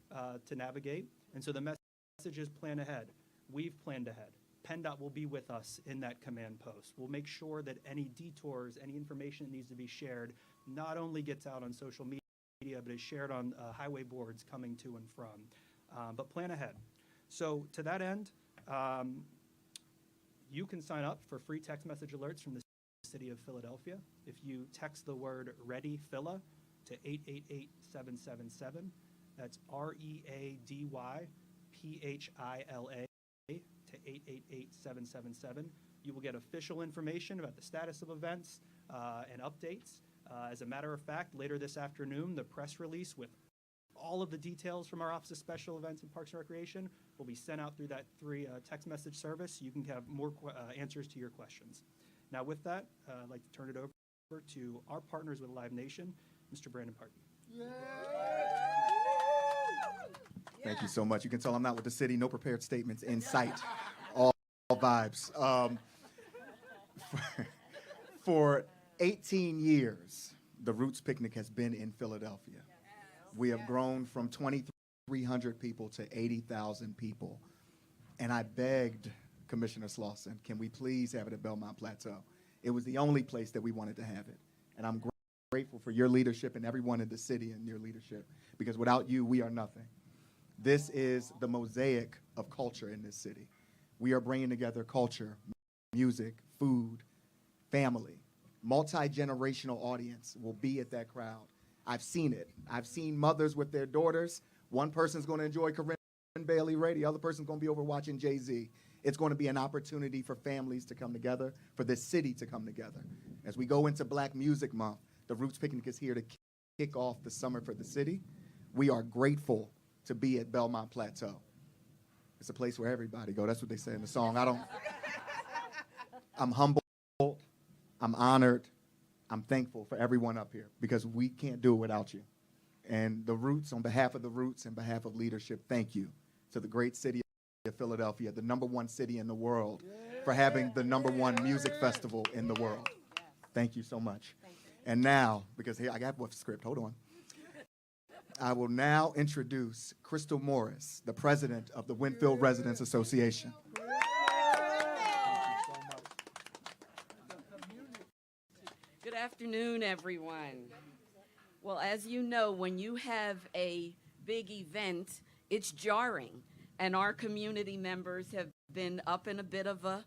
to navigate, and so the message is plan ahead. We've planned ahead. PennDOT will be with us in that command post. We'll make sure that any detours, any information that needs to be shared, not only gets out on social media, but is shared on highway boards coming to and from. But plan ahead. So to that end, you can sign up for free text message alerts from the city of Philadelphia. If you text the word READY PHILA to 888-777, that's READYPHILA to 888-777. You will get official information about the status of events and updates. As a matter of fact, later this afternoon, the press release with all of the details from our Office of Special Events and Parks and Recreation will be sent out through that text message service, so you can have more answers to your questions. Now with that, I'd like to turn it over to our partners with Live Nation, Mr. Brandon Parton.
Thank you so much. You can tell I'm not with the city. No prepared statements in sight. All vibes. For 18 years, the Roots Picnic has been in Philadelphia. We have grown from 2,300 people to 80,000 people. And I begged Commissioner Slauson, can we please have it at Belmont Plateau? It was the only place that we wanted to have it. And I'm grateful for your leadership and everyone in the city and your leadership, because without you, we are nothing. This is the mosaic of culture in this city. We are bringing together culture, music, food, family. Multi-generational audience will be at that crowd. I've seen it. I've seen mothers with their daughters. One person's going to enjoy Corinne Bailey Ray. The other person's going to be over watching Jay-Z. It's going to be an opportunity for families to come together, for this city to come together. As we go into Black Music Month, the Roots Picnic is here to kick off the summer for the city. We are grateful to be at Belmont Plateau. It's a place where everybody go. That's what they say in the song. I'm humbled. I'm honored. I'm thankful for everyone up here, because we can't do it without you. And the Roots, on behalf of the Roots and behalf of leadership, thank you to the great city of Philadelphia, the #1 city in the world, for having the #1 music festival in the world. Thank you so much. And now, because here I got a script, hold on. I will now introduce Crystal Morris, the president of the Winfield Residents Association.
Good afternoon, everyone. Well, as you know, when you have a big event, it's jarring, and our community members have been up in a bit of a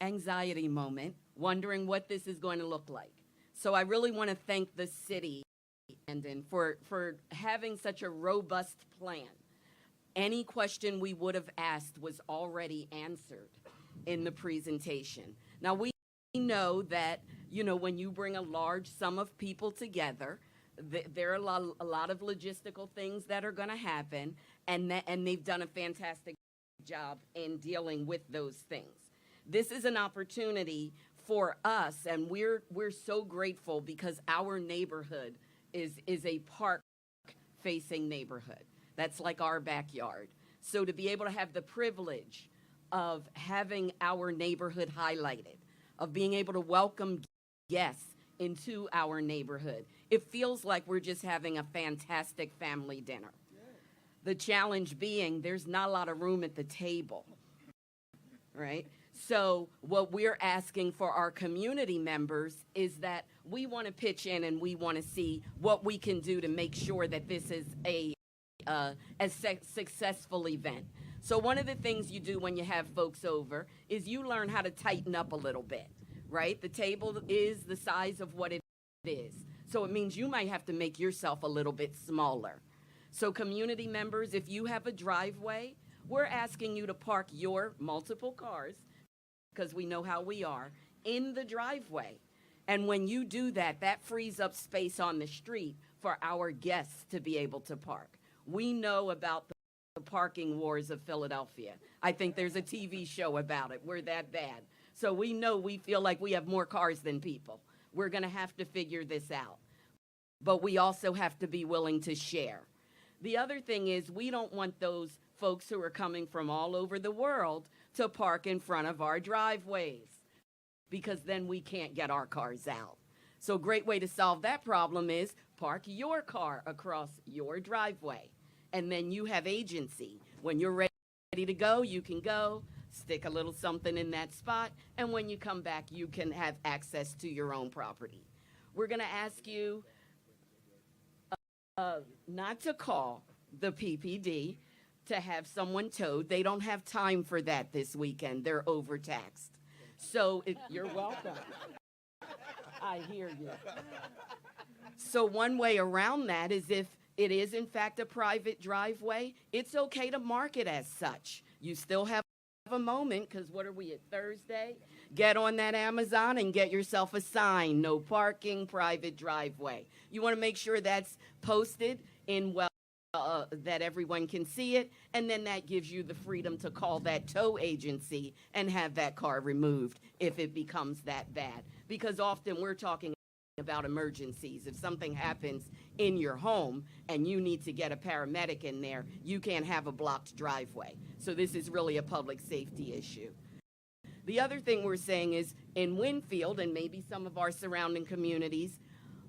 anxiety moment, wondering what this is going to look like. So I really want to thank the city and for having such a robust plan. Any question we would have asked was already answered in the presentation. Now, we know that, when you bring a large sum of people together, there are a lot of logistical things that are going to happen, and they've done a fantastic job in dealing with those things. This is an opportunity for us, and we're so grateful, because our neighborhood is a park-facing neighborhood. That's like our backyard. So to be able to have the privilege of having our neighborhood highlighted, of being able to welcome guests into our neighborhood, it feels like we're just having a fantastic family dinner. The challenge being there's not a lot of room at the table, right? So what we're asking for our community members is that we want to pitch in and we want to see what we can do to make sure that this is a successful event. So one of the things you do when you have folks over is you learn how to tighten up a little bit, right? The table is the size of what it is. So it means you might have to make yourself a little bit smaller. So community members, if you have a driveway, we're asking you to park your multiple cars, because we know how we are, in the driveway. And when you do that, that frees up space on the street for our guests to be able to park. We know about the parking wars of Philadelphia. I think there's a TV show about it. We're that bad. So we know we feel like we have more cars than people. We're going to have to figure this out. But we also have to be willing to share. The other thing is we don't want those folks who are coming from all over the world to park in front of our driveways, because then we can't get our cars out. So a great way to solve that problem is park your car across your driveway, and then you have agency. When you're ready to go, you can go, stick a little something in that spot, and when you come back, you can have access to your own property. We're gonna ask you not to call the PPD to have someone towed. They don't have time for that this weekend. They're overtaxed. So you're welcome. I hear you. So one way around that is if it is in fact a private driveway, it's okay to mark it as such. You still have a moment, because what are we at, Thursday? Get on that Amazon and get yourself a sign, no parking, private driveway. You want to make sure that's posted in that everyone can see it, and then that gives you the freedom to call that tow agency and have that car removed if it becomes that bad. Because often we're talking about emergencies. If something happens in your home and you need to get a paramedic in there, you can't have a blocked driveway. So this is really a public safety issue. The other thing we're saying is in Winfield and maybe some of our surrounding communities,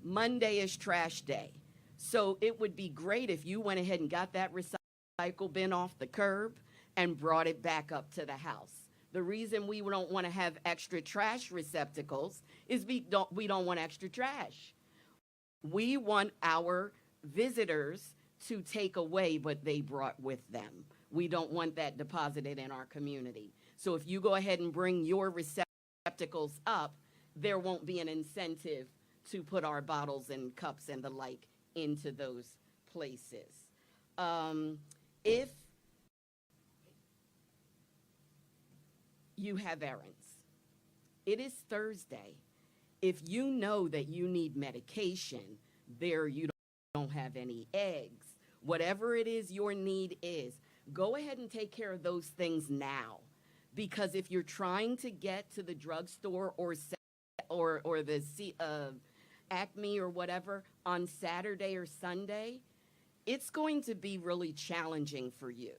Monday is trash day. So it would be great if you went ahead and got that recycle bin off the curb and brought it back up to the house. The reason we don't want to have extra trash receptacles is we don't want extra trash. We want our visitors to take away what they brought with them. We don't want that deposited in our community. So if you go ahead and bring your receptacles up, there won't be an incentive to put our bottles and cups and the like into those places. If you have errands, it is Thursday. If you know that you need medication, there you don't have any eggs, whatever it is your need is, go ahead and take care of those things now. Because if you're trying to get to the drugstore or the Acme or whatever on Saturday or Sunday, it's going to be really challenging for you.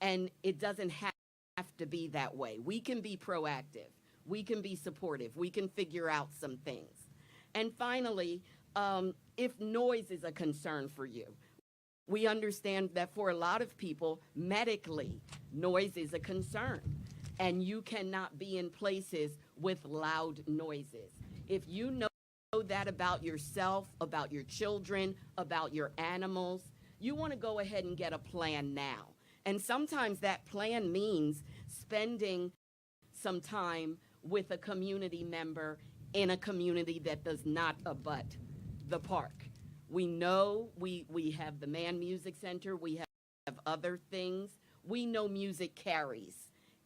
And it doesn't have to be that way. We can be proactive. We can be supportive. We can figure out some things. And finally, if noise is a concern for you, we understand that for a lot of people, medically, noise is a concern. And you cannot be in places with loud noises. If you know that about yourself, about your children, about your animals, you want to go ahead and get a plan now. And sometimes that plan means spending some time with a community member in a community that does not abut the park. We know we have the Man Music Center, we have other things. We know music carries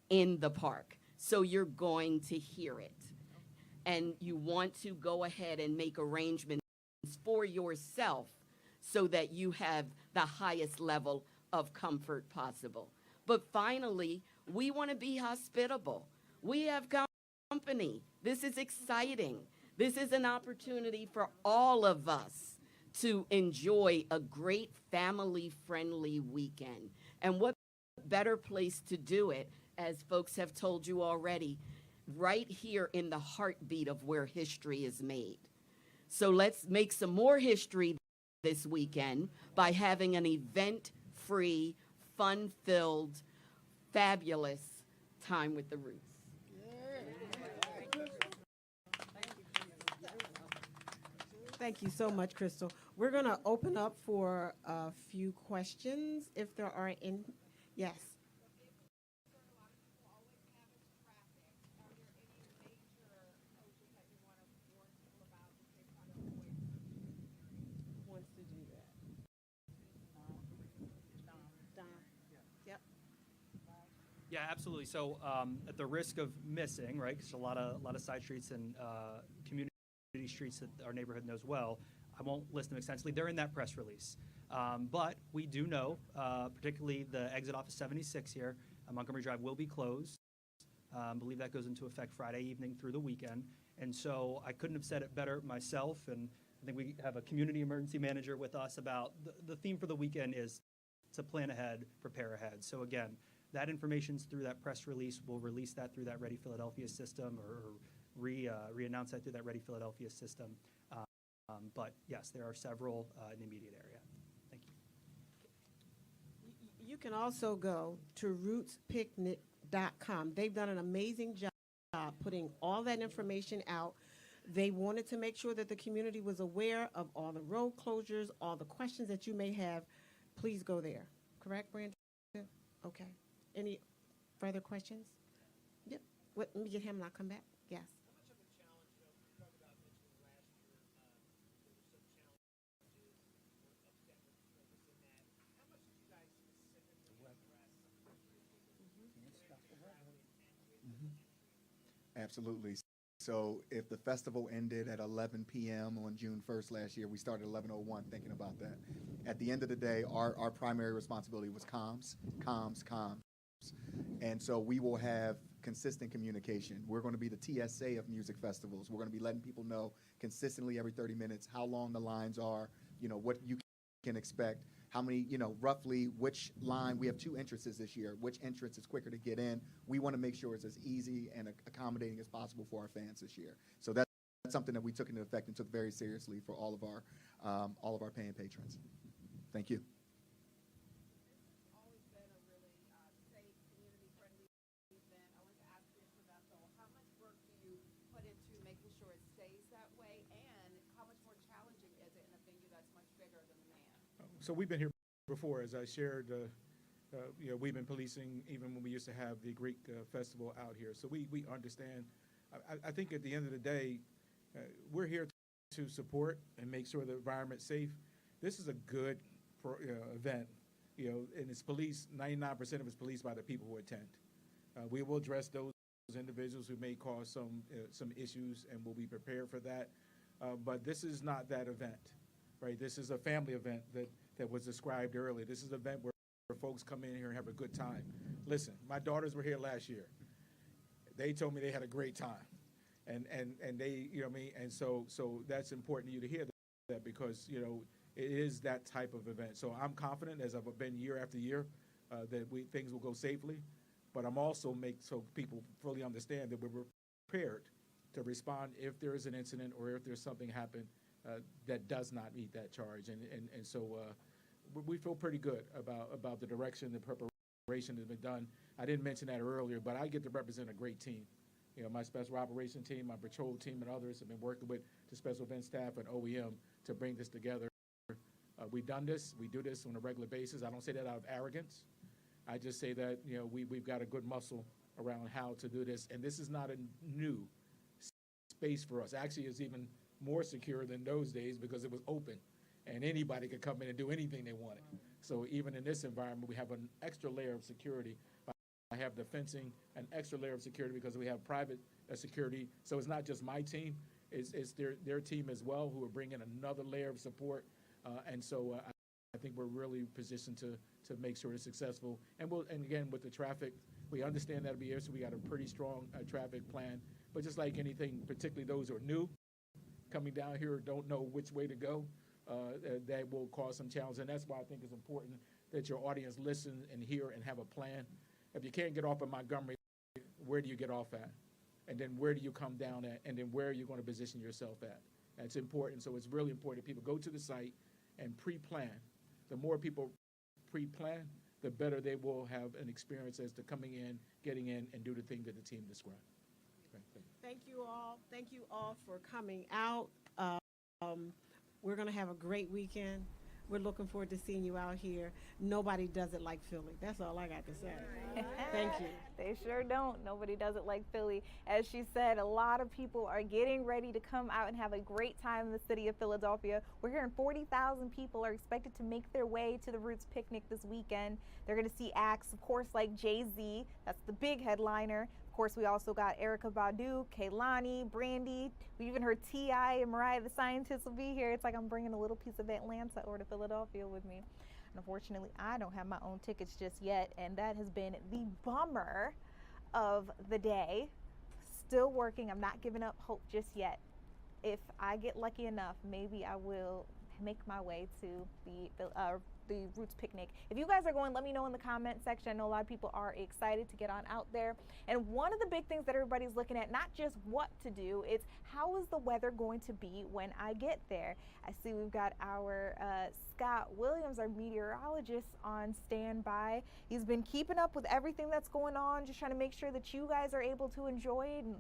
in the park, so you're going to hear it. And you want to go ahead and make arrangements for yourself so that you have the highest level of comfort possible. But finally, we want to be hospitable. We have company. This is exciting. This is an opportunity for all of us to enjoy a great family-friendly weekend. And what better place to do it, as folks have told you already, right here in the heartbeat of where history is made. So let's make some more history this weekend by having an event free, fun-filled, fabulous time with the Roots.
Thank you so much, Crystal. We're going to open up for a few questions if there are any. Yes. Who wants to do that? Don. Yep.
Yeah, absolutely. So at the risk of missing, right, because a lot of side streets and community streets that our neighborhood knows well, I won't list them extensively. They're in that press release. But we do know, particularly the exit off of 76 here, Montgomery Drive will be closed. I believe that goes into effect Friday evening through the weekend. And so I couldn't have said it better myself. And I think we have a community emergency manager with us about the theme for the weekend is to plan ahead, prepare ahead. So again, that information's through that press release. We'll release that through that Ready Philadelphia system or re-announce that through that Ready Philadelphia system. But yes, there are several in the immediate area. Thank you.
You can also go to rootspicnic.com. They've done an amazing job putting all that information out. They wanted to make sure that the community was aware of all the road closures, all the questions that you may have. Please go there. Correct, Brandon? Okay. Any further questions? Yep. Let me get him and I'll come back. Yes.
Absolutely. So if the festival ended at 11 p.m. on June 1st last year, we started 11:01 thinking about that. At the end of the day, our primary responsibility was comms. And so we will have consistent communication. We're going to be the TSA of music festivals. We're going to be letting people know consistently every 30 minutes how long the lines are, what you can expect, how many, roughly which line. We have 2 entrances this year. Which entrance is quicker to get in? We want to make sure it's as easy and accommodating as possible for our fans this year. So that's something that we took into effect and took very seriously for all of our paying patrons. Thank you.
So we've been here before, as I shared. We've been policing even when we used to have the Greek festival out here. So we understand. I think at the end of the day, we're here to support and make sure the environment's safe. This is a good event, and it's policed. 99% of it's policed by the people who attend. We will address those individuals who may cause some issues, and we'll be prepared for that. But this is not that event, right? This is a family event that was described earlier. This is an event where folks come in here and have a good time. Listen, my daughters were here last year. They told me they had a great time, and they, and so that's important to you to hear that because it is that type of event. So I'm confident, as I've been year after year, that things will go safely. But I'm also so people fully understand that we're prepared to respond if there is an incident or if there's something happen that does not meet that charge. And so we feel pretty good about the direction, the preparation that's been done. I didn't mention that earlier, but I get to represent a great team. My special operations team, my patrol team, and others have been working with the special event staff and OEM to bring this together. We've done this. We do this on a regular basis. I don't say that out of arrogance. I just say that we've got a good muscle around how to do this, and this is not a new space for us. Actually, it's even more secure than those days because it was open, and anybody could come in and do anything they wanted. So even in this environment, we have an extra layer of security. I have the fencing, an extra layer of security because we have private security. So it's not just my team; it's their team as well who are bringing another layer of support. And so I think we're really positioned to make sure it's successful. And again, with the traffic, we understand that'll be here, so we got a pretty strong traffic plan. But just like anything, particularly those who are new, coming down here don't know which way to go, that will cause some challenge. And that's why I think it's important that your audience listen and hear and have a plan. If you can't get off at Montgomery, where do you get off at? And then where do you come down at? And then where are you going to position yourself at? That's important. So it's really important that people go to the site and pre-plan. The more people pre-planned, the better they will have an experience as to coming in, getting in, and do the thing that the team described. Okay, thank you.
Thank you all. Thank you all for coming out. We're going to have a great weekend. We're looking forward to seeing you out here. Nobody does it like Philly. That's all I got to say. Thank you.
They sure don't. Nobody does it like Philly. As she said, a lot of people are getting ready to come out and have a great time in the city of Philadelphia. We're hearing 40,000 people are expected to make their way to the Roots picnic this weekend. They're going to see acts, of course, like Jay-Z. That's the big headliner. Of course, we also got Erykah Badu, Kehlani, Brandy. We even heard T.I. and Mariah the Scientist will be here. It's like I'm bringing a little piece of Atlanta over to Philadelphia with me. And unfortunately, I don't have my own tickets just yet, and that has been the bummer of the day. Still working. I'm not giving up hope just yet. If I get lucky enough, maybe I will make my way to the Roots picnic. If you guys are going, let me know in the comment section. I know a lot of people are excited to get on out there. And one of the big things that everybody's looking at, not just what to do, it's how is the weather going to be when I get there. I see we've got our Scott Williams, our meteorologist, on standby. He's been keeping up with everything that's going on, just trying to make sure that you guys are able to enjoy it and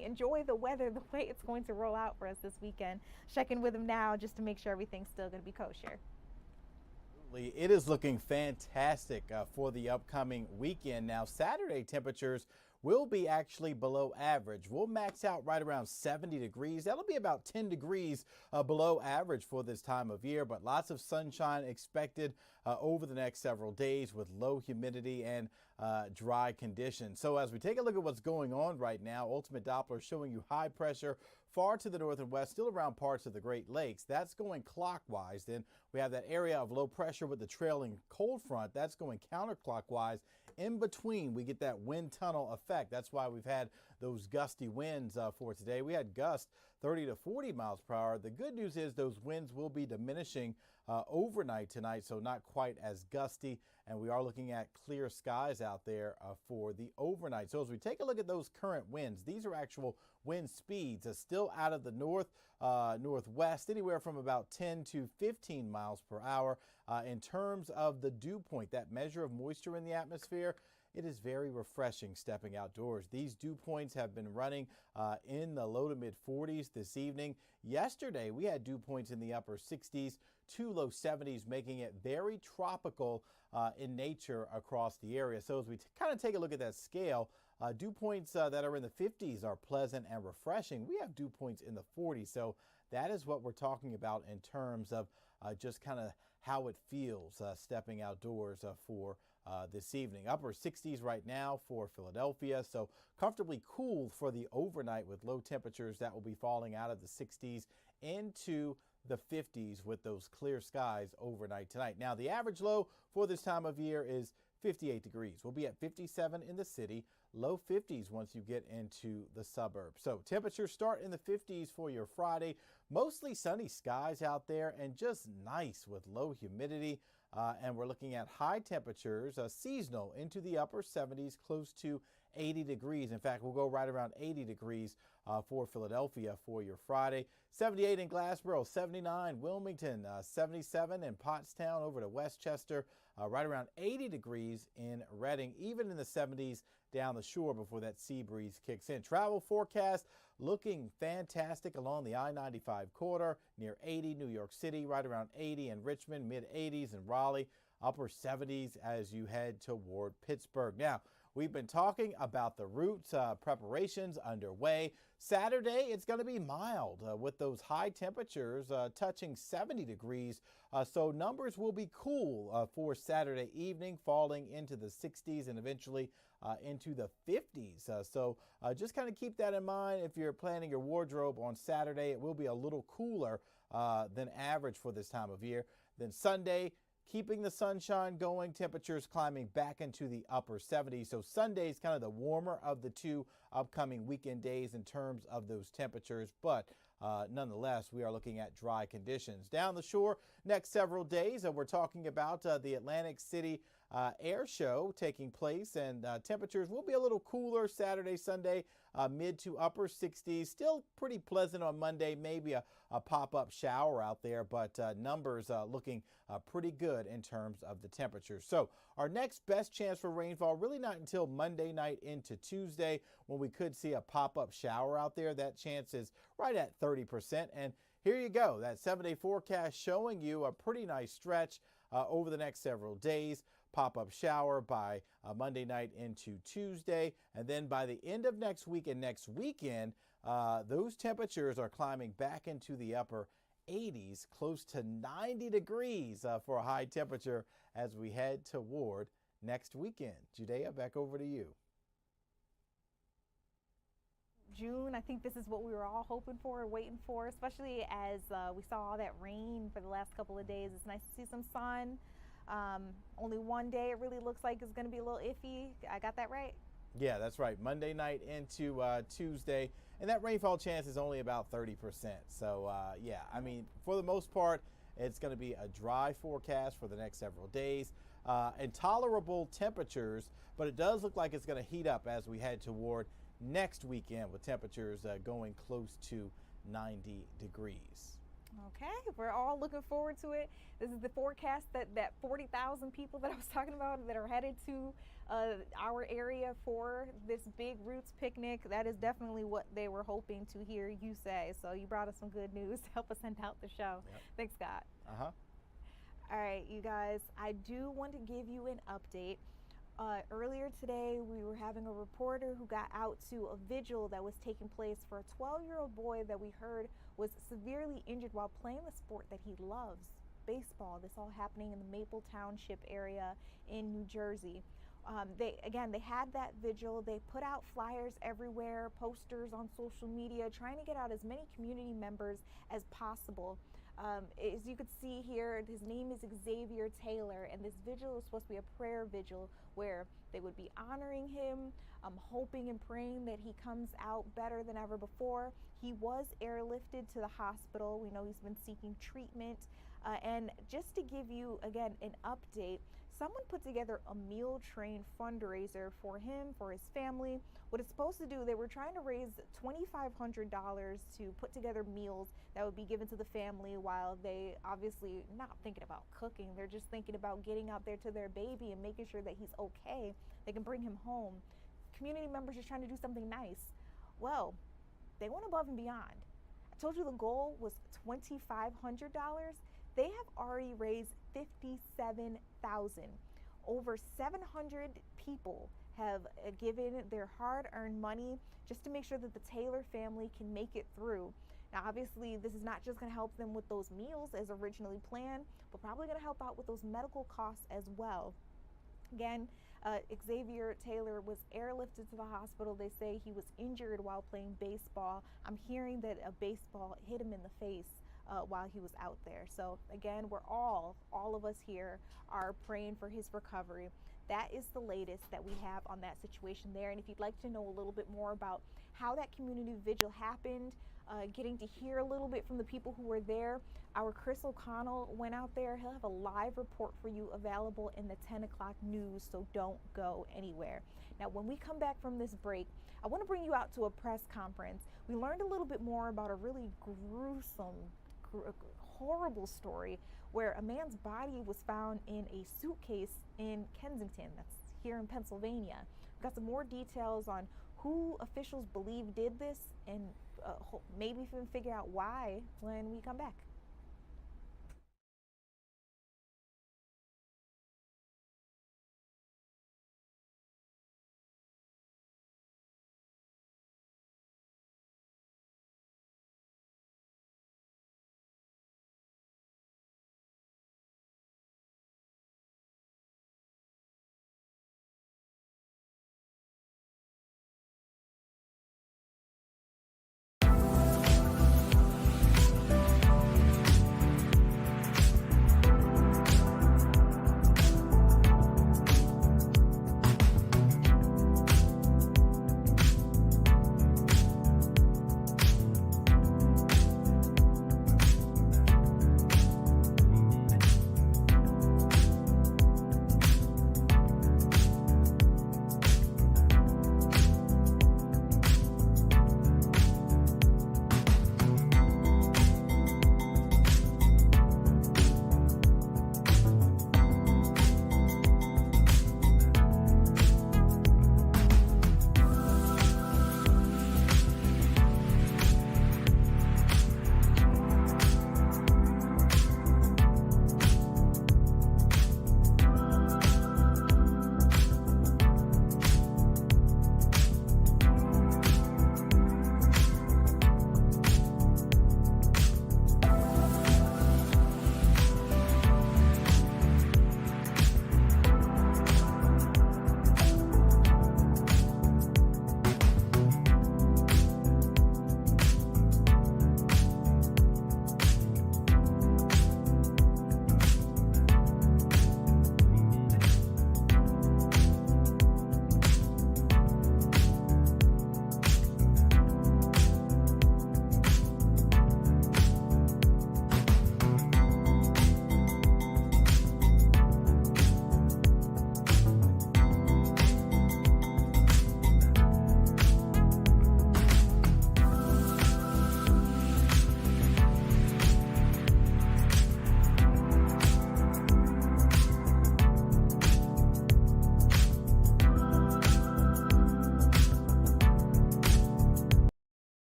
enjoy the weather the way it's going to roll out for us this weekend. Checking with him now just to make sure everything's still going to be kosher.
It is looking fantastic for the upcoming weekend. Now, Saturday temperatures will be actually below average. We'll max out right around 70 degrees. That'll be about 10 degrees below average for this time of year, but lots of sunshine expected over the next several days with low humidity and dry conditions. So as we take a look at what's going on right now, Ultimate Doppler showing you high pressure far to the north and west, still around parts of the Great Lakes. That's going clockwise. Then we have that area of low pressure with the trailing cold front. That's going counterclockwise. In between, we get that wind tunnel effect. That's why we've had those gusty winds for today. We had gusts 30 to 40 miles per hour. The good news is those winds will be diminishing overnight tonight, so not quite as gusty. And we are looking at clear skies out there for the overnight. So as we take a look at those current winds, these are actual wind speeds, still out of the northwest, anywhere from about 10 to 15 miles per hour. In terms of the dew point, that measure of moisture in the atmosphere, it is very refreshing stepping outdoors. These dew points have been running in the low to mid 40s this evening. Yesterday, we had dew points in the upper 60s to low 70s, making it very tropical in nature across the area. So as we kind of take a look at that scale, dew points that are in the 50s are pleasant and refreshing. We have dew points in the 40s. So that is what we're talking about in terms of just kind of how it feels stepping outdoors for this evening. Upper 60s right now for Philadelphia, so comfortably cool for the overnight with low temperatures that will be falling out of the 60s into the 50s with those clear skies overnight tonight. Now, the average low for this time of year is 58 degrees. We'll be at 57 in the city, low 50s once you get into the suburbs. So temperatures start in the 50s for your Friday. Mostly sunny skies out there and just nice with low humidity. And we're looking at high temperatures, seasonal into the upper 70s, close to 80 degrees. In fact, we'll go right around 80 degrees for Philadelphia for your Friday. 78 in Glassboro, 79 Wilmington, 77 in Pottstown over to Westchester, right around 80 degrees in Reading, even in the 70s down the shore before that sea breeze kicks in. Travel forecast looking fantastic along the I-95 corridor, near 80 New York City, right around 80 in Richmond, mid 80s in Raleigh, upper 70s as you head toward Pittsburgh. Now, we've been talking about the Roots preparations underway. Saturday, it's going to be mild with those high temperatures touching 70 degrees. So numbers will be cool for Saturday evening, falling into the 60s and eventually into the 50s. So just kind of keep that in mind if you're planning your wardrobe on Saturday. It will be a little cooler than average for this time of year. Then Sunday, keeping the sunshine going, temperatures climbing back into the upper 70s. So Sunday is kind of the warmer of the two upcoming weekend days in terms of those temperatures, but nonetheless, we are looking at dry conditions. Down the shore, next several days, we're talking about the Atlantic City air show taking place, and temperatures will be a little cooler Saturday, Sunday, mid to upper 60s. Still pretty pleasant on Monday, maybe a pop-up shower out there, but numbers looking pretty good in terms of the temperatures. So our next best chance for rainfall really not until Monday night into Tuesday, when we could see a pop-up shower out there. That chance is right at 30%. And here you go, that 7-day forecast showing you a pretty nice stretch over the next several days. Pop-up shower by Monday night into Tuesday, and then by the end of next week and next weekend, those temperatures are climbing back into the upper 80s, close to 90 degrees for a high temperature as we head toward next weekend. Judea, back over to you.
June, I think this is what we were all hoping for, waiting for, especially as we saw all that rain for the last couple of days. It's nice to see some sun. Only one day it really looks like it's going to be a little iffy. I got that right?
Yeah, that's right. Monday night into Tuesday, and that rainfall chance is only about 30%. So, yeah, I mean, for the most part, it's going to be a dry forecast for the next several days. And tolerable temperatures, but it does look like it's going to heat up as we head toward next weekend, with temperatures going close to 90 degrees.
Okay, we're all looking forward to it. This is the forecast that 40,000 people that I was talking about that are headed to our area for this big Roots picnic. That is definitely what they were hoping to hear you say. So you brought us some good news to help us end out the show. Yep. Thanks, Scott. All right, you guys, I do want to give you an update. Earlier today, we were having a reporter who got out to a vigil that was taking place for a 12-year-old boy that we heard was severely injured while playing the sport that he loves, baseball. This all happening in the Maple Township area in New Jersey. They had that vigil. They put out flyers everywhere, posters on social media, trying to get out as many community members as possible. As you could see here, his name is Xavier Taylor, and this vigil was supposed to be a prayer vigil where they would be honoring him, hoping and praying that he comes out better than ever before. He was airlifted to the hospital. We know he's been seeking treatment. And just to give you, again, an update, someone put together a meal train fundraiser for him, for his family. What it's supposed to do, they were trying to raise $2,500 to put together meals that would be given to the family while they obviously not thinking about cooking. They're just thinking about getting out there to their baby and making sure that he's okay. They can bring him home. Community members just trying to do something nice. Well, they went above and beyond. I told you the goal was $2,500. They have already raised $57,000. Over 700 people have given their hard-earned money just to make sure that the Taylor family can make it through. Now, obviously, this is not just going to help them with those meals as originally planned, but probably going to help out with those medical costs as well. Again, Xavier Taylor was airlifted to the hospital. They say he was injured while playing baseball. I'm hearing that a baseball hit him in the face while he was out there. So again, we're all of us here are praying for his recovery. That is the latest that we have on that situation there. And if you'd like to know a little bit more about how that community vigil happened, getting to hear a little bit from the people who were there, our Chris O'Connell went out there. He'll have a live report for you available in the 10 o'clock news, so don't go anywhere. Now, when we come back from this break, I want to bring you out to a press conference. We learned a little bit more about a really gruesome, horrible story where a man's body was found in a suitcase in Kensington, that's here in Pennsylvania. We've got some more details on who officials believe did this, and maybe even figure out why when we come back.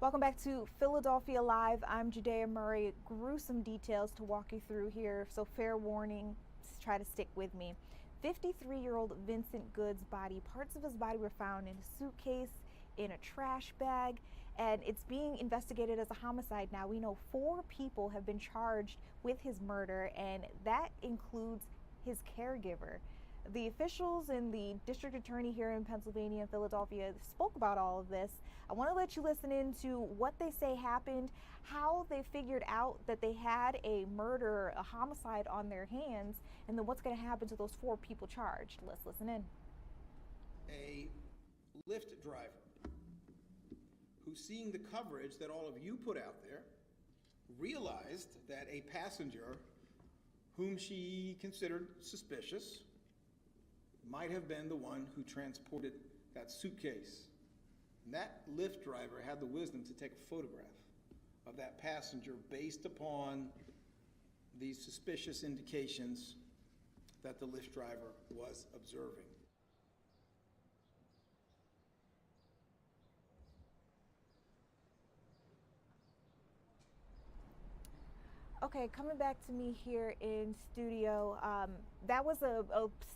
Welcome back to Philadelphia Live. I'm Judea Murray. Gruesome details to walk you through here, so fair warning, try to stick with me. 53-year-old Vincent Good's body, parts of his body were found in a suitcase, in a trash bag, and it's being investigated as a homicide now. We know 4 people have been charged with his murder, and that includes his caregiver. The officials and the district attorney here in Pennsylvania and Philadelphia spoke about all of this. I want to let you listen into what they say happened, how they figured out that they had a murder, a homicide on their hands, and then what's going to happen to those 4 people charged. Let's listen in.
A Lyft driver who, seeing the coverage that all of you put out there, realized that a passenger whom she considered suspicious might have been the one who transported that suitcase. And that Lyft driver had the wisdom to take a photograph of that passenger based upon these suspicious indications that the Lyft driver was observing.
Okay, coming back to me here in studio, that was a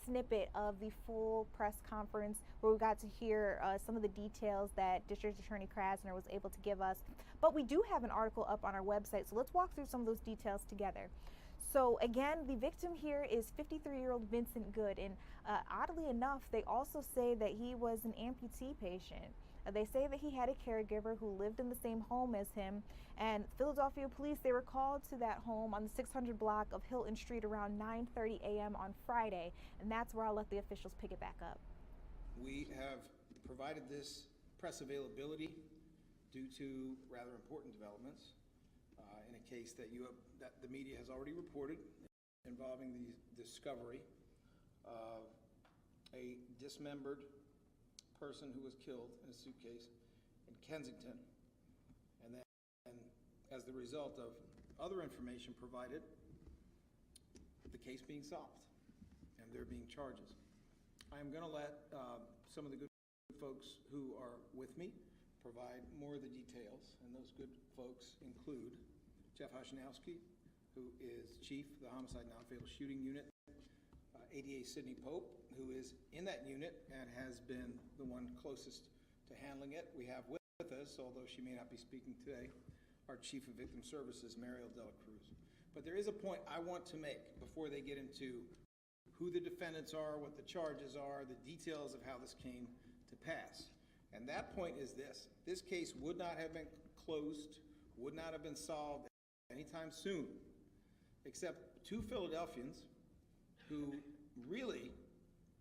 snippet of the full press conference where we got to hear some of the details that District Attorney Krasner was able to give us. But we do have an article up on our website, so let's walk through some of those details together. So again, the victim here is 53-year-old Vincent Good, and oddly enough, they also say that he was an amputee patient. They say that he had a caregiver who lived in the same home as him, and Philadelphia police, they were called to that home on the 600 block of Hilton Street around 9:30 a.m. on Friday, and that's where I'll let the officials pick it back up.
We have provided this press availability due to rather important developments in a case that the media has already reported involving the discovery of a dismembered person who was killed in a suitcase in Kensington, and then as the result of other information provided, the case being solved and there being charges. I am going to let some of the good folks who are with me provide more of the details, and those good folks include Jeff Hoshinowski, who is Chief of the Homicide Non-Fatal Shooting Unit, ADA Sidney Pope, who is in that unit and has been the one closest to handling it. We have with us, although she may not be speaking today, our Chief of Victim Services, Mariel Dela Cruz. But there is a point I want to make before they get into who the defendants are, what the charges are, the details of how this came to pass. And that point is this: this case would not have been closed, would not have been solved anytime soon, except 2 Philadelphians who really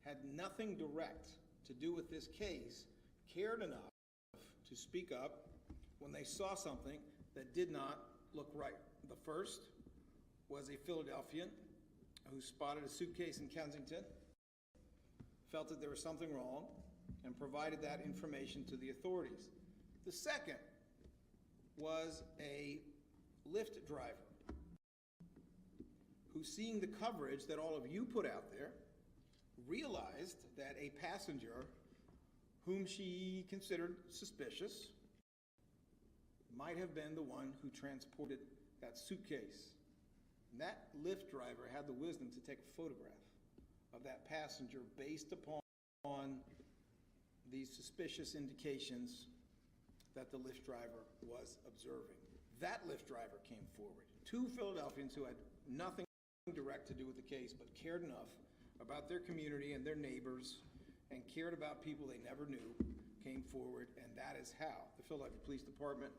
had nothing direct to do with this case cared enough to speak up when they saw something that did not look right. The first was a Philadelphian who spotted a suitcase in Kensington, felt that there was something wrong, and provided that information to the authorities. The second was a Lyft driver who, seeing the coverage that all of you put out there, realized that a passenger whom she considered suspicious might have been the one who transported that suitcase. And that Lyft driver had the wisdom to take a photograph of that passenger based upon these suspicious indications that the Lyft driver was observing. That Lyft driver came forward. 2 Philadelphians who had nothing direct to do with the case, but cared enough about their community and their neighbors and cared about people they never knew, came forward, and that is how the Philadelphia Police Department,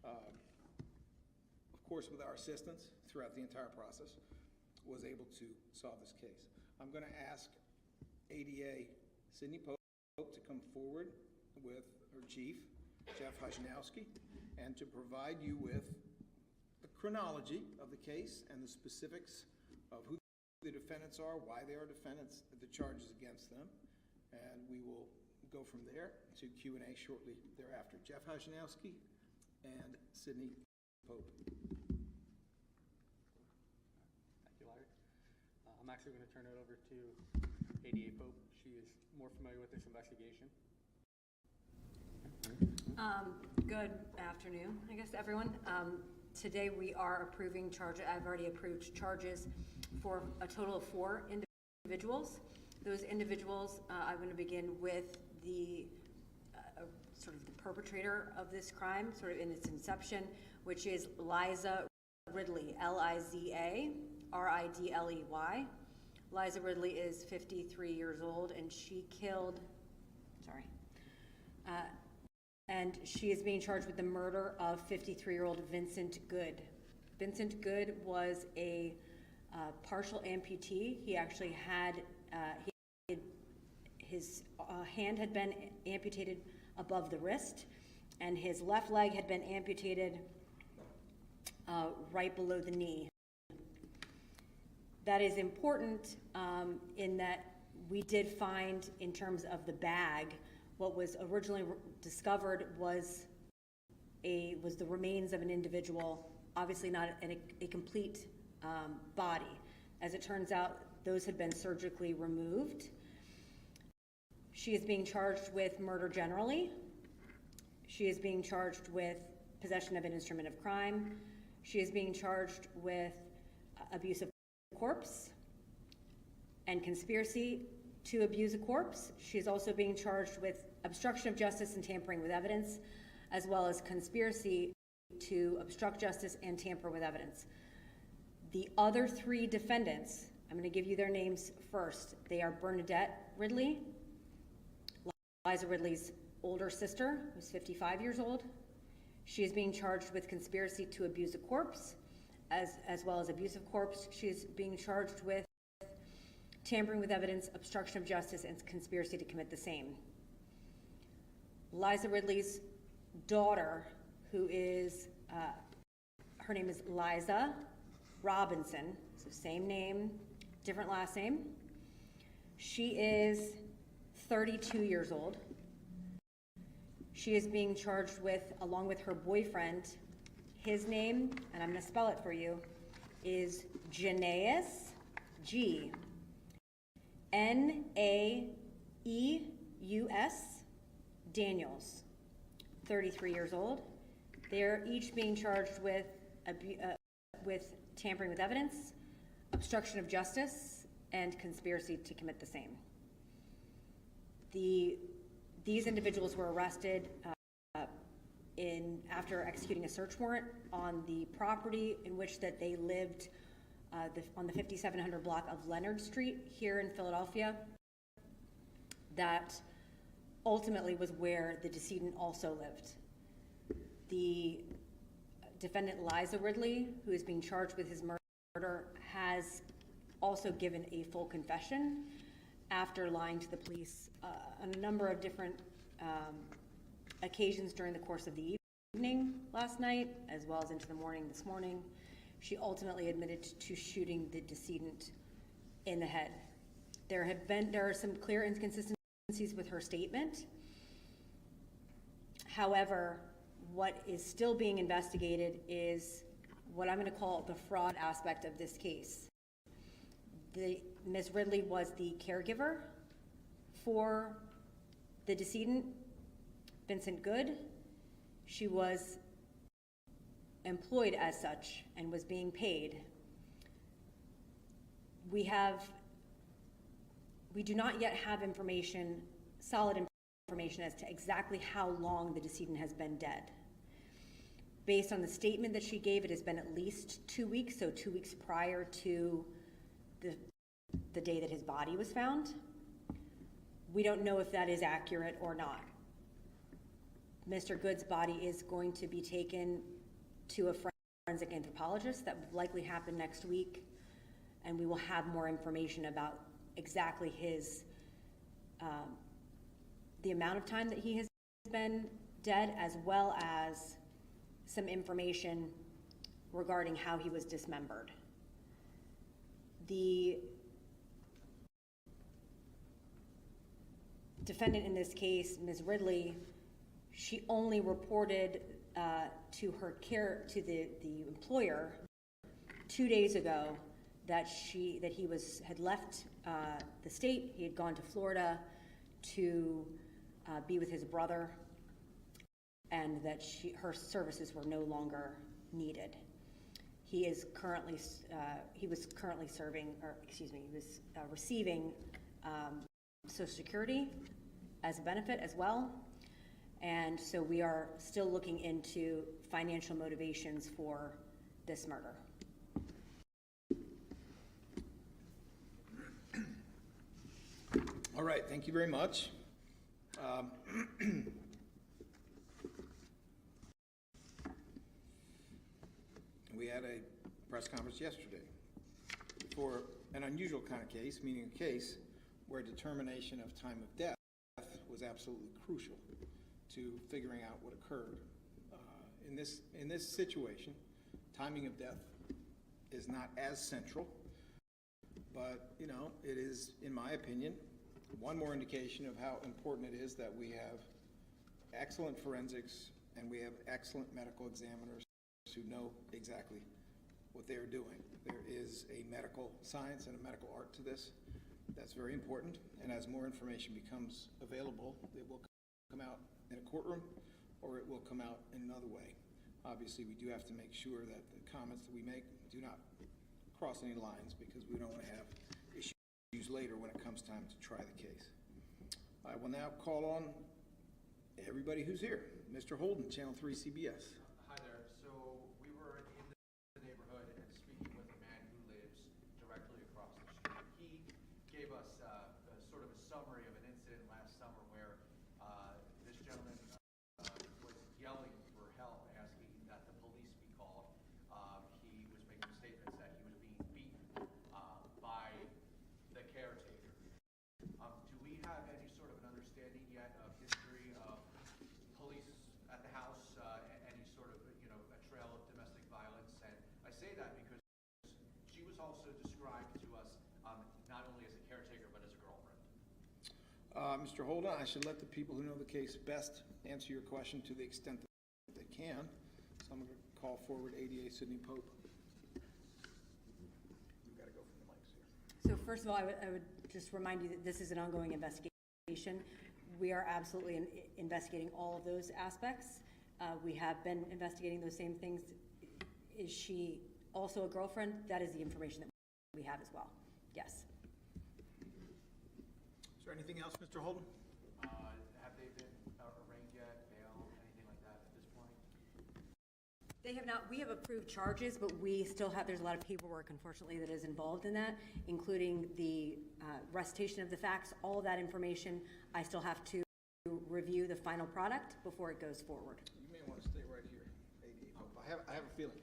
of course with our assistance throughout the entire process, was able to solve this case. I'm going to ask ADA Sidney Pope to come forward with her chief, Jeff Hoshinowski, and to provide you with the chronology of the case and the specifics of who the defendants are, why they are defendants, the charges against them, and we will go from there to Q&A shortly thereafter. Jeff Hoshinowski and Sidney Pope.
Thank you, Larry. I'm actually going to turn it over to ADA Pope. She is more familiar with this investigation.
Good afternoon, I guess, everyone. Today we are approving charges. I've already approved charges for a total of 4 individuals. Those individuals, I'm going to begin with the sort of the perpetrator of this crime, sort of in its inception, which is Liza Ridley, Liza Ridley. Liza Ridley is 53 years old, and she killed, and she is being charged with the murder of 53-year-old Vincent Good. Vincent Good was a partial amputee. He actually had, his hand had been amputated above the wrist, and his left leg had been amputated right below the knee. That is important in that we did find, in terms of the bag, what was originally discovered was the remains of an individual, obviously not a complete body. As it turns out, those had been surgically removed. She is being charged with murder generally. She is being charged with possession of an instrument of crime. She is being charged with abuse of corpse and conspiracy to abuse a corpse. She is also being charged with obstruction of justice and tampering with evidence, as well as conspiracy to obstruct justice and tamper with evidence. The other 3 defendants, I'm going to give you their names first. They are Bernadette Ridley, Liza Ridley's older sister, who's 55 years old. She is being charged with conspiracy to abuse a corpse, as well as abuse of corpse. She is being charged with tampering with evidence, obstruction of justice, and conspiracy to commit the same. Liza Ridley's daughter, who is, her name is Liza Robinson, so same name, different last name. She is 32 years old. She is being charged with, along with her boyfriend, his name, and I'm going to spell it for you, is Janaeus, G-N-A-E-U-S, Daniels, 33 years old. They are each being charged with tampering with evidence, obstruction of justice, and conspiracy to commit the same. These individuals were arrested after executing a search warrant on the property in which that they lived on the 5700 block of Leonard Street here in Philadelphia. That ultimately was where the decedent also lived. The defendant Liza Ridley, who is being charged with his murder, has also given a full confession after lying to the police on a number of different occasions during the course of the evening last night, as well as into the morning this morning. She ultimately admitted to shooting the decedent in the head. There are some clear inconsistencies with her statement. However, what is still being investigated is what I'm going to call the fraud aspect of this case. Ms. Ridley was the caregiver for the decedent, Vincent Good. She was employed as such and was being paid. We do not yet have solid information as to exactly how long the decedent has been dead. Based on the statement that she gave, it has been at least 2 weeks, so 2 weeks prior to the day that his body was found. We don't know if that is accurate or not. Mr. Good's body is going to be taken to a forensic anthropologist. That will likely happen next week, and we will have more information about exactly the amount of time that he has been dead, as well as some information regarding how he was dismembered. The defendant in this case, Ms. Ridley, she only reported to the employer 2 days ago that he had left the state. He had gone to Florida to be with his brother, and that her services were no longer needed. He was currently serving, or excuse me, he was receiving Social Security as a benefit as well. And so we are still looking into financial motivations for this murder.
All right, thank you very much. We had a press conference yesterday for an unusual kind of case, meaning a case where determination of time of death was absolutely crucial to figuring out what occurred. In this situation, timing of death is not as central, but it is, in my opinion, one more indication of how important it is that we have excellent forensics and we have excellent medical examiners who know exactly what they are doing. There is a medical science and a medical art to this. That's very important, and as more information becomes available, it will come out in a courtroom or it will come out in another way. Obviously, we do have to make sure that the comments that we make do not cross any lines, because we don't want to have issues later when it comes time to try the case. I will now call on everybody who's here. Mr. Holden, Channel 3 CBS.
Hi there. So we were in the neighborhood and speaking with a man who lives directly across the street. He gave us sort of a summary of an incident last summer where this gentleman was yelling for help, asking that the police be called. He was making statements that he was being beaten by the caretaker. Do we have any sort of an understanding yet of history of police at the house, any sort of, a trail of domestic violence? And I say that because she was also described to us not only as a caretaker, but as a girlfriend.
Mr. Holden, I should let the people who know the case best answer your question to the extent that they can. So I'm going to call forward ADA Sidney Pope. You've got to go from the mics here.
So first of all, I would just remind you that this is an ongoing investigation. We are absolutely investigating all of those aspects. We have been investigating those same things. Is she also a girlfriend? That is the information that we have as well. Yes.
Is there anything else, Mr. Holden?
Have they been arraigned yet, bail, anything like that at this point?
They have not. We have approved charges, but we still have, there's a lot of paperwork, unfortunately, that is involved in that, including the recitation of the facts. All of that information, I still have to review the final product before it goes forward.
You may want to stay right here, ADA Pope. I have a feeling.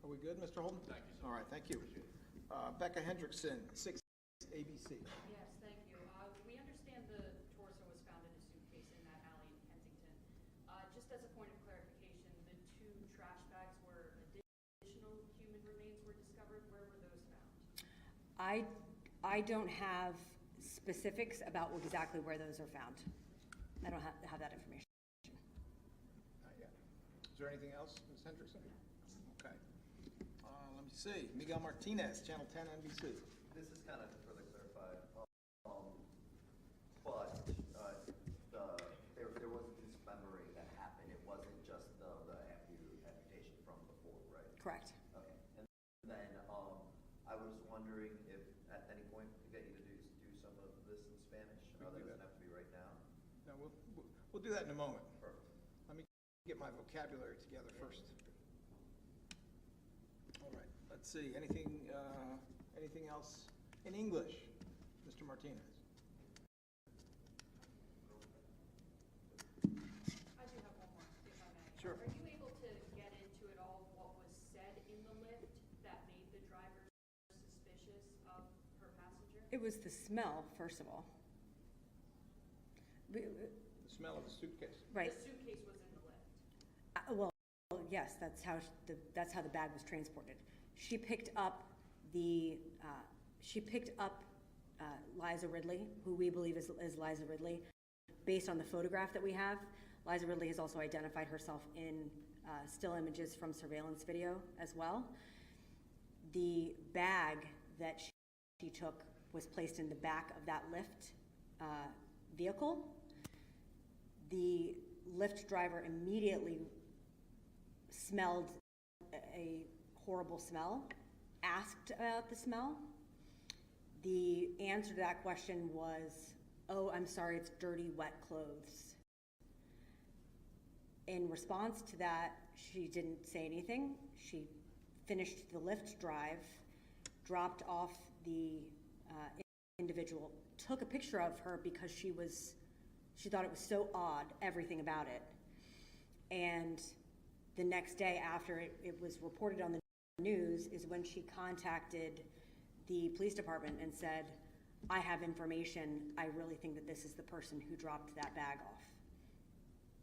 Are we good, Mr. Holden?
Thank you, sir.
All right, thank you. Becca Hendrickson, 6 ABC.
Yes, thank you. We understand the torso was found in a suitcase in that alley in Kensington. Just as a point of clarification, the 2 trash bags where additional human remains were discovered, where were those found?
I don't have specifics about exactly where those are found. I don't have that information.
Not yet. Is there anything else, Ms. Hendrickson? Okay. Let me see. Miguel Martinez, Channel 10 NBC.
This is kind of to further clarify, but there wasn't dismembering that happened. It wasn't just the amputation from before, right?
Correct.
Okay. And then I was wondering if at any point we get you to do some of this in Spanish. That doesn't have to be right now.
No, we'll do that in a moment.
Perfect.
Let me get my vocabulary together first. All right. Let's see. Anything else in English, Mr. Martinez?
I do have one more, if I may.
Sure.
Are you able to get into it all what was said in the lift that made the driver suspicious of her passenger?
It was the smell, first of all.
The smell of the suitcase.
Right.
The suitcase was in the lift.
Well, yes, that's how the bag was transported. She picked up Liza Ridley, who we believe is Liza Ridley, based on the photograph that we have. Liza Ridley has also identified herself in still images from surveillance video as well. The bag that she took was placed in the back of that Lyft vehicle. The Lyft driver immediately smelled a horrible smell, asked about the smell. The answer to that question was, "Oh, I'm sorry, it's dirty, wet clothes." In response to that, she didn't say anything. She finished the Lyft drive, dropped off the individual, took a picture of her because she thought it was so odd, everything about it. And the next day after it was reported on the news is when she contacted the police department and said, "I have information. I really think that this is the person who dropped that bag off."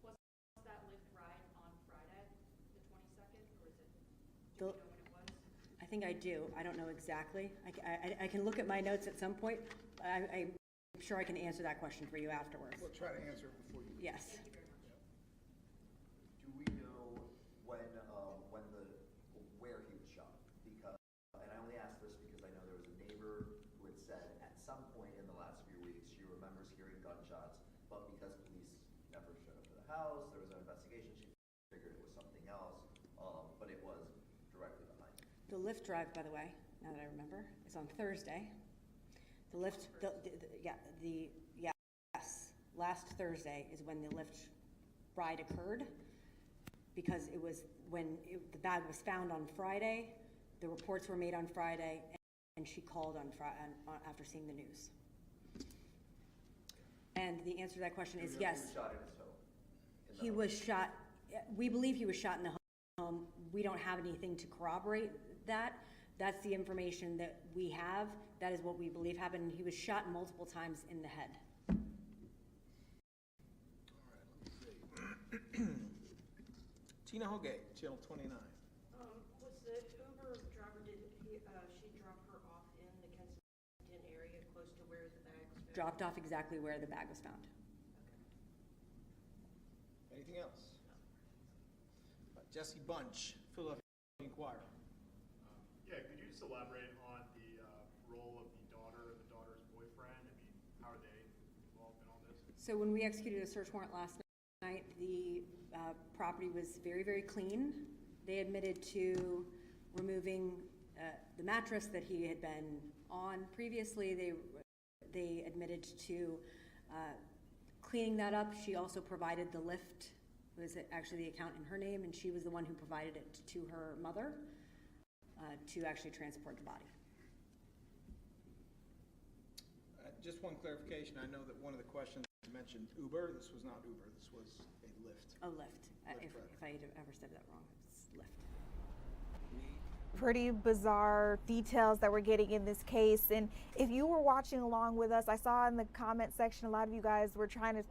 Was that Lyft ride on Friday, the 22nd, or is it, do you know when it was?
I think I do. I don't know exactly. I can look at my notes at some point. I'm sure I can answer that question for you afterwards.
We'll try to answer it before you.
Yes.
Do we know where he was shot? Because, and I only ask this because I know there was a neighbor who had said at some point in the last few weeks she remembers hearing gunshots, but because police never showed up to the house, there was no investigation, she figured it was something else, but it was directly behind him.
The Lyft drive, by the way, now that I remember, is on Thursday. The Lyft, yes, last Thursday is when the Lyft ride occurred, because it was when the bag was found on Friday, the reports were made on Friday, and she called on after seeing the news. And the answer to that question is yes.
He was shot in his home.
He was shot, we believe he was shot in the home. We don't have anything to corroborate that. That's the information that we have. That is what we believe happened. He was shot multiple times in the head.
Tina Holgate, Channel 29.
Was the Uber driver, she drop her off in the Kensington area close to where the bag was found?
Dropped off exactly where the bag was found.
Anything else? Jesse Bunch, Philadelphia Inquirer.
Yeah, could you just elaborate on the role of the daughter and the daughter's boyfriend? I mean, how are they involved in all this?
So when we executed a search warrant last night, the property was very, very clean. They admitted to removing the mattress that he had been on previously. They admitted to cleaning that up. She also provided the Lyft. It was actually the account in her name, and she was the one who provided it to her mother to actually transport the body.
Just one clarification. I know that one of the questions mentioned Uber. This was not Uber. This was a Lyft.
A Lyft. If I had ever said that wrong, it's Lyft.
Pretty bizarre details that we're getting in this case. And if you were watching along with us, I saw in the comment section a lot of you guys were trying to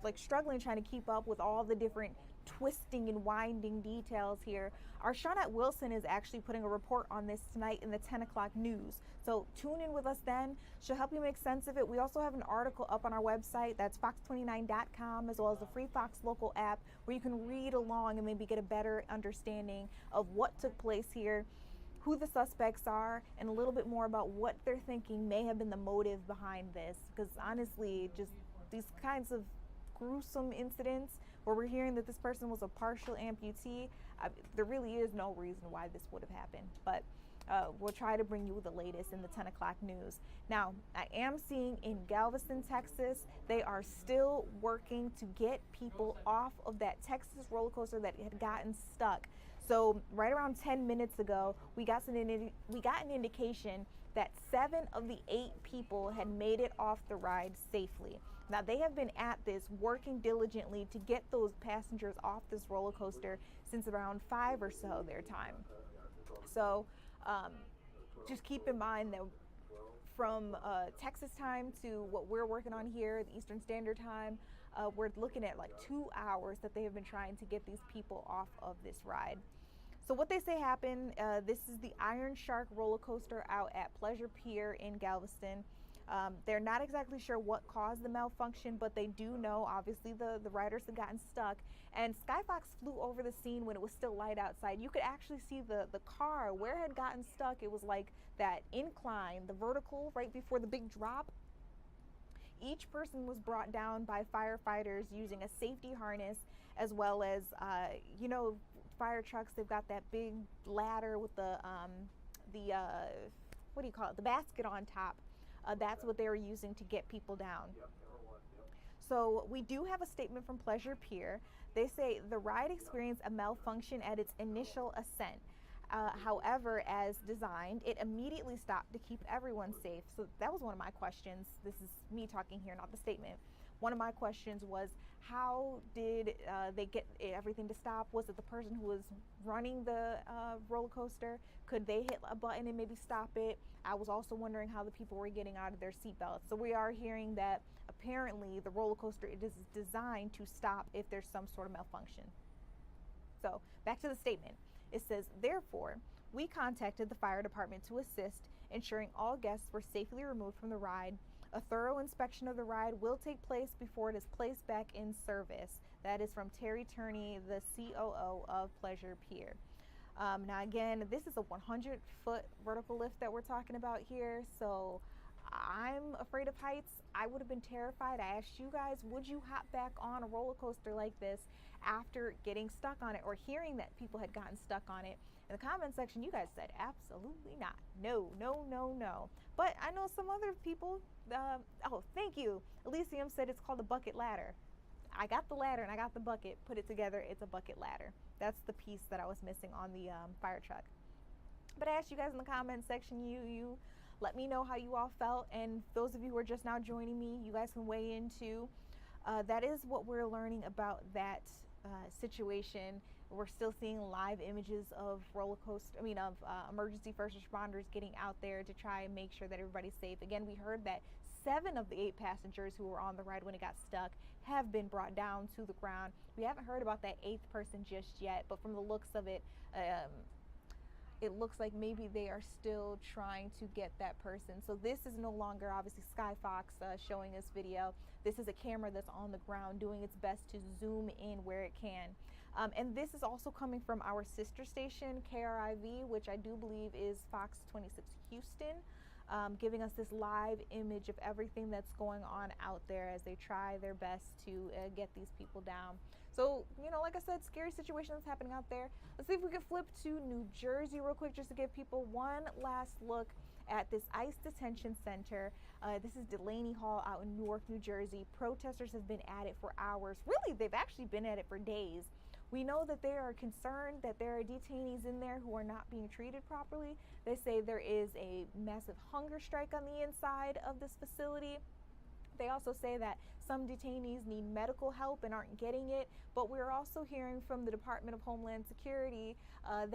trying to keep up with all the different twisting and winding details here. Our Shawnette Wilson is actually putting a report on this tonight in the 10 o'clock news. So tune in with us then. She'll help you make sense of it. We also have an article up on our website. That's fox29.com, as well as the free Fox Local app, where you can read along and maybe get a better understanding of what took place here, who the suspects are, and a little bit more about what they're thinking may have been the motive behind this. Because honestly, just these kinds of gruesome incidents where we're hearing that this person was a partial amputee, there really is no reason why this would have happened. But we'll try to bring you the latest in the 10 o'clock news. Now, I am seeing in Galveston, Texas, they are still working to get people off of that Texas roller coaster that had gotten stuck. So right around 10 minutes ago, we got an indication that 7 of the 8 people had made it off the ride safely. Now, they have been at this working diligently to get those passengers off this roller coaster since around 5 or so their time. So just keep in mind that from Texas time to what we're working on here, the Eastern Standard Time, we're looking at like 2 hours that they have been trying to get these people off of this ride. So what they say happened, this is the Iron Shark roller coaster out at Pleasure Pier in Galveston. They're not exactly sure what caused the malfunction, but they do know, obviously, the riders had gotten stuck. And Skyfox flew over the scene when it was still light outside. You could actually see the car where it had gotten stuck. It was like that incline, the vertical right before the big drop. Each person was brought down by firefighters using a safety harness, as well as, you know, fire trucks. They've got that big ladder with the what do you call it? The basket on top. That's what they were using to get people down. So we do have a statement from Pleasure Pier. They say the ride experienced a malfunction at its initial ascent. However, as designed, it immediately stopped to keep everyone safe. So that was one of my questions. This is me talking here, not the statement. One of my questions was, how did they get everything to stop? Was it the person who was running the roller coaster? Could they hit a button and maybe stop it? I was also wondering how the people were getting out of their seatbelts. So we are hearing that apparently the roller coaster is designed to stop if there's some sort of malfunction. So back to the statement. It says, therefore, we contacted the fire department to assist, ensuring all guests were safely removed from the ride. A thorough inspection of the ride will take place before it is placed back in service. That is from Terry Turney, the COO of Pleasure Pier. Now again, this is a 100-foot vertical lift that we're talking about here, so I'm afraid of heights. I would have been terrified. I asked you guys, would you hop back on a roller coaster like this after getting stuck on it or hearing that people had gotten stuck on it? In the comment section, you guys said absolutely not. No, no, no, no. But I know some other people, oh, thank you. Elysium said it's called a bucket ladder. I got the ladder and I got the bucket, put it together, it's a bucket ladder. That's the piece that I was missing on the fire truck. But I asked you guys in the comment section, you let me know how you all felt, and those of you who are just now joining me, you guys can weigh in too. That is what we're learning about that situation. We're still seeing live images of emergency first responders getting out there to try and make sure that everybody's safe. Again, we heard that 7 of the 8 passengers who were on the ride when it got stuck have been brought down to the ground. We haven't heard about that 8th person just yet, but from the looks of it, it looks like maybe they are still trying to get that person. So this is no longer obviously Skyfox showing this video. This is a camera that's on the ground doing its best to zoom in where it can. And this is also coming from our sister station, KRIV, which I do believe is Fox 26 Houston, giving us this live image of everything that's going on out there as they try their best to get these people down. So, you know, like I said, scary situation that's happening out there. Let's see if we can flip to New Jersey real quick just to give people one last look at this ICE detention center. This is Delaney Hall out in Newark, New Jersey. Protesters have been at it for hours. Really, they've actually been at it for days. We know that they are concerned that there are detainees in there who are not being treated properly. They say there is a massive hunger strike on the inside of this facility. They also say that some detainees need medical help and aren't getting it, but we're also hearing from the Department of Homeland Security that